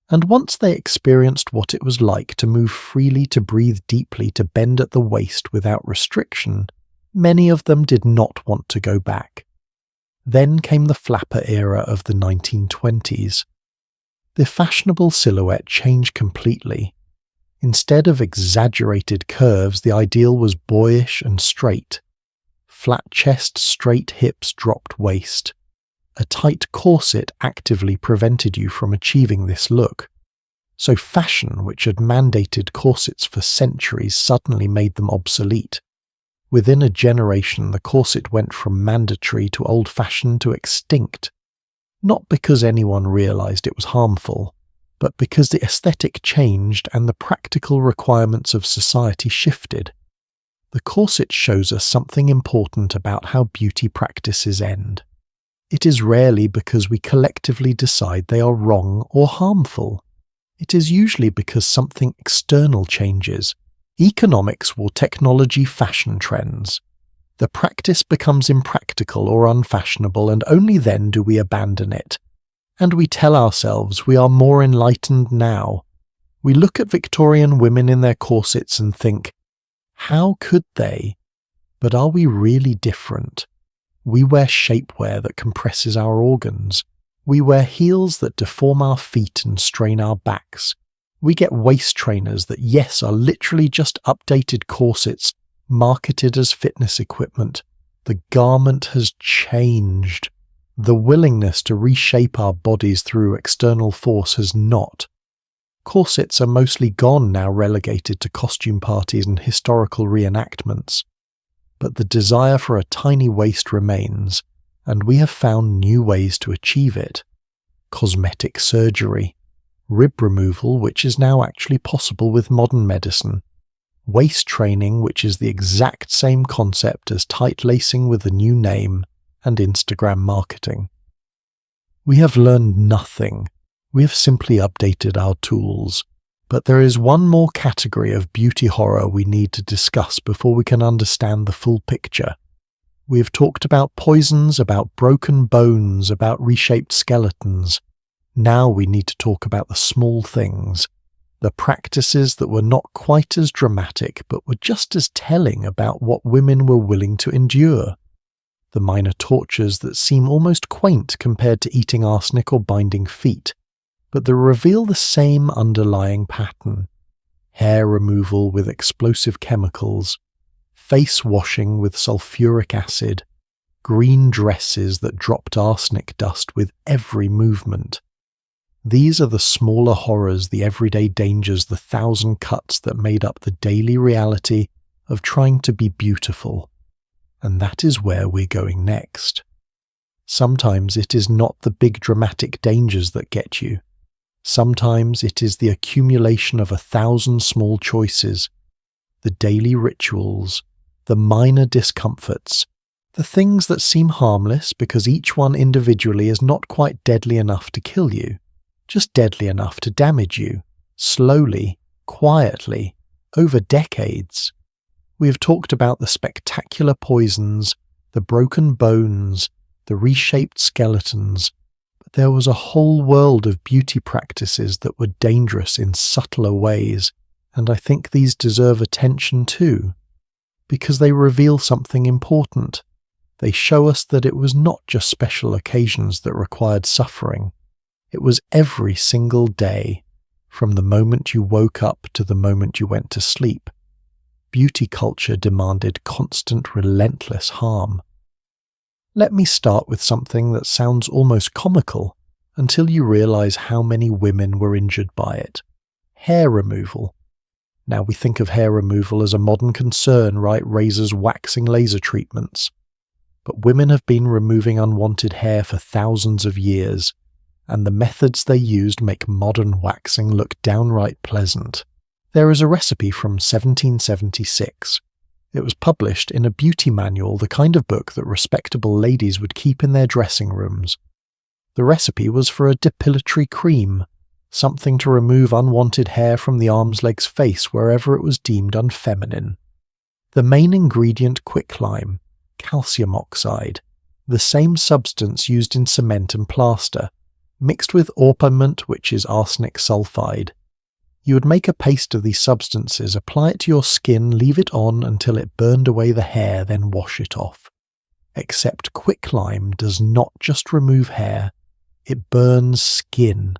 And once they experienced what it was like to move freely, to breathe deeply, to bend at the waist without restriction, many of them did not want to go back. Then came the flapper era of the 1920s. The fashionable silhouette changed completely. Instead of exaggerated curves, the ideal was boyish and straight. Flat chest, straight hips, dropped waist. A tight corset actively prevented you from achieving this look. So fashion, which had mandated corsets for centuries, suddenly made them obsolete. Within a generation, the corset went from mandatory to old-fashioned to extinct. Not because anyone realized it was harmful, but because the aesthetic changed and the practical requirements of society shifted. The corset shows us something important about how beauty practices end. It is rarely because we collectively decide they are wrong or harmful. It is usually because something external changes, economics or technology, fashion trends. The practice becomes impractical or unfashionable, and only then do we abandon it. And we tell ourselves we are more enlightened now. We look at Victorian women in their corsets and think, how could they? But are we really different? We wear shapewear that compresses our organs. We wear heels that deform our feet and strain our backs. We get waist trainers that, yes, are literally just updated corsets marketed as fitness equipment. The garment has changed. The willingness to reshape our bodies through external force has not. Corsets are mostly gone now, relegated to costume parties and historical reenactments. But the desire for a tiny waist remains, and we have found new ways to achieve it. Cosmetic surgery, rib removal, which is now actually possible with modern medicine, waist training, which is the exact same concept as tight lacing with a new name, and Instagram marketing. We have learned nothing. We have simply updated our tools. But there is one more category of beauty horror we need to discuss before we can understand the full picture. We have talked about poisons, about broken bones, about reshaped skeletons. Now we need to talk about the small things, the practices that were not quite as dramatic but were just as telling about what women were willing to endure. The minor tortures that seem almost quaint compared to eating arsenic or binding feet, but that reveal the same underlying pattern. Hair removal with explosive chemicals, face washing with sulfuric acid, green dresses that dropped arsenic dust with every movement. These are the smaller horrors, the everyday dangers, the thousand cuts that made up the daily reality of trying to be beautiful. And that is where we're going next. Sometimes it is not the big dramatic dangers that get you. Sometimes it is the accumulation of 1,000 small choices, the daily rituals, the minor discomforts, the things that seem harmless because each one individually is not quite deadly enough to kill you, just deadly enough to damage you, slowly, quietly, over decades. We have talked about the spectacular poisons, the broken bones, the reshaped skeletons, but there was a whole world of beauty practices that were dangerous in subtler ways, and I think these deserve attention too, because they reveal something important. They show us that it was not just special occasions that required suffering. It was every single day, from the moment you woke up to the moment you went to sleep. Beauty culture demanded constant, relentless harm. Let me start with something that sounds almost comical until you realize how many women were injured by it. Hair removal. Now we think of hair removal as a modern concern, right? Razors, waxing, laser treatments. But women have been removing unwanted hair for thousands of years, and the methods they used make modern waxing look downright pleasant. There is a recipe from 1776. It was published in a beauty manual, the kind of book that respectable ladies would keep in their dressing rooms. The recipe was for a depilatory cream, something to remove unwanted hair from the arms, legs, face wherever it was deemed unfeminine. The main ingredient, quicklime, calcium oxide, the same substance used in cement and plaster, mixed with ointment, which is arsenic sulfide. You would make a paste of these substances, apply it to your skin, leave it on until it burned away the hair, then wash it off. Except quicklime does not just remove hair, it burns skin.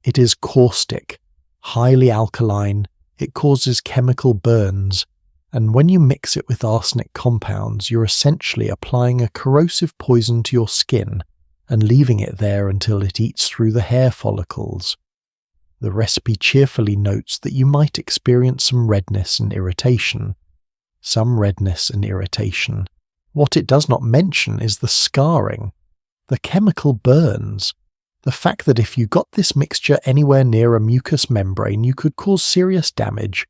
It is caustic, highly alkaline, it causes chemical burns, and when you mix it with arsenic compounds, you're essentially applying a corrosive poison to your skin and leaving it there until it eats through the hair follicles. The recipe cheerfully notes that you might experience some redness and irritation. Some redness and irritation. What it does not mention is the scarring. The chemical burns. The fact that if you got this mixture anywhere near a mucous membrane, you could cause serious damage,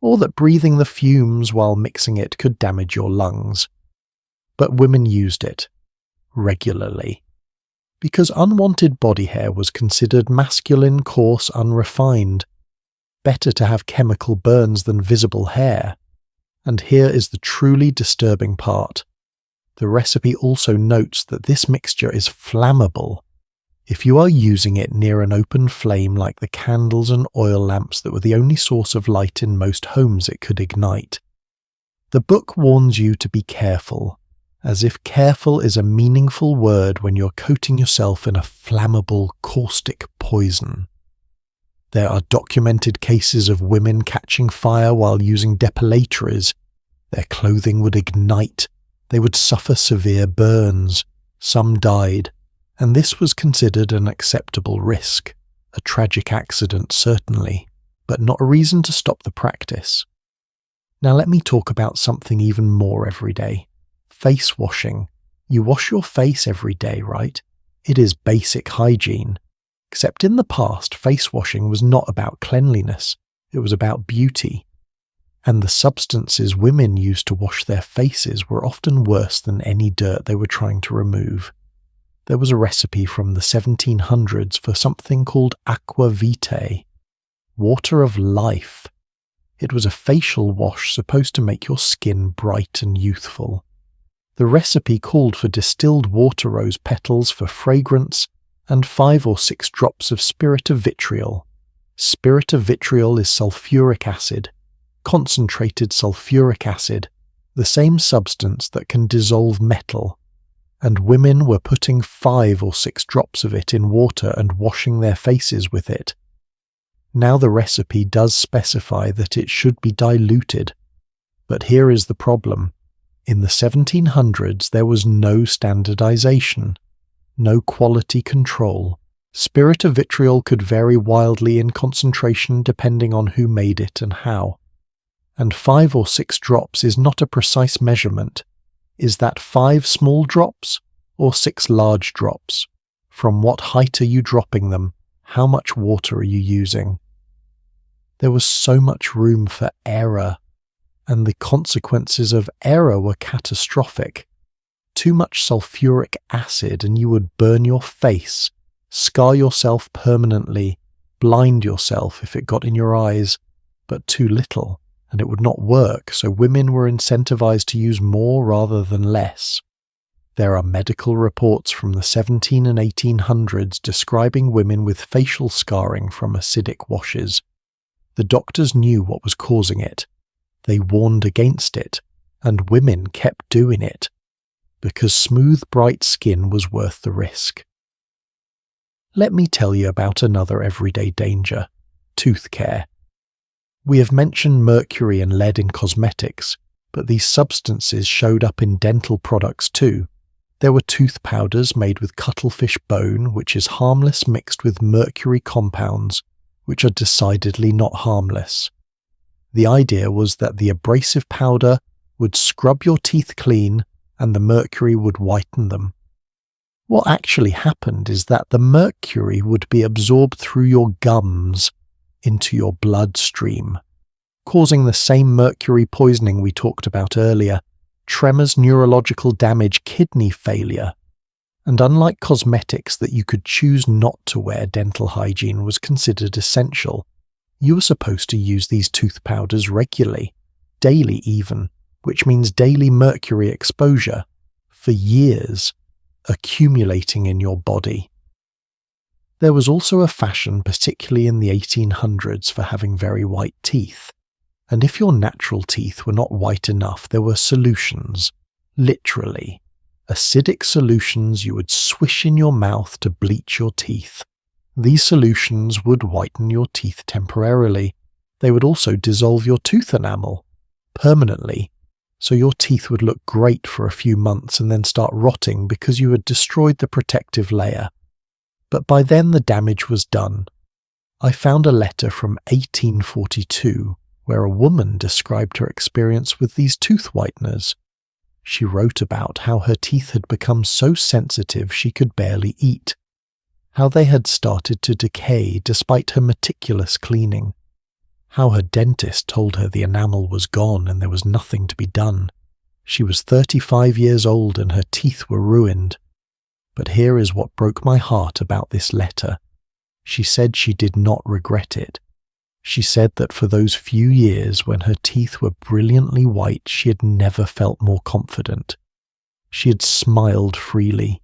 or that breathing the fumes while mixing it could damage your lungs. But women used it regularly, because unwanted body hair was considered masculine, coarse, unrefined. Better to have chemical burns than visible hair. And here is the truly disturbing part. The recipe also notes that this mixture is flammable. If you are using it near an open flame like the candles and oil lamps that were the only source of light in most homes, it could ignite. The book warns you to be careful, as if careful is a meaningful word when you're coating yourself in a flammable, caustic poison. There are documented cases of women catching fire while using depilatories. Their clothing would ignite. They would suffer severe burns. Some died. And this was considered an acceptable risk, a tragic accident certainly, but not a reason to stop the practice. Now let me talk about something even more everyday. Face washing. You wash your face every day, right? It is basic hygiene. Except in the past, face washing was not about cleanliness, it was about beauty. And the substances women used to wash their faces were often worse than any dirt they were trying to remove. There was a recipe from the 1700s for something called aqua vitae, water of life. It was a facial wash supposed to make your skin bright and youthful. The recipe called for distilled water rose petals for fragrance and 5 or 6 drops of spirit of vitriol. Spirit of vitriol is sulfuric acid, concentrated sulfuric acid, the same substance that can dissolve metal. And women were putting 5 or 6 drops of it in water and washing their faces with it. Now the recipe does specify that it should be diluted, but here is the problem. In the 1700s there was no standardization, no quality control. Spirit of vitriol could vary wildly in concentration depending on who made it and how. And 5 or 6 drops is not a precise measurement. Is that 5 small drops or 6 large drops? From what height are you dropping them? How much water are you using? There was so much room for error, and the consequences of error were catastrophic. Too much sulfuric acid and you would burn your face, scar yourself permanently, blind yourself if it got in your eyes, but too little, and it would not work, so women were incentivized to use more rather than less. There are medical reports from the 17 and 1800s describing women with facial scarring from acidic washes. The doctors knew what was causing it. They warned against it, and women kept doing it, because smooth, bright skin was worth the risk. Let me tell you about another everyday danger: tooth care. We have mentioned mercury and lead in cosmetics, but these substances showed up in dental products too. There were tooth powders made with cuttlefish bone, which is harmless, mixed with mercury compounds, which are decidedly not harmless. The idea was that the abrasive powder would scrub your teeth clean and the mercury would whiten them. What actually happened is that the mercury would be absorbed through your gums into your bloodstream, causing the same mercury poisoning we talked about earlier: tremors, neurological damage, kidney failure. And unlike cosmetics that you could choose not to wear, dental hygiene was considered essential. You were supposed to use these tooth powders regularly, daily even, which means daily mercury exposure, for years, accumulating in your body. There was also a fashion, particularly in the 1800s, for having very white teeth. And if your natural teeth were not white enough, there were solutions, literally. Acidic solutions you would swish in your mouth to bleach your teeth. These solutions would whiten your teeth temporarily. They would also dissolve your tooth enamel permanently, so your teeth would look great for a few months and then start rotting because you had destroyed the protective layer. But by then the damage was done. I found a letter from 1842 where a woman described her experience with these tooth whiteners. She wrote about how her teeth had become so sensitive she could barely eat, how they had started to decay despite her meticulous cleaning, how her dentist told her the enamel was gone and there was nothing to be done. She was 35 years old and her teeth were ruined. But here is what broke my heart about this letter. She said she did not regret it. She said that for those few years when her teeth were brilliantly white, she had never felt more confident. She had smiled freely.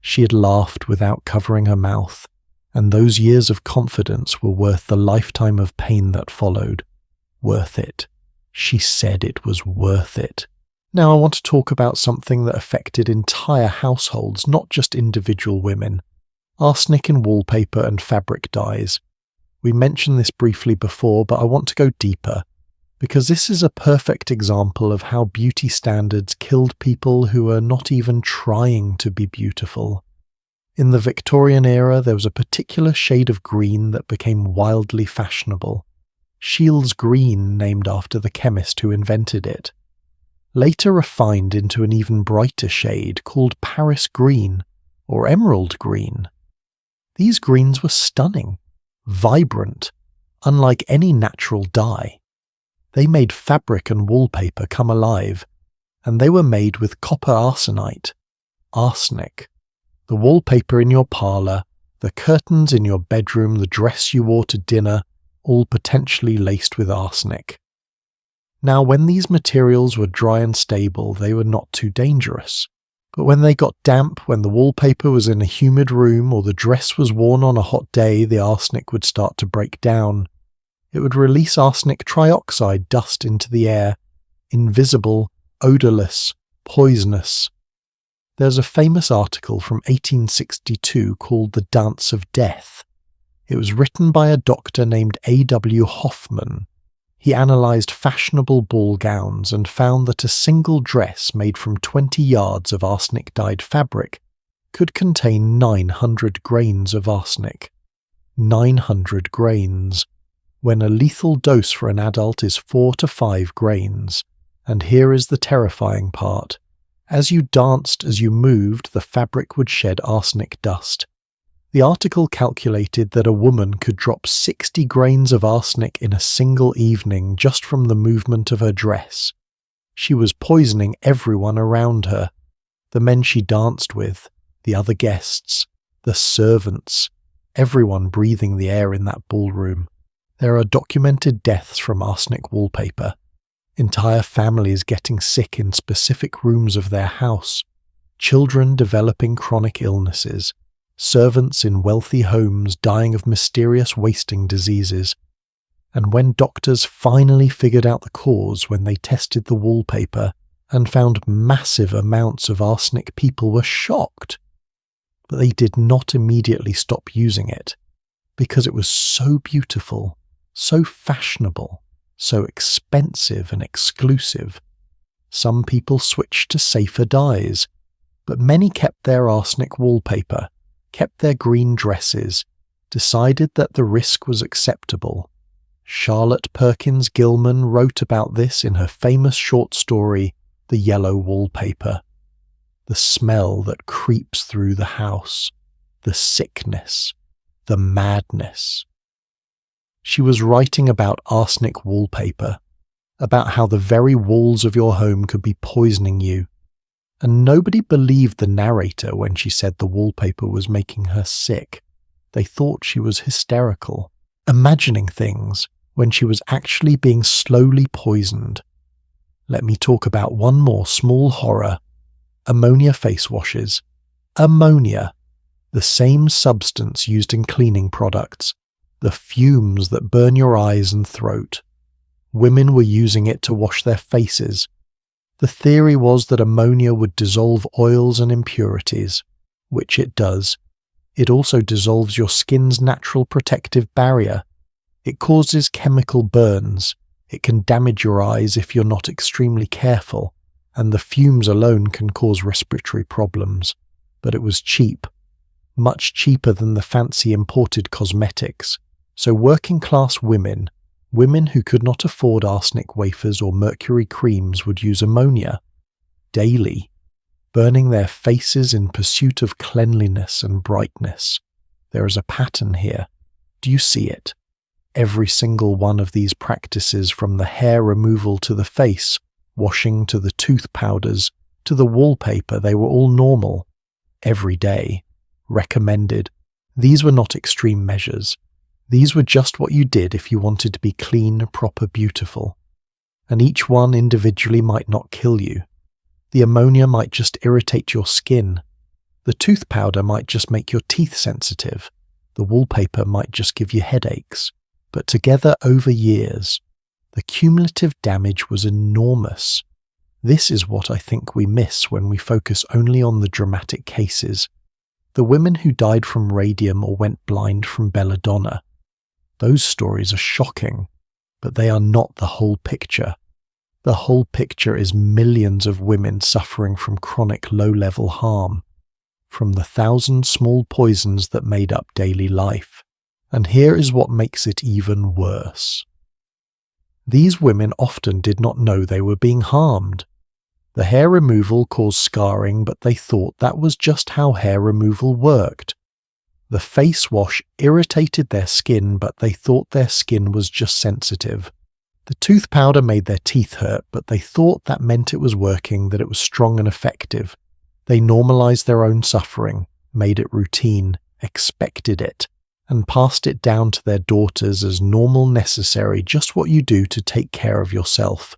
She had laughed without covering her mouth, and those years of confidence were worth the lifetime of pain that followed. Worth it. She said it was worth it. Now I want to talk about something that affected entire households, not just individual women. Arsenic in wallpaper and fabric dyes. We mentioned this briefly before, but I want to go deeper, because this is a perfect example of how beauty standards killed people who were not even trying to be beautiful. In the Victorian era, there was a particular shade of green that became wildly fashionable. Shields green, named after the chemist who invented it. Later refined into an even brighter shade called Paris green or emerald green. These greens were stunning, vibrant, unlike any natural dye. They made fabric and wallpaper come alive, and they were made with copper arsenite, arsenic. The wallpaper in your parlour, the curtains in your bedroom, the dress you wore to dinner, all potentially laced with arsenic. Now, when these materials were dry and stable, they were not too dangerous. But when they got damp, when the wallpaper was in a humid room or the dress was worn on a hot day, the arsenic would start to break down. It would release arsenic trioxide dust into the air, invisible, odourless, poisonous. There's a famous article from 1862 called The Dance of Death. It was written by a doctor named A.W. Hoffman. He analysed fashionable ball gowns and found that a single dress made from 20 yards of arsenic-dyed fabric could contain 900 grains of arsenic. 900 grains, when a lethal dose for an adult is 4 to 5 grains. And here is the terrifying part. As you danced, as you moved, the fabric would shed arsenic dust. The article calculated that a woman could drop 60 grains of arsenic in a single evening just from the movement of her dress. She was poisoning everyone around her. The men she danced with, the other guests, the servants, everyone breathing the air in that ballroom. There are documented deaths from arsenic wallpaper. Entire families getting sick in specific rooms of their house. Children developing chronic illnesses. Servants in wealthy homes dying of mysterious wasting diseases. And when doctors finally figured out the cause when they tested the wallpaper and found massive amounts of arsenic, people were shocked. But they did not immediately stop using it, because it was so beautiful, so fashionable, so expensive and exclusive. Some people switched to safer dyes, but many kept their arsenic wallpaper, kept their green dresses, decided that the risk was acceptable. Charlotte Perkins Gilman wrote about this in her famous short story, The Yellow Wallpaper. The smell that creeps through the house, the sickness, the madness. She was writing about arsenic wallpaper, about how the very walls of your home could be poisoning you. And nobody believed the narrator when she said the wallpaper was making her sick. They thought she was hysterical, imagining things when she was actually being slowly poisoned. Let me talk about one more small horror. Ammonia face washes. Ammonia, the same substance used in cleaning products, the fumes that burn your eyes and throat. Women were using it to wash their faces. The theory was that ammonia would dissolve oils and impurities, which it does. It also dissolves your skin's natural protective barrier. It causes chemical burns. It can damage your eyes if you're not extremely careful, and the fumes alone can cause respiratory problems. But it was cheap, much cheaper than the fancy imported cosmetics. So working-class women who could not afford arsenic wafers or mercury creams would use ammonia daily, burning their faces in pursuit of cleanliness and brightness. There is a pattern here. Do you see it? Every single one of these practices, from the hair removal to the face, washing to the tooth powders, to the wallpaper, they were all normal. Every day. Recommended. These were not extreme measures. These were just what you did if you wanted to be clean, proper, beautiful. And each one individually might not kill you. The ammonia might just irritate your skin. The tooth powder might just make your teeth sensitive. The wallpaper might just give you headaches. But together over years, the cumulative damage was enormous. This is what I think we miss when we focus only on the dramatic cases. The women who died from radium or went blind from Belladonna. Those stories are shocking, but they are not the whole picture. The whole picture is millions of women suffering from chronic low-level harm, from the 1,000 small poisons that made up daily life. And here is what makes it even worse. These women often did not know they were being harmed. The hair removal caused scarring, but they thought that was just how hair removal worked. The face wash irritated their skin, but they thought their skin was just sensitive. The tooth powder made their teeth hurt, but they thought that meant it was working, that it was strong and effective. They normalized their own suffering, made it routine, expected it, and passed it down to their daughters as normal, necessary, just what you do to take care of yourself.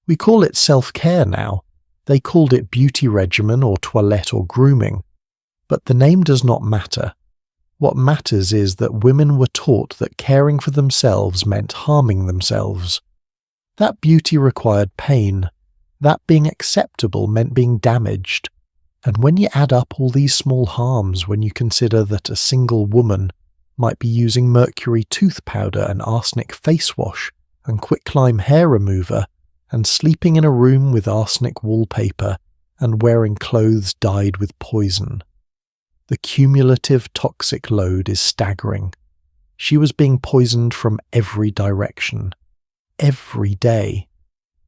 We call it self-care now. They called it beauty regimen or toilette or grooming. But the name does not matter. What matters is that women were taught that caring for themselves meant harming themselves. That beauty required pain. That being acceptable meant being damaged. And when you add up all these small harms, when you consider that a single woman might be using Mercury tooth powder and arsenic face wash and quicklime hair remover and sleeping in a room with arsenic wallpaper and wearing clothes dyed with poison. The cumulative toxic load is staggering. She was being poisoned from every direction, every day,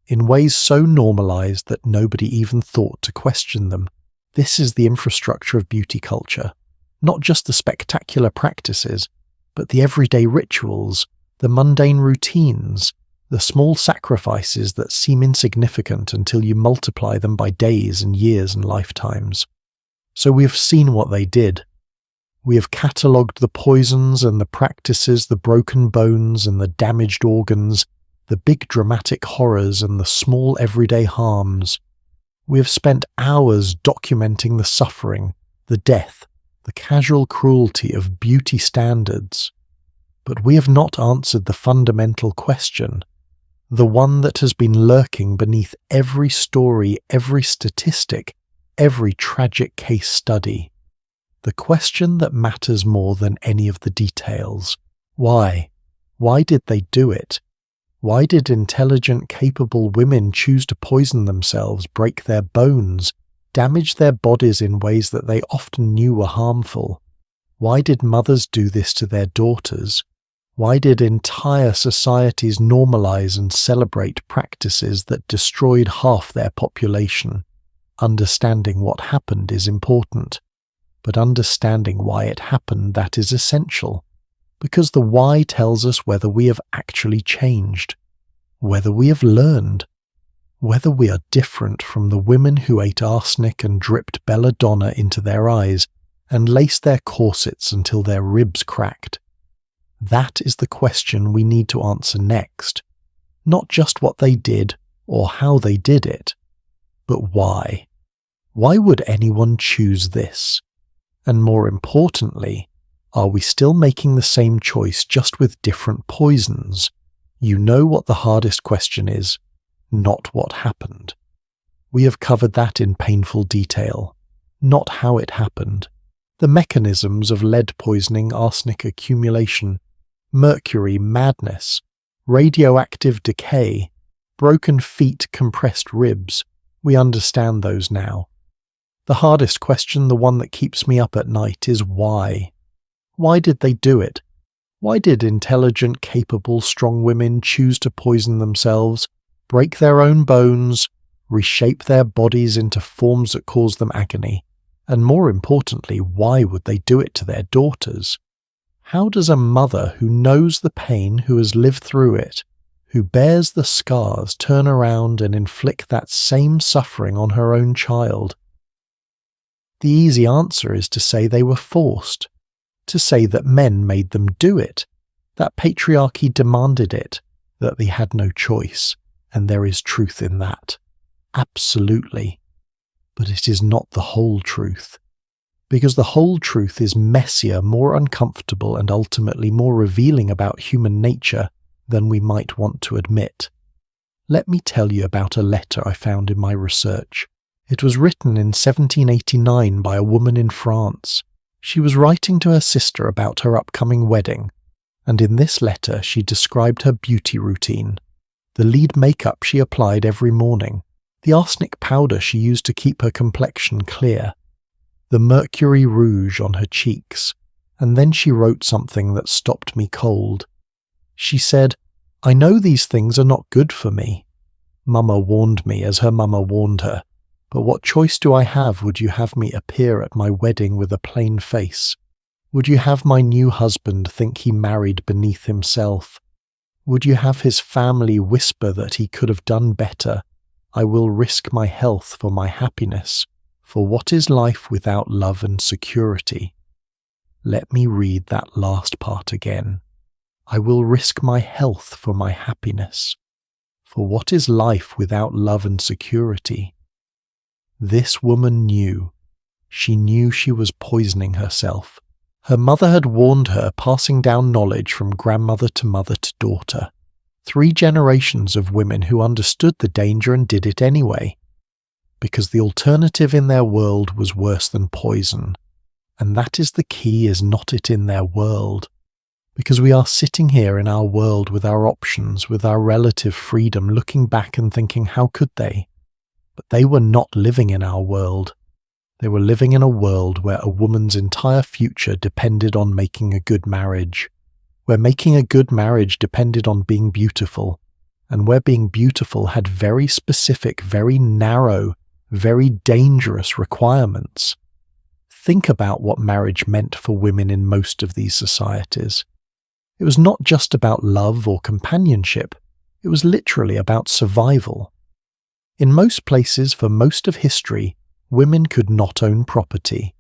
in ways so normalized that nobody even thought to question them. This is the infrastructure of beauty culture. Not just the spectacular practices, but the everyday rituals, the mundane routines, the small sacrifices that seem insignificant until you multiply them by days and years and lifetimes. So we have seen what they did. We have catalogued the poisons and the practices, the broken bones and the damaged organs, the big dramatic horrors and the small everyday harms. We have spent hours documenting the suffering, the death, the casual cruelty of beauty standards. But we have not answered the fundamental question, the one that has been lurking beneath every story, every statistic, every tragic case study. The question that matters more than any of the details. Why? Why did they do it? Why did intelligent, capable women choose to poison themselves, break their bones, damage their bodies in ways that they often knew were harmful? Why did mothers do this to their daughters? Why did entire societies normalize and celebrate practices that destroyed half their population? Understanding what happened is important, but understanding why it happened, that is essential, because the why tells us whether we have actually changed, whether we have learned, whether we are different from the women who ate arsenic and dripped belladonna into their eyes and laced their corsets until their ribs cracked. That is the question we need to answer next, not just what they did or how they did it, but why. Why would anyone choose this? And more importantly, are we still making the same choice just with different poisons? You know what the hardest question is, not what happened. We have covered that in painful detail, not how it happened. The mechanisms of lead poisoning, arsenic accumulation, mercury madness, radioactive decay, broken feet, compressed ribs. We understand those now. The hardest question, the one that keeps me up at night, is why? Why did they do it? Why did intelligent, capable, strong women choose to poison themselves, break their own bones, reshape their bodies into forms that cause them agony, And more importantly, why would they do it to their daughters? How does a mother who knows the pain, who has lived through it, who bears the scars, turn around and inflict that same suffering on her own child? The easy answer is to say they were forced, to say that men made them do it, that patriarchy demanded it, that they had no choice, and there is truth in that. Absolutely. But it is not the whole truth. Because the whole truth is messier, more uncomfortable, and ultimately more revealing about human nature than we might want to admit. Let me tell you about a letter I found in my research. It was written in 1789 by a woman in France. She was writing to her sister about her upcoming wedding, and in this letter she described her beauty routine, the lead makeup she applied every morning, the arsenic powder she used to keep her complexion clear, the Mercury rouge on her cheeks, and then she wrote something that stopped me cold. She said, "I know these things are not good for me. Mama warned me as her mama warned her, but what choice do I have? Would you have me appear at my wedding with a plain face? Would you have my new husband think he married beneath himself? Would you have his family whisper that he could have done better? I will risk my health for my happiness. For what is life without love and security?" Let me read that last part again. I will risk my health for my happiness. For what is life without love and security? This woman knew. She knew she was poisoning herself. Her mother had warned her, passing down knowledge from grandmother to mother to daughter. 3 generations of women who understood the danger and did it anyway. Because the alternative in their world was worse than poison. And that is the key, is not it in their world. Because we are sitting here in our world with our options, with our relative freedom, looking back and thinking, how could they? But they were not living in our world. They were living in a world where a woman's entire future depended on making a good marriage, where making a good marriage depended on being beautiful, and where being beautiful had very specific, very narrow, very dangerous requirements. Think about what marriage meant for women in most of these societies. It was not just about love or companionship, it was literally about survival. In most places for most of history, women could not own property,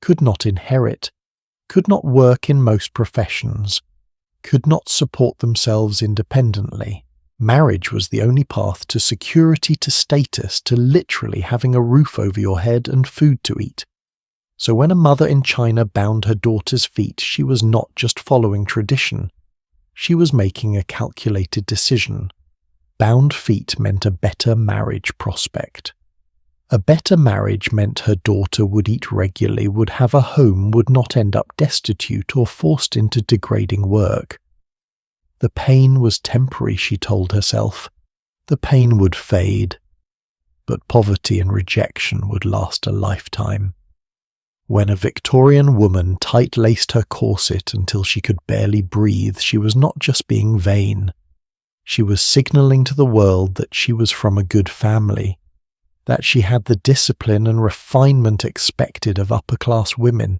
could not inherit, could not work in most professions, could not support themselves independently. Marriage was the only path to security, to status, to literally having a roof over your head and food to eat. So when a mother in China bound her daughter's feet, she was not just following tradition. She was making a calculated decision. Bound feet meant a better marriage prospect. A better marriage meant her daughter would eat regularly, would have a home, would not end up destitute or forced into degrading work. The pain was temporary, she told herself. The pain would fade. But poverty and rejection would last a lifetime. When a Victorian woman tight-laced her corset until she could barely breathe, she was not just being vain. She was signalling to the world that she was from a good family, that she had the discipline and refinement expected of upper-class women,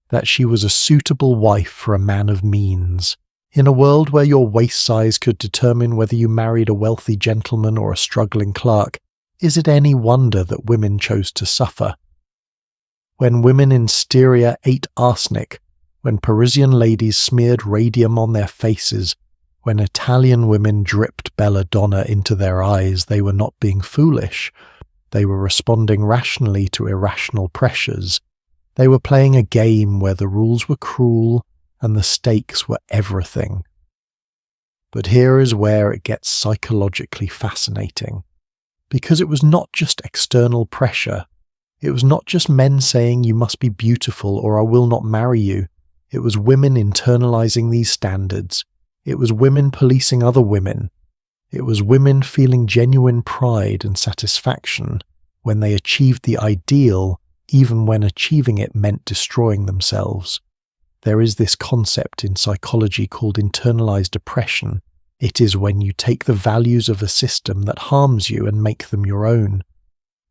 that she was a suitable wife for a man of means. In a world where your waist size could determine whether you married a wealthy gentleman or a struggling clerk, is it any wonder that women chose to suffer? When women in Styria ate arsenic, when Parisian ladies smeared radium on their faces, when Italian women dripped Belladonna into their eyes, they were not being foolish. They were responding rationally to irrational pressures. They were playing a game where the rules were cruel and the stakes were everything. But here is where it gets psychologically fascinating. Because it was not just external pressure. It was not just men saying you must be beautiful or I will not marry you. It was women internalizing these standards. It was women policing other women. It was women feeling genuine pride and satisfaction when they achieved the ideal, even when achieving it meant destroying themselves. There is this concept in psychology called internalized oppression. It is when you take the values of a system that harms you and make them your own.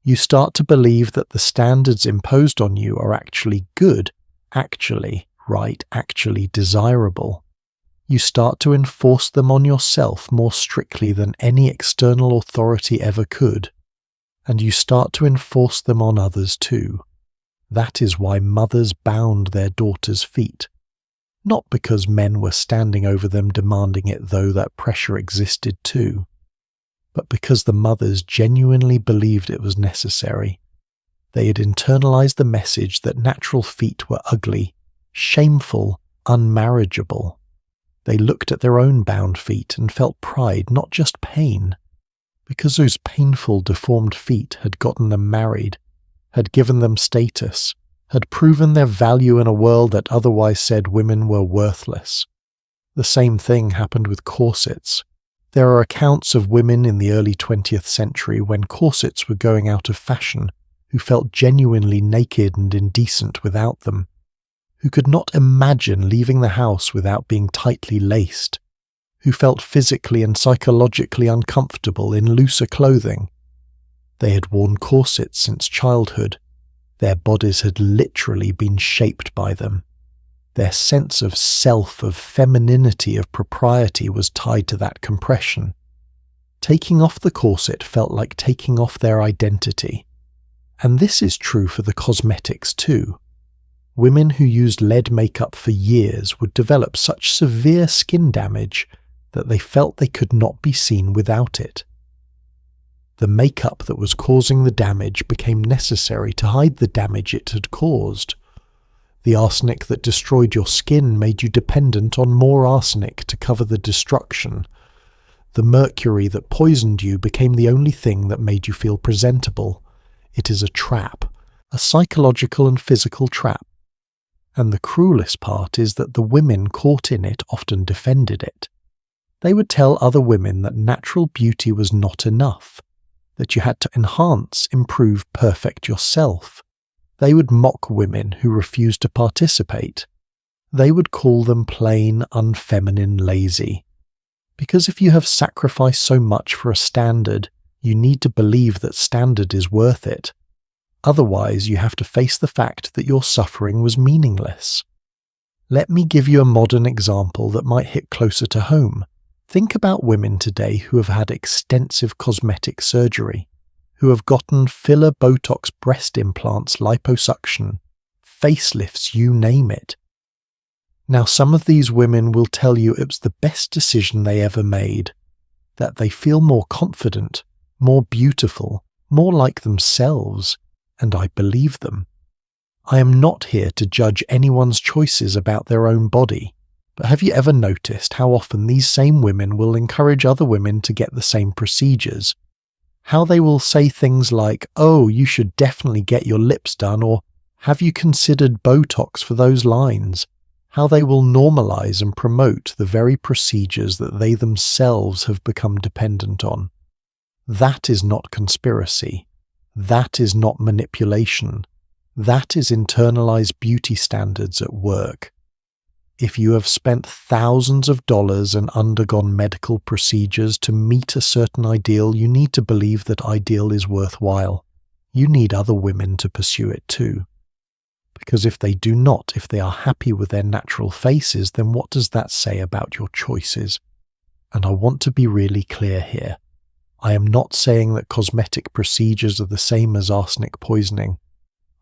You start to believe that the standards imposed on you are actually good, actually right, actually desirable. You start to enforce them on yourself more strictly than any external authority ever could. And you start to enforce them on others too. That is why mothers bound their daughters' feet. Not because men were standing over them demanding it, though that pressure existed too, but because the mothers genuinely believed it was necessary. They had internalized the message that natural feet were ugly, shameful, unmarriageable. They looked at their own bound feet and felt pride, not just pain, because those painful, deformed feet had gotten them married, had given them status, had proven their value in a world that otherwise said women were worthless. The same thing happened with corsets. There are accounts of women in the early 20th century when corsets were going out of fashion, who felt genuinely naked and indecent without them, who could not imagine leaving the house without being tightly laced, who felt physically and psychologically uncomfortable in looser clothing. They had worn corsets since childhood. Their bodies had literally been shaped by them. Their sense of self, of femininity, of propriety was tied to that compression. Taking off the corset felt like taking off their identity. And this is true for the cosmetics too. Women who used lead makeup for years would develop such severe skin damage that they felt they could not be seen without it. The makeup that was causing the damage became necessary to hide the damage it had caused. The arsenic that destroyed your skin made you dependent on more arsenic to cover the destruction. The mercury that poisoned you became the only thing that made you feel presentable. It is a trap, a psychological and physical trap. And the cruelest part is that the women caught in it often defended it. They would tell other women that natural beauty was not enough, that you had to enhance, improve, perfect yourself. They would mock women who refused to participate. They would call them plain, unfeminine, lazy. Because if you have sacrificed so much for a standard, you need to believe that standard is worth it. Otherwise, you have to face the fact that your suffering was meaningless. Let me give you a modern example that might hit closer to home. Think about women today who have had extensive cosmetic surgery, who have gotten filler, Botox, breast implants, liposuction, facelifts, you name it. Now, some of these women will tell you it was the best decision they ever made, that they feel more confident, more beautiful, more like themselves, and I believe them. I am not here to judge anyone's choices about their own body, but have you ever noticed how often these same women will encourage other women to get the same procedures? How they will say things like, "Oh, you should definitely get your lips done," or "Have you considered Botox for those lines?" How they will normalize and promote the very procedures that they themselves have become dependent on. That is not conspiracy. That is not manipulation. That is internalized beauty standards at work. If you have spent thousands of dollars and undergone medical procedures to meet a certain ideal, you need to believe that ideal is worthwhile. You need other women to pursue it too. Because if they do not, if they are happy with their natural faces, then what does that say about your choices? And I want to be really clear here. I am not saying that cosmetic procedures are the same as arsenic poisoning.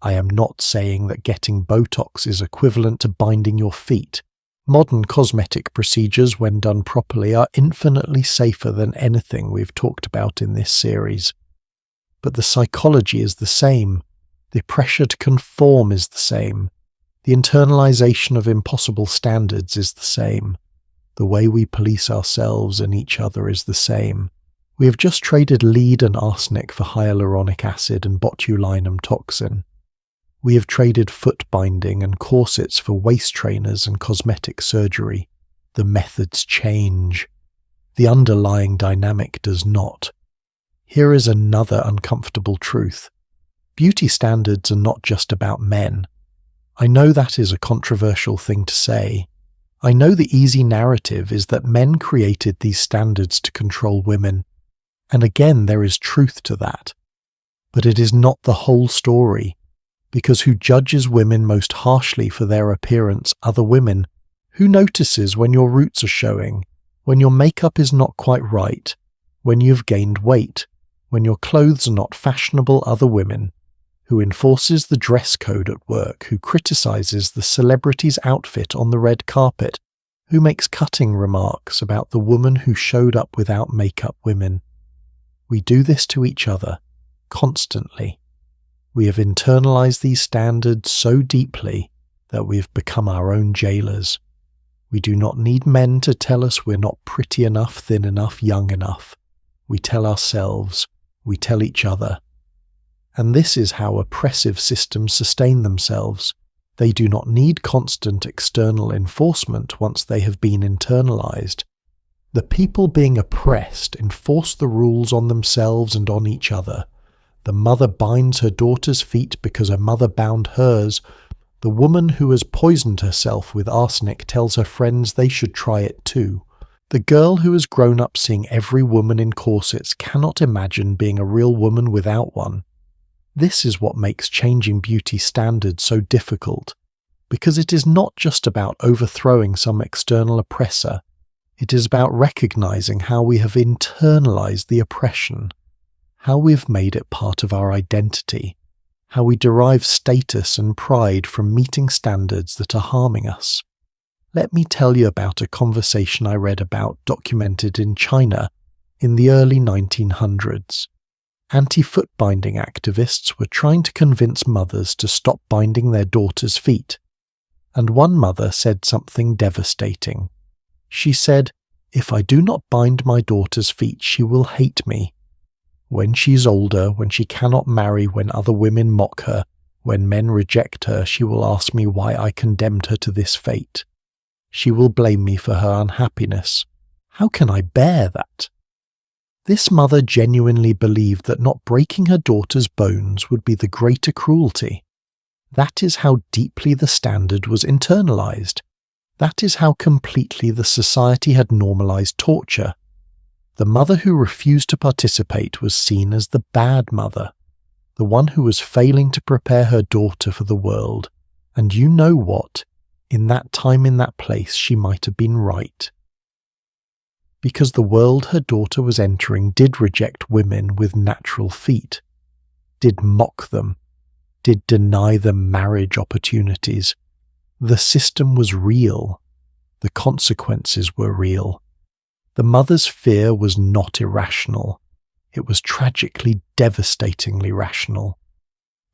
I am not saying that getting Botox is equivalent to binding your feet. Modern cosmetic procedures, when done properly, are infinitely safer than anything we've talked about in this series. But the psychology is the same. The pressure to conform is the same. The internalization of impossible standards is the same. The way we police ourselves and each other is the same. We have just traded lead and arsenic for hyaluronic acid and botulinum toxin. We have traded footbinding and corsets for waist trainers and cosmetic surgery. The methods change. The underlying dynamic does not. Here is another uncomfortable truth. Beauty standards are not just about men. I know that is a controversial thing to say. I know the easy narrative is that men created these standards to control women. And again, there is truth to that. But it is not the whole story, because who judges women most harshly for their appearance? Other women. Who notices when your roots are showing, when your makeup is not quite right, when you've gained weight, when your clothes are not fashionable? Other women. Who enforces the dress code at work? Who criticizes the celebrity's outfit on the red carpet? Who makes cutting remarks about the woman who showed up without makeup? Women. We do this to each other, constantly. We have internalized these standards so deeply that we have become our own jailers. We do not need men to tell us we're not pretty enough, thin enough, young enough. We tell ourselves, we tell each other. And this is how oppressive systems sustain themselves. They do not need constant external enforcement once they have been internalized. The people being oppressed enforce the rules on themselves and on each other. The mother binds her daughter's feet because her mother bound hers. The woman who has poisoned herself with arsenic tells her friends they should try it too. The girl who has grown up seeing every woman in corsets cannot imagine being a real woman without one. This is what makes changing beauty standards so difficult, because it is not just about overthrowing some external oppressor. It is about recognizing how we have internalized the oppression, how we've made it part of our identity, how we derive status and pride from meeting standards that are harming us. Let me tell you about a conversation I read about documented in China in the early 1900s. Anti-footbinding activists were trying to convince mothers to stop binding their daughters' feet, and one mother said something devastating. She said, "If I do not bind my daughter's feet, she will hate me. When she's older, when she cannot marry, when other women mock her, when men reject her, she will ask me why I condemned her to this fate. She will blame me for her unhappiness. How can I bear that?" This mother genuinely believed that not breaking her daughter's bones would be the greater cruelty. That is how deeply the standard was internalized. That is how completely the society had normalized torture. The mother who refused to participate was seen as the bad mother, the one who was failing to prepare her daughter for the world. And you know what? In that time, in that place, she might have been right. Because the world her daughter was entering did reject women with natural feet, did mock them, did deny them marriage opportunities. The system was real. The consequences were real. The mother's fear was not irrational. It was tragically, devastatingly rational.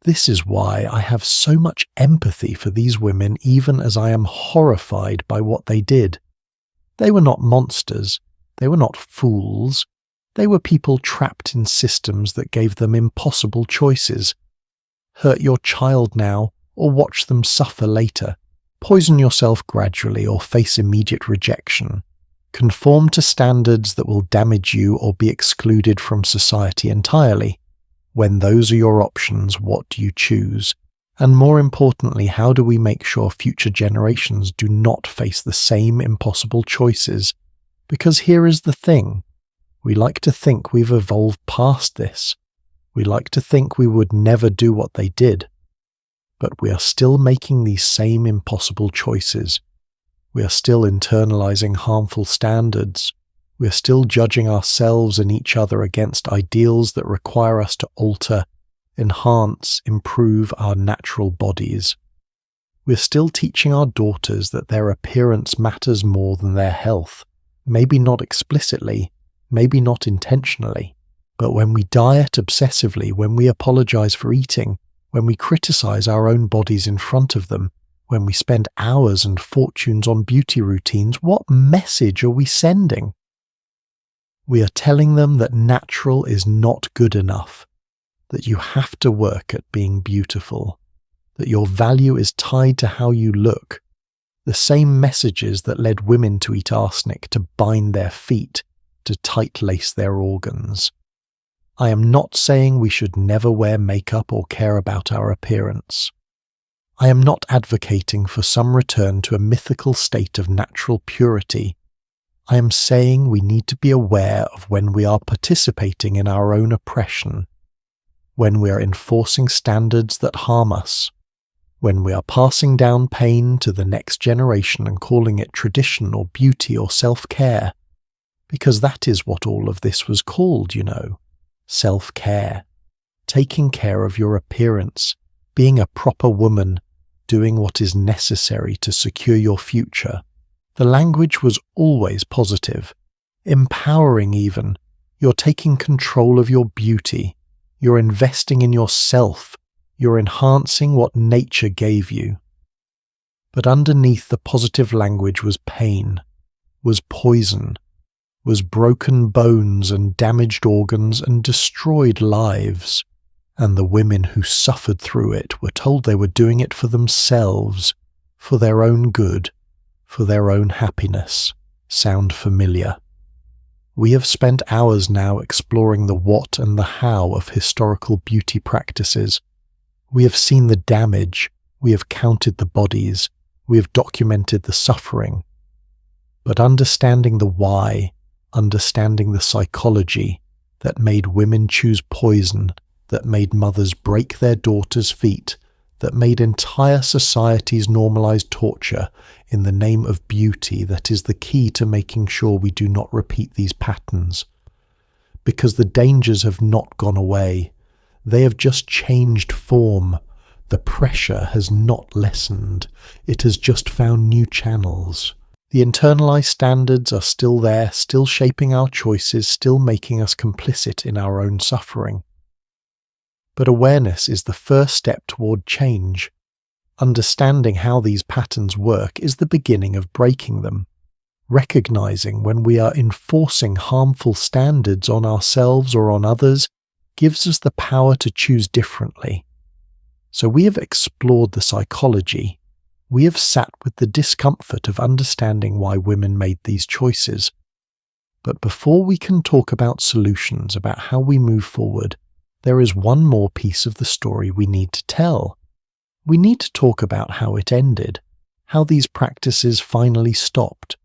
This is why I have so much empathy for these women, even as I am horrified by what they did. They were not monsters. They were not fools. They were people trapped in systems that gave them impossible choices. Hurt your child now, or watch them suffer later. Poison yourself gradually, or face immediate rejection. Conform to standards that will damage you or be excluded from society entirely. When those are your options, what do you choose? And more importantly, how do we make sure future generations do not face the same impossible choices? Because here is the thing. We like to think we've evolved past this. We like to think we would never do what they did. But we are still making these same impossible choices. We are still internalizing harmful standards. We are still judging ourselves and each other against ideals that require us to alter, enhance, improve our natural bodies. We are still teaching our daughters that their appearance matters more than their health. Maybe not explicitly, maybe not intentionally, but when we diet obsessively, when we apologize for eating, when we criticize our own bodies in front of them, when we spend hours and fortunes on beauty routines, what message are we sending? We are telling them that natural is not good enough, that you have to work at being beautiful, that your value is tied to how you look. The same messages that led women to eat arsenic, to bind their feet, to tight-lace their organs. I am not saying we should never wear makeup or care about our appearance. I am not advocating for some return to a mythical state of natural purity. I am saying we need to be aware of when we are participating in our own oppression, when we are enforcing standards that harm us, when we are passing down pain to the next generation and calling it tradition or beauty or self-care, because that is what all of this was called, self-care, taking care of your appearance, being a proper woman, doing what is necessary to secure your future. The language was always positive, empowering even. You're taking control of your beauty, you're investing in yourself, you're enhancing what nature gave you. But underneath the positive language was pain, was poison, was broken bones and damaged organs and destroyed lives. And the women who suffered through it were told they were doing it for themselves, for their own good, for their own happiness. Sound familiar? We have spent hours now exploring the what and the how of historical beauty practices. We have seen the damage, we have counted the bodies, we have documented the suffering. But understanding the why, understanding the psychology that made women choose poison, that made mothers break their daughters' feet, that made entire societies normalize torture in the name of beauty, that is the key to making sure we do not repeat these patterns. Because the dangers have not gone away. They have just changed form. The pressure has not lessened. It has just found new channels. The internalized standards are still there, still shaping our choices, still making us complicit in our own suffering. But awareness is the first step toward change. Understanding how these patterns work is the beginning of breaking them. Recognizing when we are enforcing harmful standards on ourselves or on others gives us the power to choose differently. So we have explored the psychology. We have sat with the discomfort of understanding why women made these choices. But before we can talk about solutions, about how we move forward, there is one more piece of the story we need to tell. We need to talk about how it ended, how these practices finally stopped,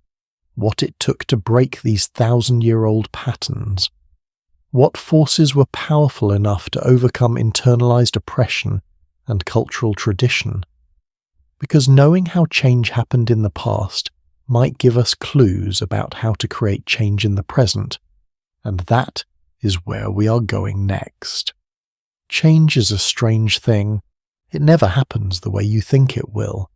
what it took to break these 1,000-year-old patterns, what forces were powerful enough to overcome internalized oppression and cultural tradition. Because knowing how change happened in the past might give us clues about how to create change in the present, and that is where we are going next. Change is a strange thing. It never happens the way you think it will.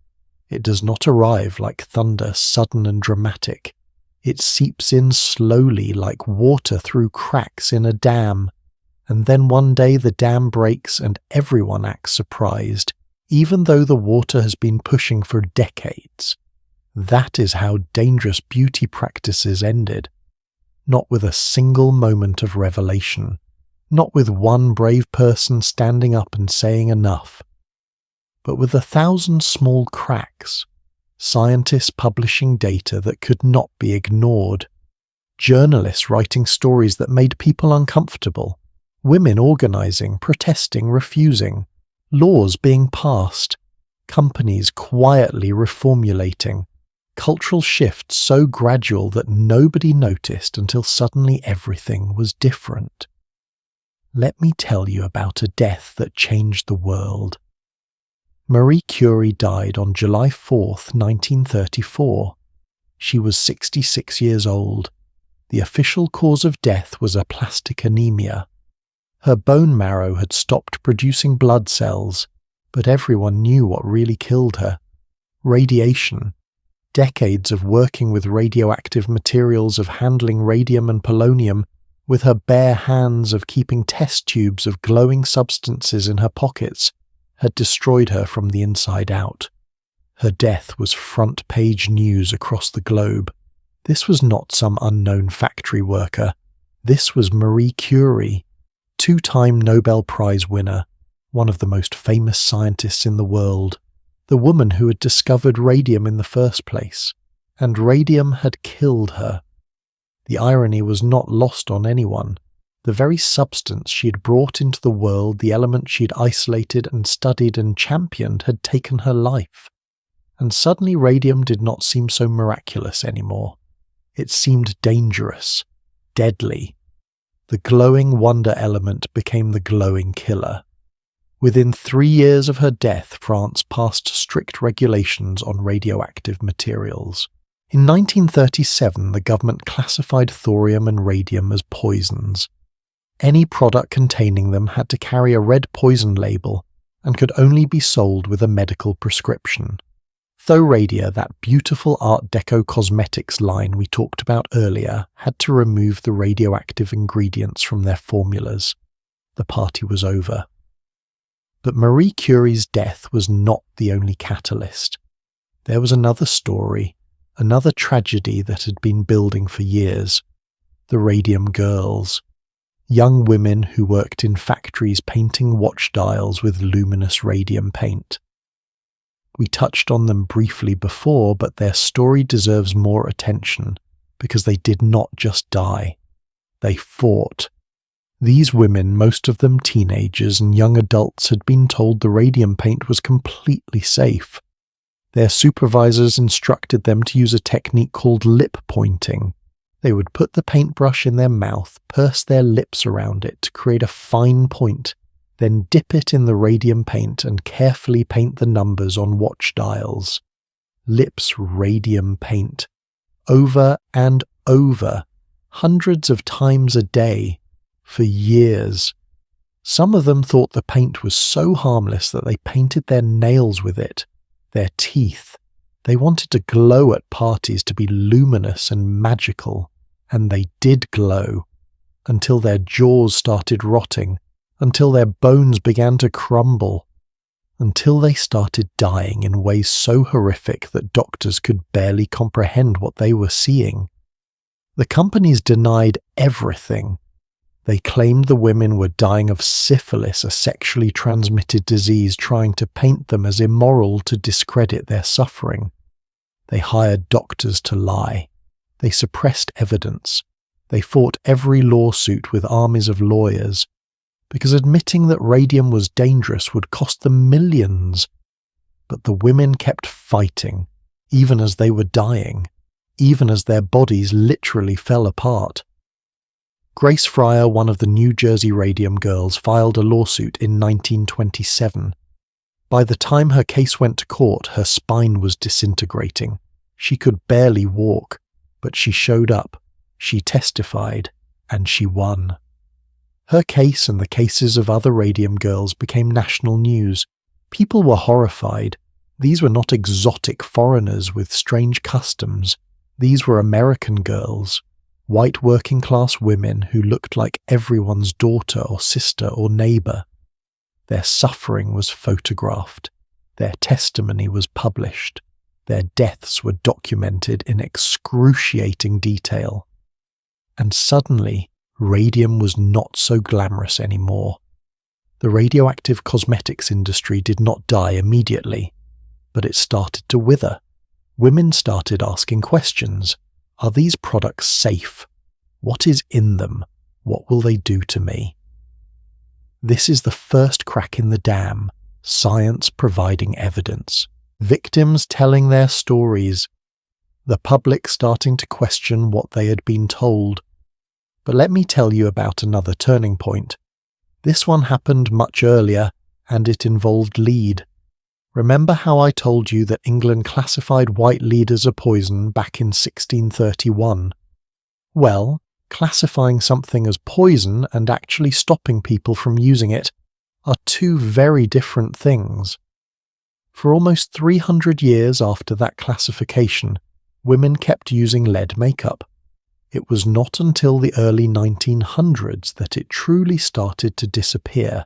It does not arrive like thunder, sudden and dramatic. It seeps in slowly like water through cracks in a dam, and then one day the dam breaks and everyone acts surprised, even though the water has been pushing for decades. That is how dangerous beauty practices ended. Not with a single moment of revelation, not with one brave person standing up and saying enough, but with 1,000 small cracks, scientists publishing data that could not be ignored, journalists writing stories that made people uncomfortable, women organizing, protesting, refusing, laws being passed, companies quietly reformulating, cultural shifts so gradual that nobody noticed until suddenly everything was different. Let me tell you about a death that changed the world. Marie Curie died on July 4th, 1934. She was 66 years old. The official cause of death was aplastic anemia. Her bone marrow had stopped producing blood cells, but everyone knew what really killed her. Radiation. Decades of working with radioactive materials, of handling radium and polonium, with her bare hands, of keeping test tubes of glowing substances in her pockets, had destroyed her from the inside out. Her death was front-page news across the globe. This was not some unknown factory worker. This was Marie Curie, two-time Nobel Prize winner, one of the most famous scientists in the world, the woman who had discovered radium in the first place, and radium had killed her. The irony was not lost on anyone. The very substance she had brought into the world, the element she had isolated and studied and championed, had taken her life. And suddenly radium did not seem so miraculous anymore. It seemed dangerous, deadly. The glowing wonder element became the glowing killer. Within 3 years of her death, France passed strict regulations on radioactive materials. In 1937, the government classified thorium and radium as poisons. Any product containing them had to carry a red poison label and could only be sold with a medical prescription. Thoradia, that beautiful Art Deco cosmetics line we talked about earlier, had to remove the radioactive ingredients from their formulas. The party was over. But Marie Curie's death was not the only catalyst. There was another story, another tragedy that had been building for years. The Radium Girls. Young women who worked in factories painting watch dials with luminous radium paint. We touched on them briefly before, but their story deserves more attention because they did not just die. They fought. These women, most of them teenagers and young adults, had been told the radium paint was completely safe. Their supervisors instructed them to use a technique called lip pointing. They would put the paintbrush in their mouth, purse their lips around it to create a fine point, then dip it in the radium paint and carefully paint the numbers on watch dials. Lips radium paint. Over and over, hundreds of times a day, for years. Some of them thought the paint was so harmless that they painted their nails with it, their teeth. They wanted to glow at parties, to be luminous and magical, and they did glow, until their jaws started rotting, until their bones began to crumble, until they started dying in ways so horrific that doctors could barely comprehend what they were seeing. The companies denied everything. They claimed the women were dying of syphilis, a sexually transmitted disease, trying to paint them as immoral to discredit their suffering. They hired doctors to lie. They suppressed evidence. They fought every lawsuit with armies of lawyers, because admitting that radium was dangerous would cost them millions. But the women kept fighting, even as they were dying, even as their bodies literally fell apart. Grace Fryer, one of the New Jersey Radium Girls, filed a lawsuit in 1927. By the time her case went to court, her spine was disintegrating. She could barely walk, but she showed up, she testified, and she won. Her case and the cases of other Radium Girls became national news. People were horrified. These were not exotic foreigners with strange customs. These were American girls. White working-class women who looked like everyone's daughter or sister or neighbour. Their suffering was photographed. Their testimony was published. Their deaths were documented in excruciating detail. And suddenly, radium was not so glamorous anymore. The radioactive cosmetics industry did not die immediately, but it started to wither. Women started asking questions. Are these products safe? What is in them? What will they do to me? This is the first crack in the dam, science providing evidence, victims telling their stories, the public starting to question what they had been told. But let me tell you about another turning point. This one happened much earlier, and it involved lead. Remember how I told you that England classified white lead as a poison back in 1631? Well, classifying something as poison and actually stopping people from using it are two very different things. For almost 300 years after that classification, women kept using lead makeup. It was not until the early 1900s that it truly started to disappear.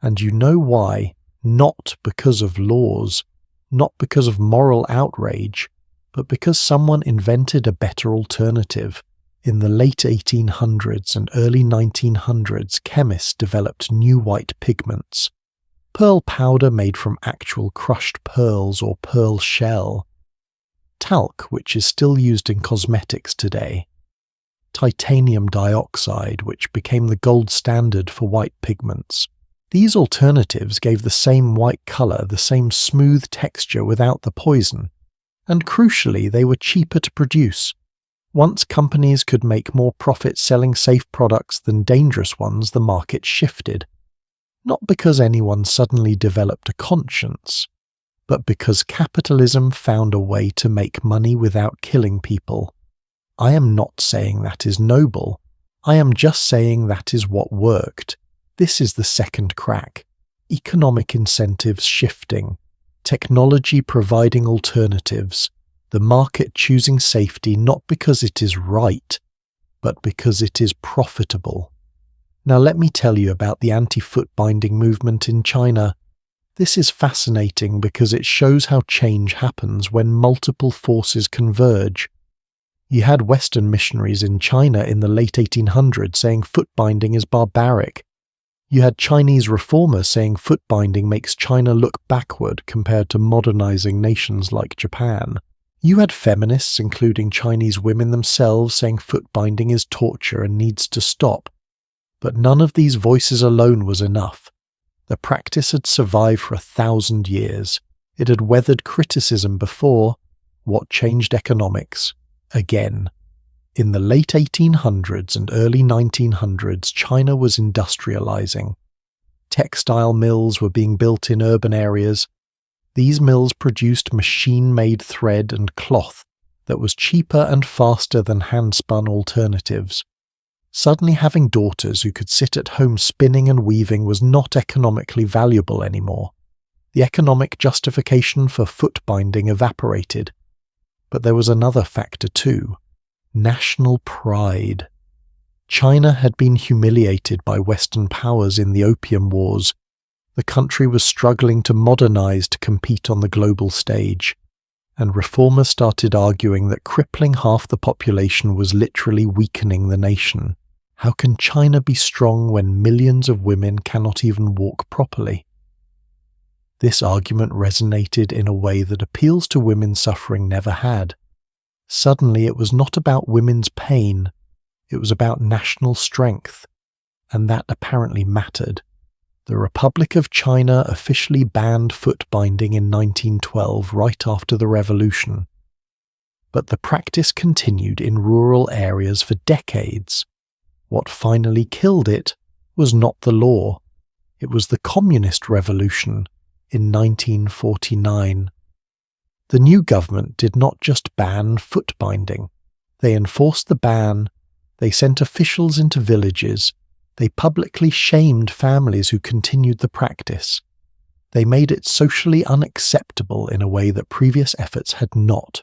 And you know why? Not because of laws, not because of moral outrage, but because someone invented a better alternative. In the late 1800s and early 1900s, chemists developed new white pigments. Pearl powder made from actual crushed pearls or pearl shell. Talc, which is still used in cosmetics today. Titanium dioxide, which became the gold standard for white pigments. These alternatives gave the same white colour, the same smooth texture without the poison, and crucially they were cheaper to produce. Once companies could make more profit selling safe products than dangerous ones, the market shifted. Not because anyone suddenly developed a conscience, but because capitalism found a way to make money without killing people. I am not saying that is noble. I am just saying that is what worked. This is the second crack. Economic incentives shifting, technology providing alternatives, the market choosing safety not because it is right, but because it is profitable. Now let me tell you about the anti-footbinding movement in China. This is fascinating because it shows how change happens when multiple forces converge. You had Western missionaries in China in the late 1800s saying footbinding is barbaric. You had Chinese reformers saying footbinding makes China look backward compared to modernizing nations like Japan. You had feminists, including Chinese women themselves, saying footbinding is torture and needs to stop. But none of these voices alone was enough. The practice had survived for 1,000 years. It had weathered criticism before. What changed economics? Again. In the late 1800s and early 1900s, China was industrializing. Textile mills were being built in urban areas. These mills produced machine-made thread and cloth that was cheaper and faster than hand-spun alternatives. Suddenly having daughters who could sit at home spinning and weaving was not economically valuable anymore. The economic justification for footbinding evaporated. But there was another factor too. National pride. China had been humiliated by Western powers in the Opium Wars. The country was struggling to modernize to compete on the global stage, and reformers started arguing that crippling half the population was literally weakening the nation. How can China be strong when millions of women cannot even walk properly? This argument resonated in a way that appeals to women suffering never had. Suddenly it was not about women's pain, it was about national strength, and that apparently mattered. The Republic of China officially banned footbinding in 1912, right after the revolution. But the practice continued in rural areas for decades. What finally killed it was not the law, it was the Communist Revolution in 1949. The new government did not just ban footbinding. They enforced the ban, they sent officials into villages, they publicly shamed families who continued the practice. They made it socially unacceptable in a way that previous efforts had not.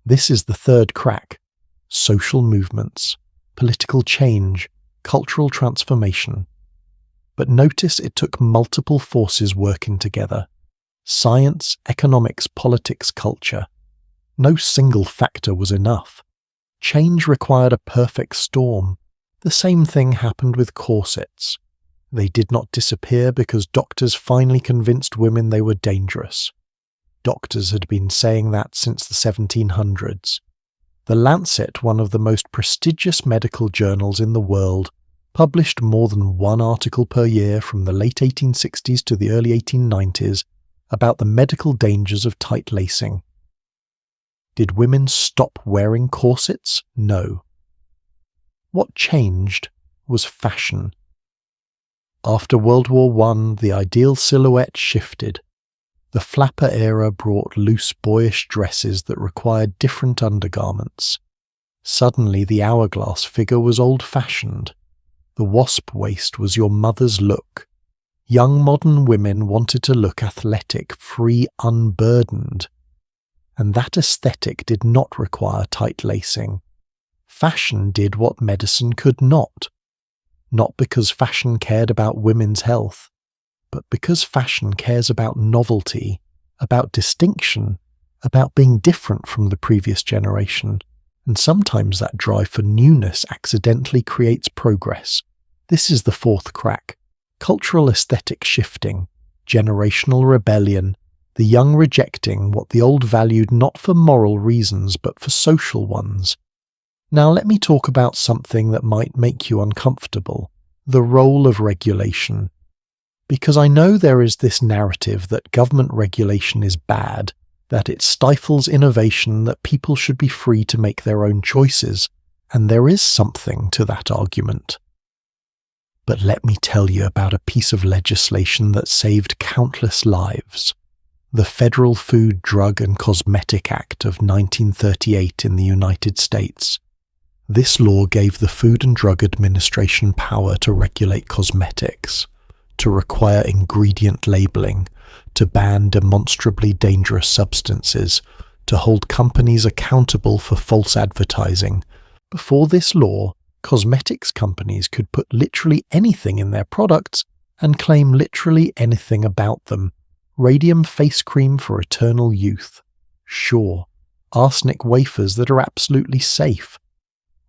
This is the third crack: social movements, political change, cultural transformation. But notice it took multiple forces working together. Science, economics, politics, culture. No single factor was enough. Change required a perfect storm. The same thing happened with corsets. They did not disappear because doctors finally convinced women they were dangerous. Doctors had been saying that since the 1700s. The Lancet, one of the most prestigious medical journals in the world, published more than one article per year from the late 1860s to the early 1890s about the medical dangers of tight lacing. Did women stop wearing corsets? No. What changed was fashion. After World War I, the ideal silhouette shifted. The flapper era brought loose, boyish dresses that required different undergarments. Suddenly the hourglass figure was old-fashioned. The wasp waist was your mother's look. Young modern women wanted to look athletic, free, unburdened. And that aesthetic did not require tight lacing. Fashion did what medicine could not. Not because fashion cared about women's health, but because fashion cares about novelty, about distinction, about being different from the previous generation. And sometimes that drive for newness accidentally creates progress. This is the fourth crack. Cultural aesthetic shifting, generational rebellion, the young rejecting what the old valued not for moral reasons but for social ones. Now let me talk about something that might make you uncomfortable, the role of regulation. Because I know there is this narrative that government regulation is bad, that it stifles innovation, that people should be free to make their own choices, and there is something to that argument. But let me tell you about a piece of legislation that saved countless lives. The Federal Food, Drug and Cosmetic Act of 1938 in the United States. This law gave the Food and Drug Administration power to regulate cosmetics, to require ingredient labeling, to ban demonstrably dangerous substances, to hold companies accountable for false advertising. Before this law, cosmetics companies could put literally anything in their products and claim literally anything about them. Radium face cream for eternal youth. Sure. Arsenic wafers that are absolutely safe.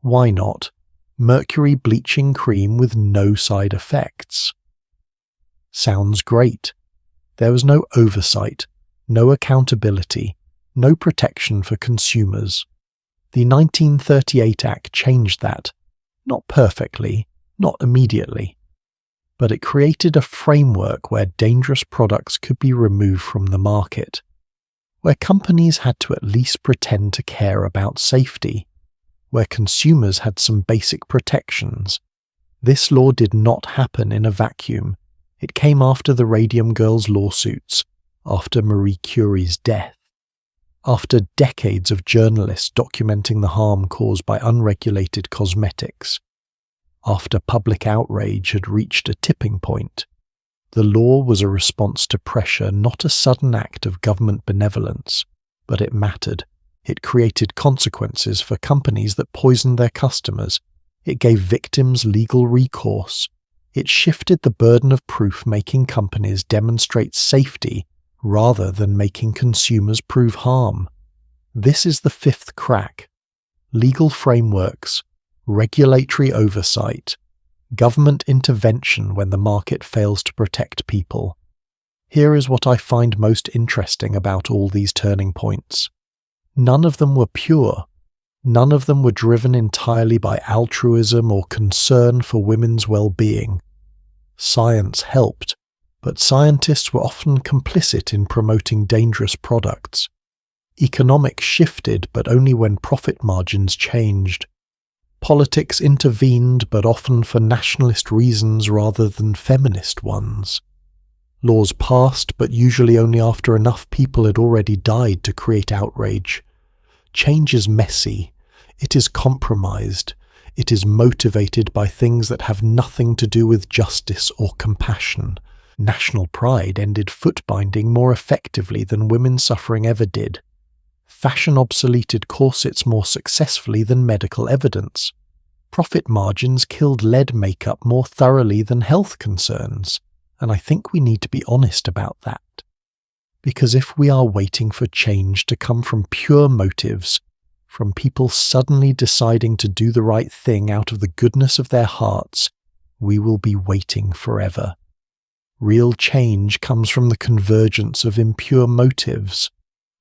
Why not? Mercury bleaching cream with no side effects. Sounds great. There was no oversight, no accountability, no protection for consumers. The 1938 Act changed that. Not perfectly, not immediately. But it created a framework where dangerous products could be removed from the market, where companies had to at least pretend to care about safety, where consumers had some basic protections. This law did not happen in a vacuum. It came after the Radium Girls lawsuits, after Marie Curie's death, after decades of journalists documenting the harm caused by unregulated cosmetics. After public outrage had reached a tipping point, the law was a response to pressure, not a sudden act of government benevolence, but it mattered. It created consequences for companies that poisoned their customers. It gave victims legal recourse. It shifted the burden of proof, making companies demonstrate safety rather than making consumers prove harm. This is the fifth crack. Legal frameworks, regulatory oversight, government intervention when the market fails to protect people. Here is what I find most interesting about all these turning points. None of them were pure. None of them were driven entirely by altruism or concern for women's well-being. Science helped, but scientists were often complicit in promoting dangerous products. Economics shifted, but only when profit margins changed. Politics intervened, but often for nationalist reasons rather than feminist ones. Laws passed, but usually only after enough people had already died to create outrage. Change is messy. It is compromised. It is motivated by things that have nothing to do with justice or compassion. National pride ended footbinding more effectively than women's suffering ever did. Fashion obsoleted corsets more successfully than medical evidence. Profit margins killed lead makeup more thoroughly than health concerns, and I think we need to be honest about that. Because if we are waiting for change to come from pure motives, from people suddenly deciding to do the right thing out of the goodness of their hearts, we will be waiting forever. Real change comes from the convergence of impure motives,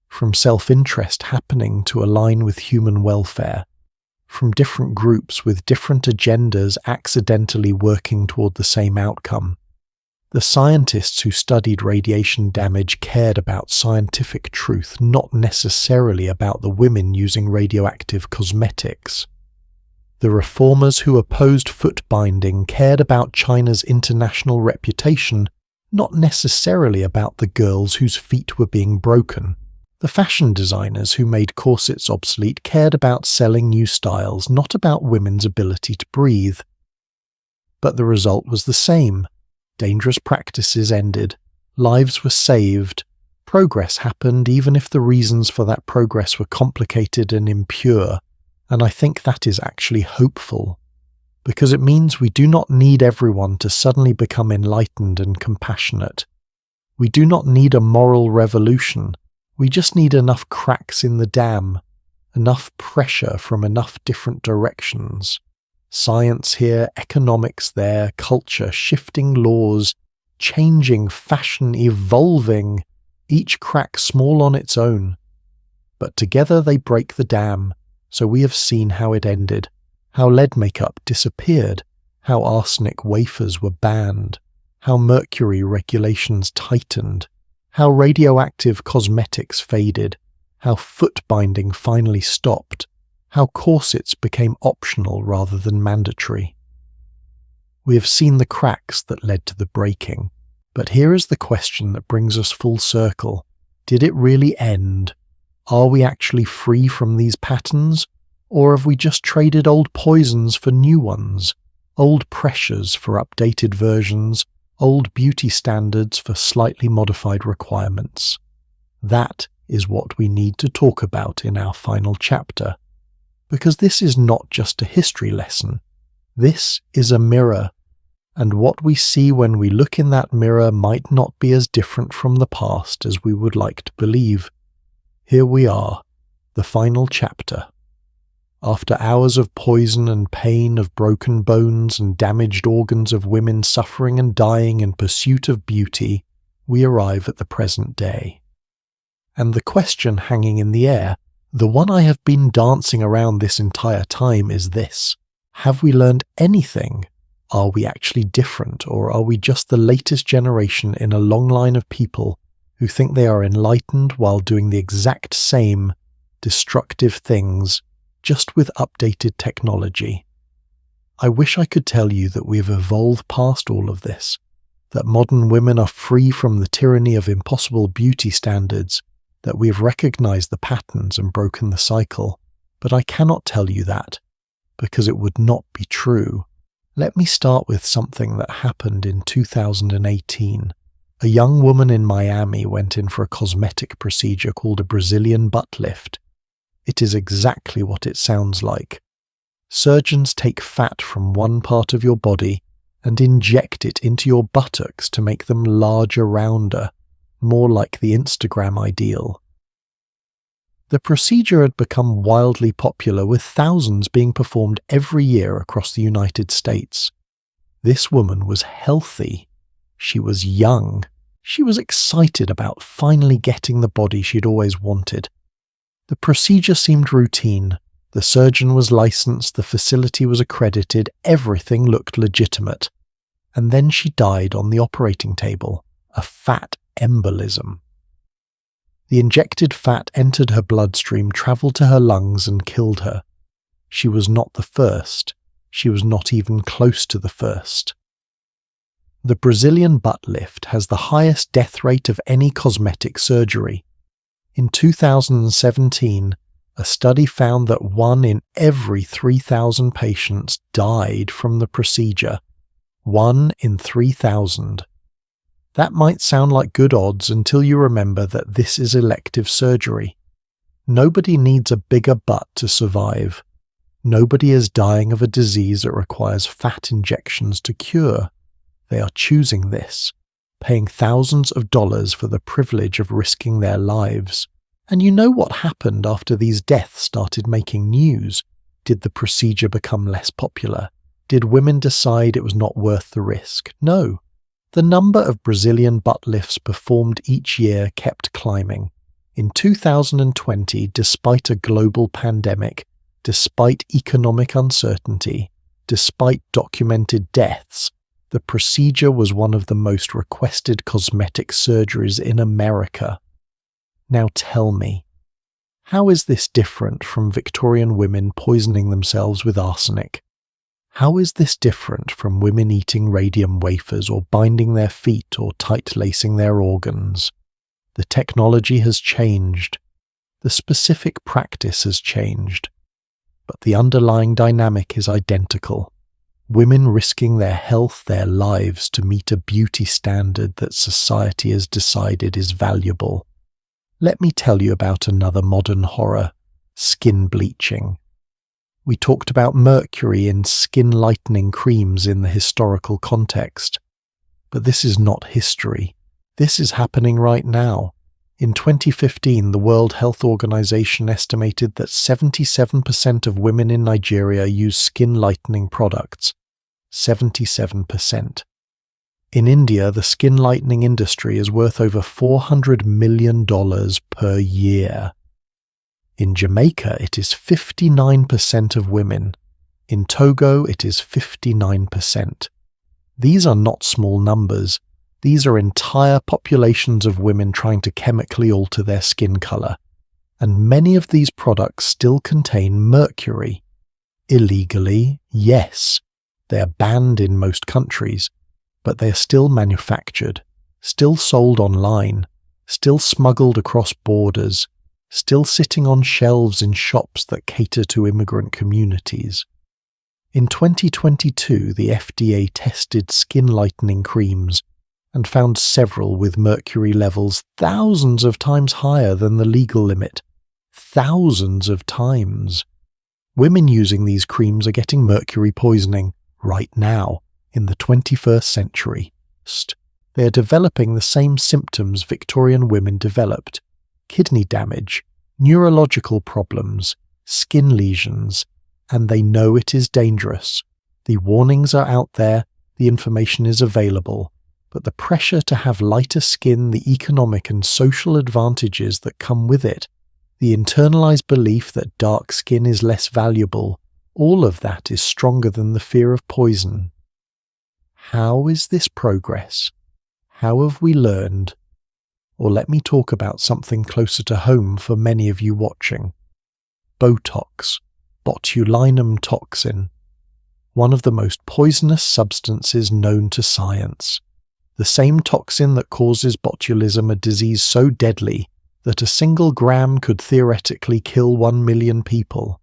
from self-interest happening to align with human welfare, from different groups with different agendas accidentally working toward the same outcome. The scientists who studied radiation damage cared about scientific truth, not necessarily about the women using radioactive cosmetics. The reformers who opposed footbinding cared about China's international reputation, not necessarily about the girls whose feet were being broken. The fashion designers who made corsets obsolete cared about selling new styles, not about women's ability to breathe. But the result was the same. Dangerous practices ended. Lives were saved. Progress happened even if the reasons for that progress were complicated and impure. And I think that is actually hopeful, because it means we do not need everyone to suddenly become enlightened and compassionate. We do not need a moral revolution. We just need enough cracks in the dam, enough pressure from enough different directions. Science here, economics there, culture, shifting laws, changing fashion, evolving, each crack small on its own. But together they break the dam, so we have seen how it ended, how lead makeup disappeared, how arsenic wafers were banned, how mercury regulations tightened, how radioactive cosmetics faded, how footbinding finally stopped, how corsets became optional rather than mandatory. We have seen the cracks that led to the breaking, but here is the question that brings us full circle. Did it really end? Are we actually free from these patterns, or have we just traded old poisons for new ones, old pressures for updated versions, old beauty standards for slightly modified requirements? That is what we need to talk about in our final chapter, because this is not just a history lesson. This is a mirror, and what we see when we look in that mirror might not be as different from the past as we would like to believe. Here we are, the final chapter. After hours of poison and pain, of broken bones and damaged organs, of women suffering and dying in pursuit of beauty, we arrive at the present day. And the question hanging in the air, the one I have been dancing around this entire time, is this: have we learned anything? Are we actually different, or are we just the latest generation in a long line of people who think they are enlightened while doing the exact same destructive things, just with updated technology? I wish I could tell you that we have evolved past all of this, that modern women are free from the tyranny of impossible beauty standards, that we have recognized the patterns and broken the cycle, but I cannot tell you that, because it would not be true. Let me start with something that happened in 2018. A young woman in Miami went in for a cosmetic procedure called a Brazilian butt lift. It is exactly what it sounds like. Surgeons take fat from one part of your body and inject it into your buttocks to make them larger, rounder, more like the Instagram ideal. The procedure had become wildly popular, with thousands being performed every year across the United States. This woman was healthy. She was young. She was excited about finally getting the body she'd always wanted. The procedure seemed routine. The surgeon was licensed, the facility was accredited, everything looked legitimate. And then she died on the operating table, a fat embolism. The injected fat entered her bloodstream, travelled to her lungs and killed her. She was not the first. She was not even close to the first. The Brazilian butt lift has the highest death rate of any cosmetic surgery. In 2017, a study found that 1 in every 3,000 patients died from the procedure. 1 in 3,000. That might sound like good odds until you remember that this is elective surgery. Nobody needs a bigger butt to survive. Nobody is dying of a disease that requires fat injections to cure. They are choosing this, paying thousands of dollars for the privilege of risking their lives. And you know what happened after these deaths started making news? Did the procedure become less popular? Did women decide it was not worth the risk? No. The number of Brazilian butt lifts performed each year kept climbing. In 2020, despite a global pandemic, despite economic uncertainty, despite documented deaths, the procedure was one of the most requested cosmetic surgeries in America. Now tell me, how is this different from Victorian women poisoning themselves with arsenic? How is this different from women eating radium wafers or binding their feet or tight-lacing their organs? The technology has changed. The specific practice has changed. But the underlying dynamic is identical. Women risking their health, their lives to meet a beauty standard that society has decided is valuable. Let me tell you about another modern horror: skin bleaching. We talked about Mercury in skin lightening creams in the historical context. But this is not history. This is happening right now. In 2015, the World Health Organization estimated that 77% of women in Nigeria use skin lightening products. 77%. In India, the skin lightening industry is worth over $400 million per year. In Jamaica, it is 59% of women. In Togo, it is 59%. These are not small numbers. These are entire populations of women trying to chemically alter their skin color, and many of these products still contain mercury. Illegally, yes. They are banned in most countries, but they are still manufactured, still sold online, still smuggled across borders, still sitting on shelves in shops that cater to immigrant communities. In 2022, the FDA tested skin lightening creams and found several with mercury levels thousands of times higher than the legal limit. Thousands of times. Women using these creams are getting mercury poisoning right now, in the 21st century. They are developing the same symptoms Victorian women developed: kidney damage, neurological problems, skin lesions, and they know it is dangerous. The warnings are out there, the information is available, but the pressure to have lighter skin, the economic and social advantages that come with it, the internalized belief that dark skin is less valuable, all of that is stronger than the fear of poison. How is this progress? How have we learned? Or let me talk about something closer to home for many of you watching. Botox, botulinum toxin, one of the most poisonous substances known to science. The same toxin that causes botulism, a disease so deadly that a single gram could theoretically kill 1 million people.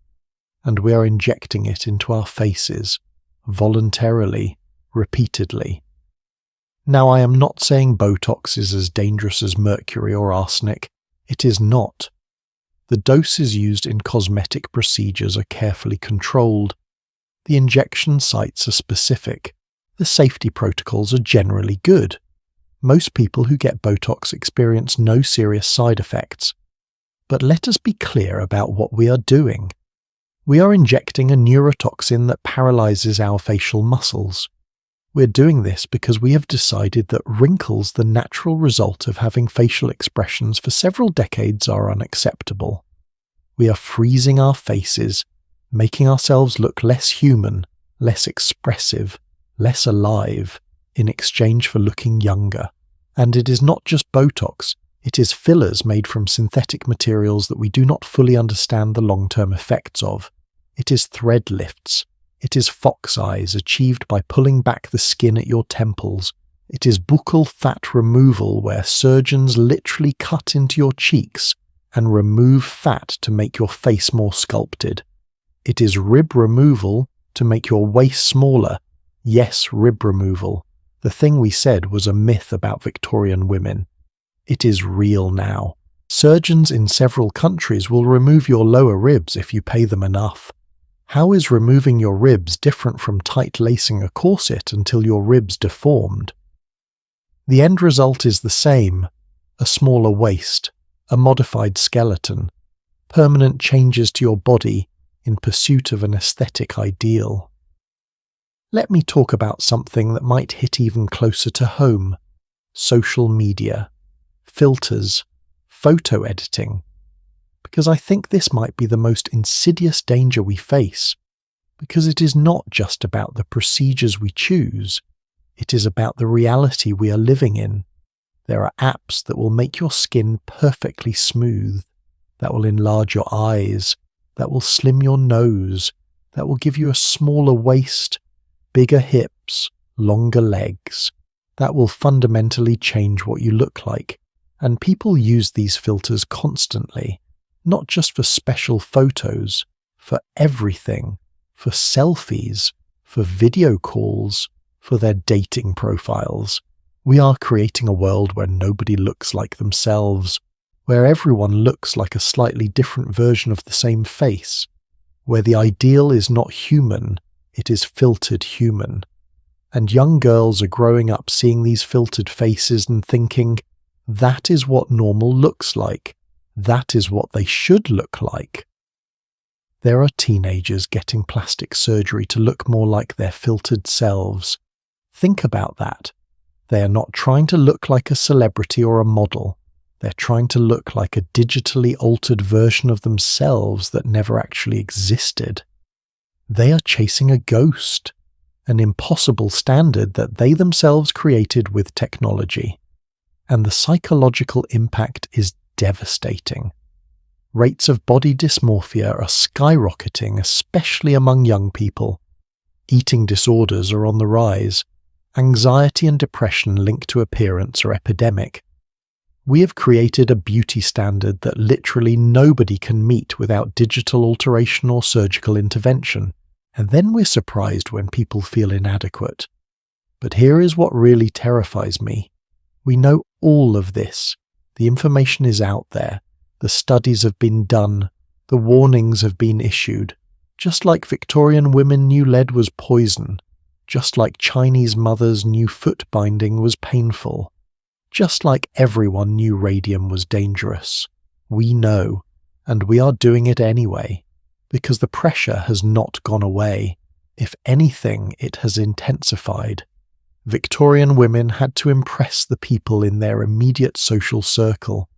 And we are injecting it into our faces, voluntarily, repeatedly. Now, I am not saying Botox is as dangerous as mercury or arsenic. It is not. The doses used in cosmetic procedures are carefully controlled. The injection sites are specific. The safety protocols are generally good. Most people who get Botox experience no serious side effects. But let us be clear about what we are doing. We are injecting a neurotoxin that paralyzes our facial muscles. We're doing this because we have decided that wrinkles, the natural result of having facial expressions for several decades, are unacceptable. We are freezing our faces, making ourselves look less human, less expressive, less alive, in exchange for looking younger. And it is not just Botox, it is fillers made from synthetic materials that we do not fully understand the long-term effects of. It is thread lifts. It is fox eyes achieved by pulling back the skin at your temples. It is buccal fat removal, where surgeons literally cut into your cheeks and remove fat to make your face more sculpted. It is rib removal to make your waist smaller. Yes, rib removal. The thing we said was a myth about Victorian women. It is real now. Surgeons in several countries will remove your lower ribs if you pay them enough. How is removing your ribs different from tight lacing a corset until your ribs deformed? The end result is the same: a smaller waist, a modified skeleton, permanent changes to your body in pursuit of an aesthetic ideal. Let me talk about something that might hit even closer to home: social media, filters, photo editing. Because I think this might be the most insidious danger we face, because it is not just about the procedures we choose, it is about the reality we are living in. There are apps that will make your skin perfectly smooth, that will enlarge your eyes, that will slim your nose, that will give you a smaller waist, bigger hips, longer legs, that will fundamentally change what you look like. And people use these filters constantly. Not just for special photos, for everything, for selfies, for video calls, for their dating profiles. We are creating a world where nobody looks like themselves, where everyone looks like a slightly different version of the same face, where the ideal is not human, it is filtered human. And young girls are growing up seeing these filtered faces and thinking, that is what normal looks like. That is what they should look like. There are teenagers getting plastic surgery to look more like their filtered selves. Think about that. They are not trying to look like a celebrity or a model. They're trying to look like a digitally altered version of themselves that never actually existed. They are chasing a ghost. an impossible standard that they themselves created with technology. And the psychological impact is devastating. Rates of body dysmorphia are skyrocketing, especially among young people. Eating disorders are on the rise. Anxiety and depression linked to appearance are epidemic. We have created a beauty standard that literally nobody can meet without digital alteration or surgical intervention, and then we're surprised when people feel inadequate. But here is what really terrifies me. We know all of this. The information is out there. The studies have been done. The warnings have been issued. Just like Victorian women knew lead was poison. Just like Chinese mothers knew footbinding was painful. Just like everyone knew radium was dangerous. We know, and we are doing it anyway, because the pressure has not gone away. If anything, it has intensified. Victorian women had to impress the people in their immediate social circle.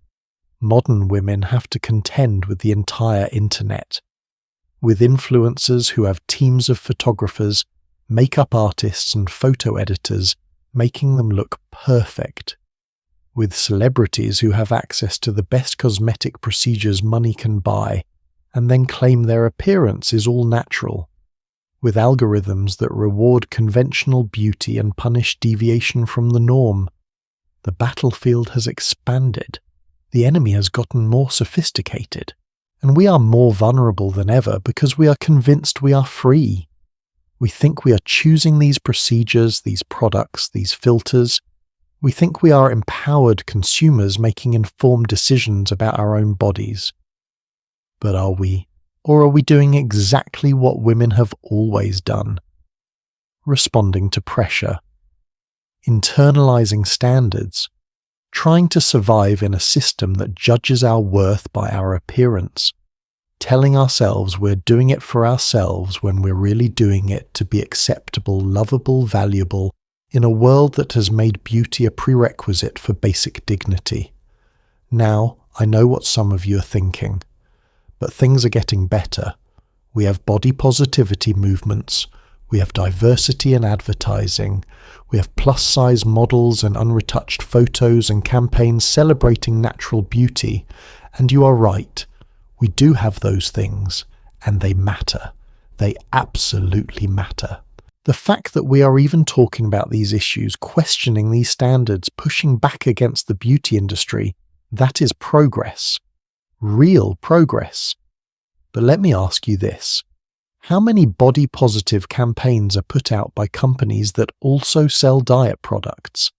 Modern women have to contend with the entire internet, with influencers who have teams of photographers, makeup artists and photo editors making them look perfect, with celebrities who have access to the best cosmetic procedures money can buy and then claim their appearance is all natural, with algorithms that reward conventional beauty and punish deviation from the norm. The battlefield has expanded. The enemy has gotten more sophisticated, and we are more vulnerable than ever because we are convinced we are free. We think we are choosing these procedures, these products, these filters. We think we are empowered consumers making informed decisions about our own bodies. But are we? Or are we doing exactly what women have always done? Responding to pressure. Internalizing standards. Trying to survive in a system that judges our worth by our appearance. Telling ourselves we're doing it for ourselves when we're really doing it to be acceptable, lovable, valuable, in a world that has made beauty a prerequisite for basic dignity. Now, I know what some of you are thinking, but things are getting better. We have body positivity movements, we have diversity in advertising, we have plus-size models and unretouched photos and campaigns celebrating natural beauty, and you are right, we do have those things, and they matter. They absolutely matter. The fact that we are even talking about these issues, questioning these standards, pushing back against the beauty industry, that is progress. Real progress. But let me ask you this. How many body-positive campaigns are put out by companies that also sell diet products?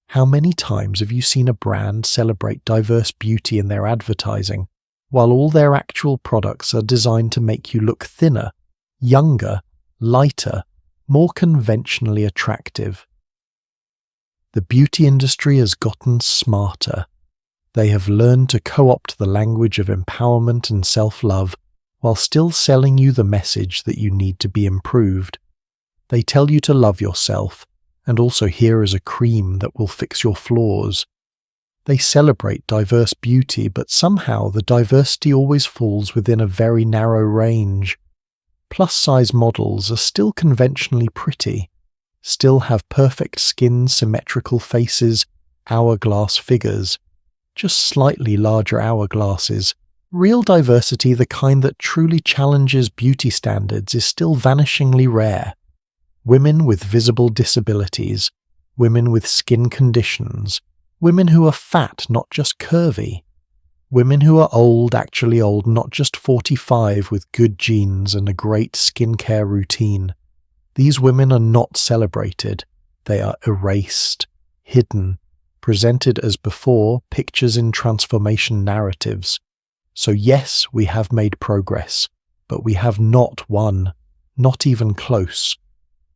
How many times have you seen a brand celebrate diverse beauty in their advertising, while all their actual products are designed to make you look thinner, younger, lighter, more conventionally attractive? The beauty industry has gotten smarter. They have learned to co-opt the language of empowerment and self-love while still selling you the message that you need to be improved. They tell you to love yourself, and also here is a cream that will fix your flaws. They celebrate diverse beauty, but somehow the diversity always falls within a very narrow range. Plus-size models are still conventionally pretty, still have perfect skin, symmetrical faces, hourglass figures, just slightly larger hourglasses. Real diversity, the kind that truly challenges beauty standards, is still vanishingly rare. Women with visible disabilities, women with skin conditions, women who are fat, not just curvy, women who are old, actually old, not just 45 with good genes and a great skincare routine. These women are not celebrated. They are erased, hidden, presented as before, pictures in transformation narratives. So yes, we have made progress, but we have not won, not even close.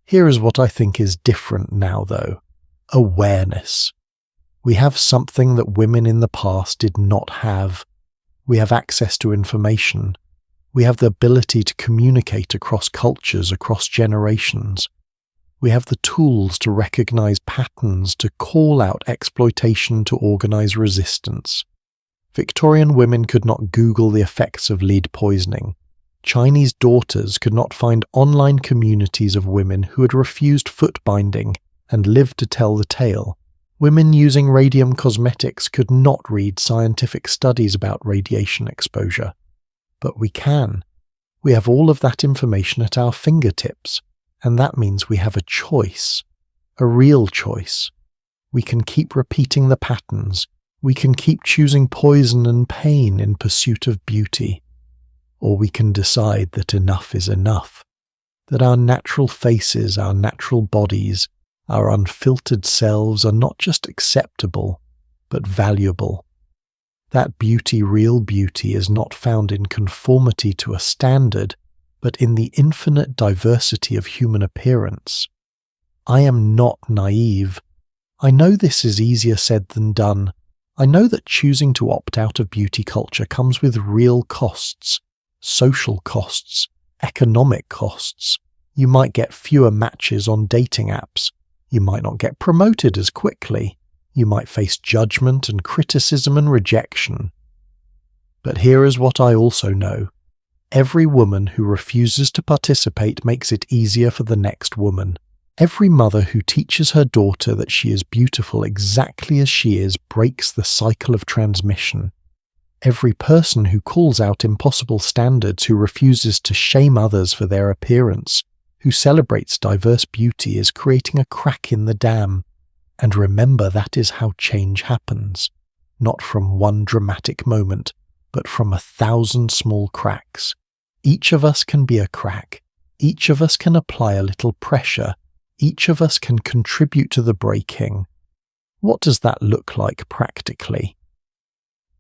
Here is what I think is different now though. Awareness. We have something that women in the past did not have. We have access to information. We have the ability to communicate across cultures, across generations. We have the tools to recognize patterns, to call out exploitation, to organize resistance. Victorian women could not Google the effects of lead poisoning. Chinese daughters could not find online communities of women who had refused footbinding and lived to tell the tale. Women using radium cosmetics could not read scientific studies about radiation exposure. But we can. We have all of that information at our fingertips, and that means we have a choice, a real choice. We can keep repeating the patterns. We can keep choosing poison and pain in pursuit of beauty. Or we can decide that enough is enough, that our natural faces, our natural bodies, our unfiltered selves are not just acceptable, but valuable. That beauty, real beauty, is not found in conformity to a standard, but in the infinite diversity of human appearance. I am not naive. I know this is easier said than done. I know that choosing to opt out of beauty culture comes with real costs, social costs, economic costs. You might get fewer matches on dating apps. You might not get promoted as quickly. You might face judgment and criticism and rejection. But here is what I also know. Every woman who refuses to participate makes it easier for the next woman. Every mother who teaches her daughter that she is beautiful exactly as she is breaks the cycle of transmission. Every person who calls out impossible standards, who refuses to shame others for their appearance, who celebrates diverse beauty, is creating a crack in the dam. And remember, that is how change happens. Not from one dramatic moment, but from 1,000 small cracks. Each of us can be a crack. Each of us can apply a little pressure. Each of us can contribute to the breaking. What does that look like practically?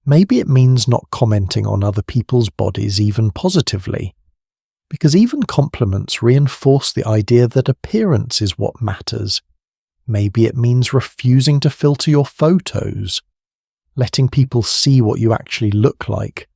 Maybe it means not commenting on other people's bodies even positively. Because even compliments reinforce the idea that appearance is what matters. Maybe it means refusing to filter your photos, letting people see what you actually look like.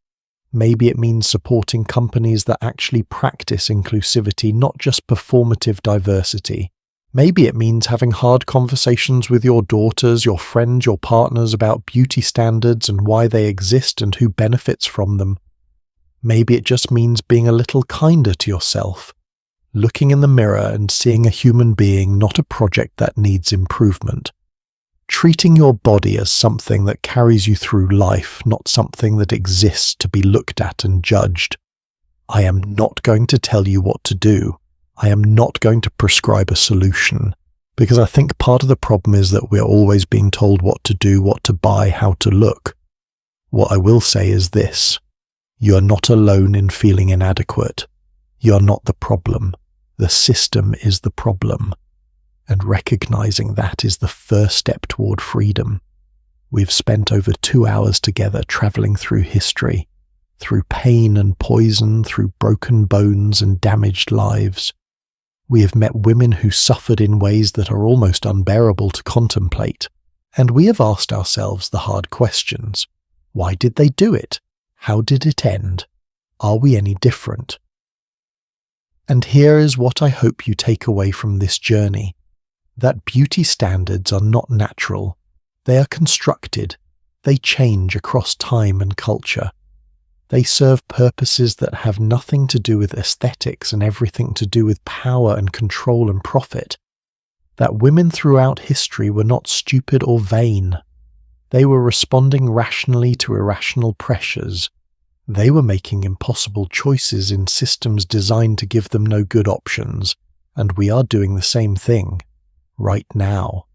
Maybe it means supporting companies that actually practice inclusivity, not just performative diversity. Maybe it means having hard conversations with your daughters, your friends, your partners about beauty standards and why they exist and who benefits from them. Maybe it just means being a little kinder to yourself, looking in the mirror and seeing a human being, not a project that needs improvement. Treating your body as something that carries you through life, not something that exists to be looked at and judged. I am not going to tell you what to do. I am not going to prescribe a solution, because I think part of the problem is that we're always being told what to do, what to buy, how to look. What I will say is this: you are not alone in feeling inadequate. You are not the problem. The system is the problem. And recognizing that is the first step toward freedom. We've spent over 2 hours together traveling through history, through pain and poison, through broken bones and damaged lives. We have met women who suffered in ways that are almost unbearable to contemplate, and we have asked ourselves the hard questions. Why did they do it? How did it end? Are we any different? And here is what I hope you take away from this journey: that beauty standards are not natural. They are constructed. They change across time and culture. They serve purposes that have nothing to do with aesthetics and everything to do with power and control and profit. That women throughout history were not stupid or vain. They were responding rationally to irrational pressures. They were making impossible choices in systems designed to give them no good options, and we are doing the same thing, right now.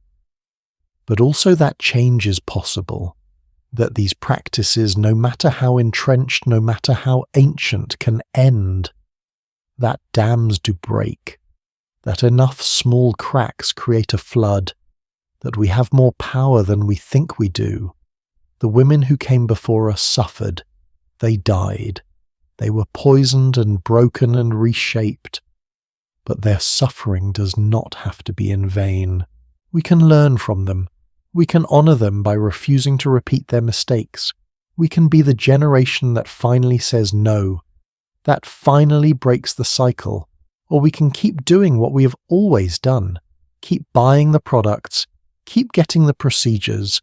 But also that change is possible, that these practices, no matter how entrenched, no matter how ancient, can end, that dams do break, that enough small cracks create a flood, that we have more power than we think we do. The women who came before us suffered. They died. They were poisoned and broken and reshaped. But their suffering does not have to be in vain. We can learn from them. We can honor them by refusing to repeat their mistakes. We can be the generation that finally says no, that finally breaks the cycle. Or we can keep doing what we have always done. Keep buying the products. Keep getting the procedures.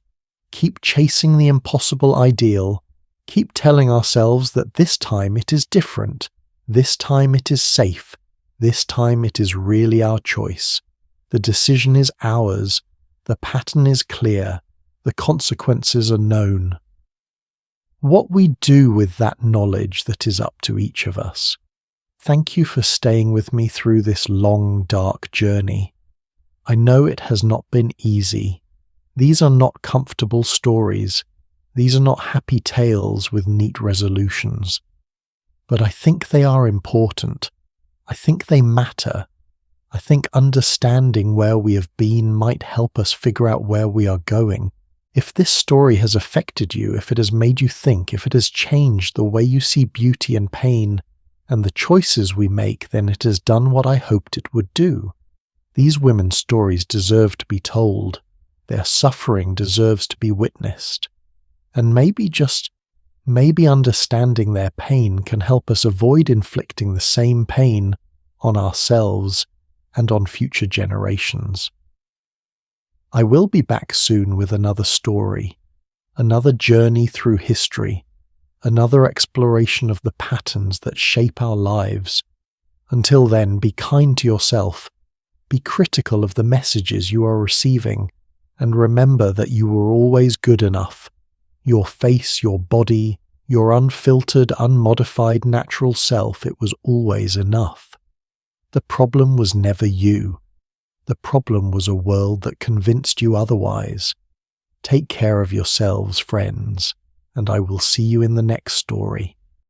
Keep chasing the impossible ideal. Keep telling ourselves that this time it is different. This time it is safe. This time it is really our choice. The decision is ours. The pattern is clear. The consequences are known. What we do with that knowledge, that is up to each of us. Thank you for staying with me through this long, dark journey. I know it has not been easy. These are not comfortable stories. These are not happy tales with neat resolutions. But I think they are important. I think they matter. I think understanding where we have been might help us figure out where we are going. If this story has affected you, if it has made you think, if it has changed the way you see beauty and pain and the choices we make, then it has done what I hoped it would do. These women's stories deserve to be told. Their suffering deserves to be witnessed. And maybe understanding their pain can help us avoid inflicting the same pain on ourselves and on future generations. I will be back soon with another story, another journey through history, another exploration of the patterns that shape our lives. Until then, be kind to yourself, be critical of the messages you are receiving, and remember that you were always good enough. Your face, your body, your unfiltered, unmodified natural self, it was always enough. The problem was never you. The problem was a world that convinced you otherwise. Take care of yourselves, friends, and I will see you in the next story.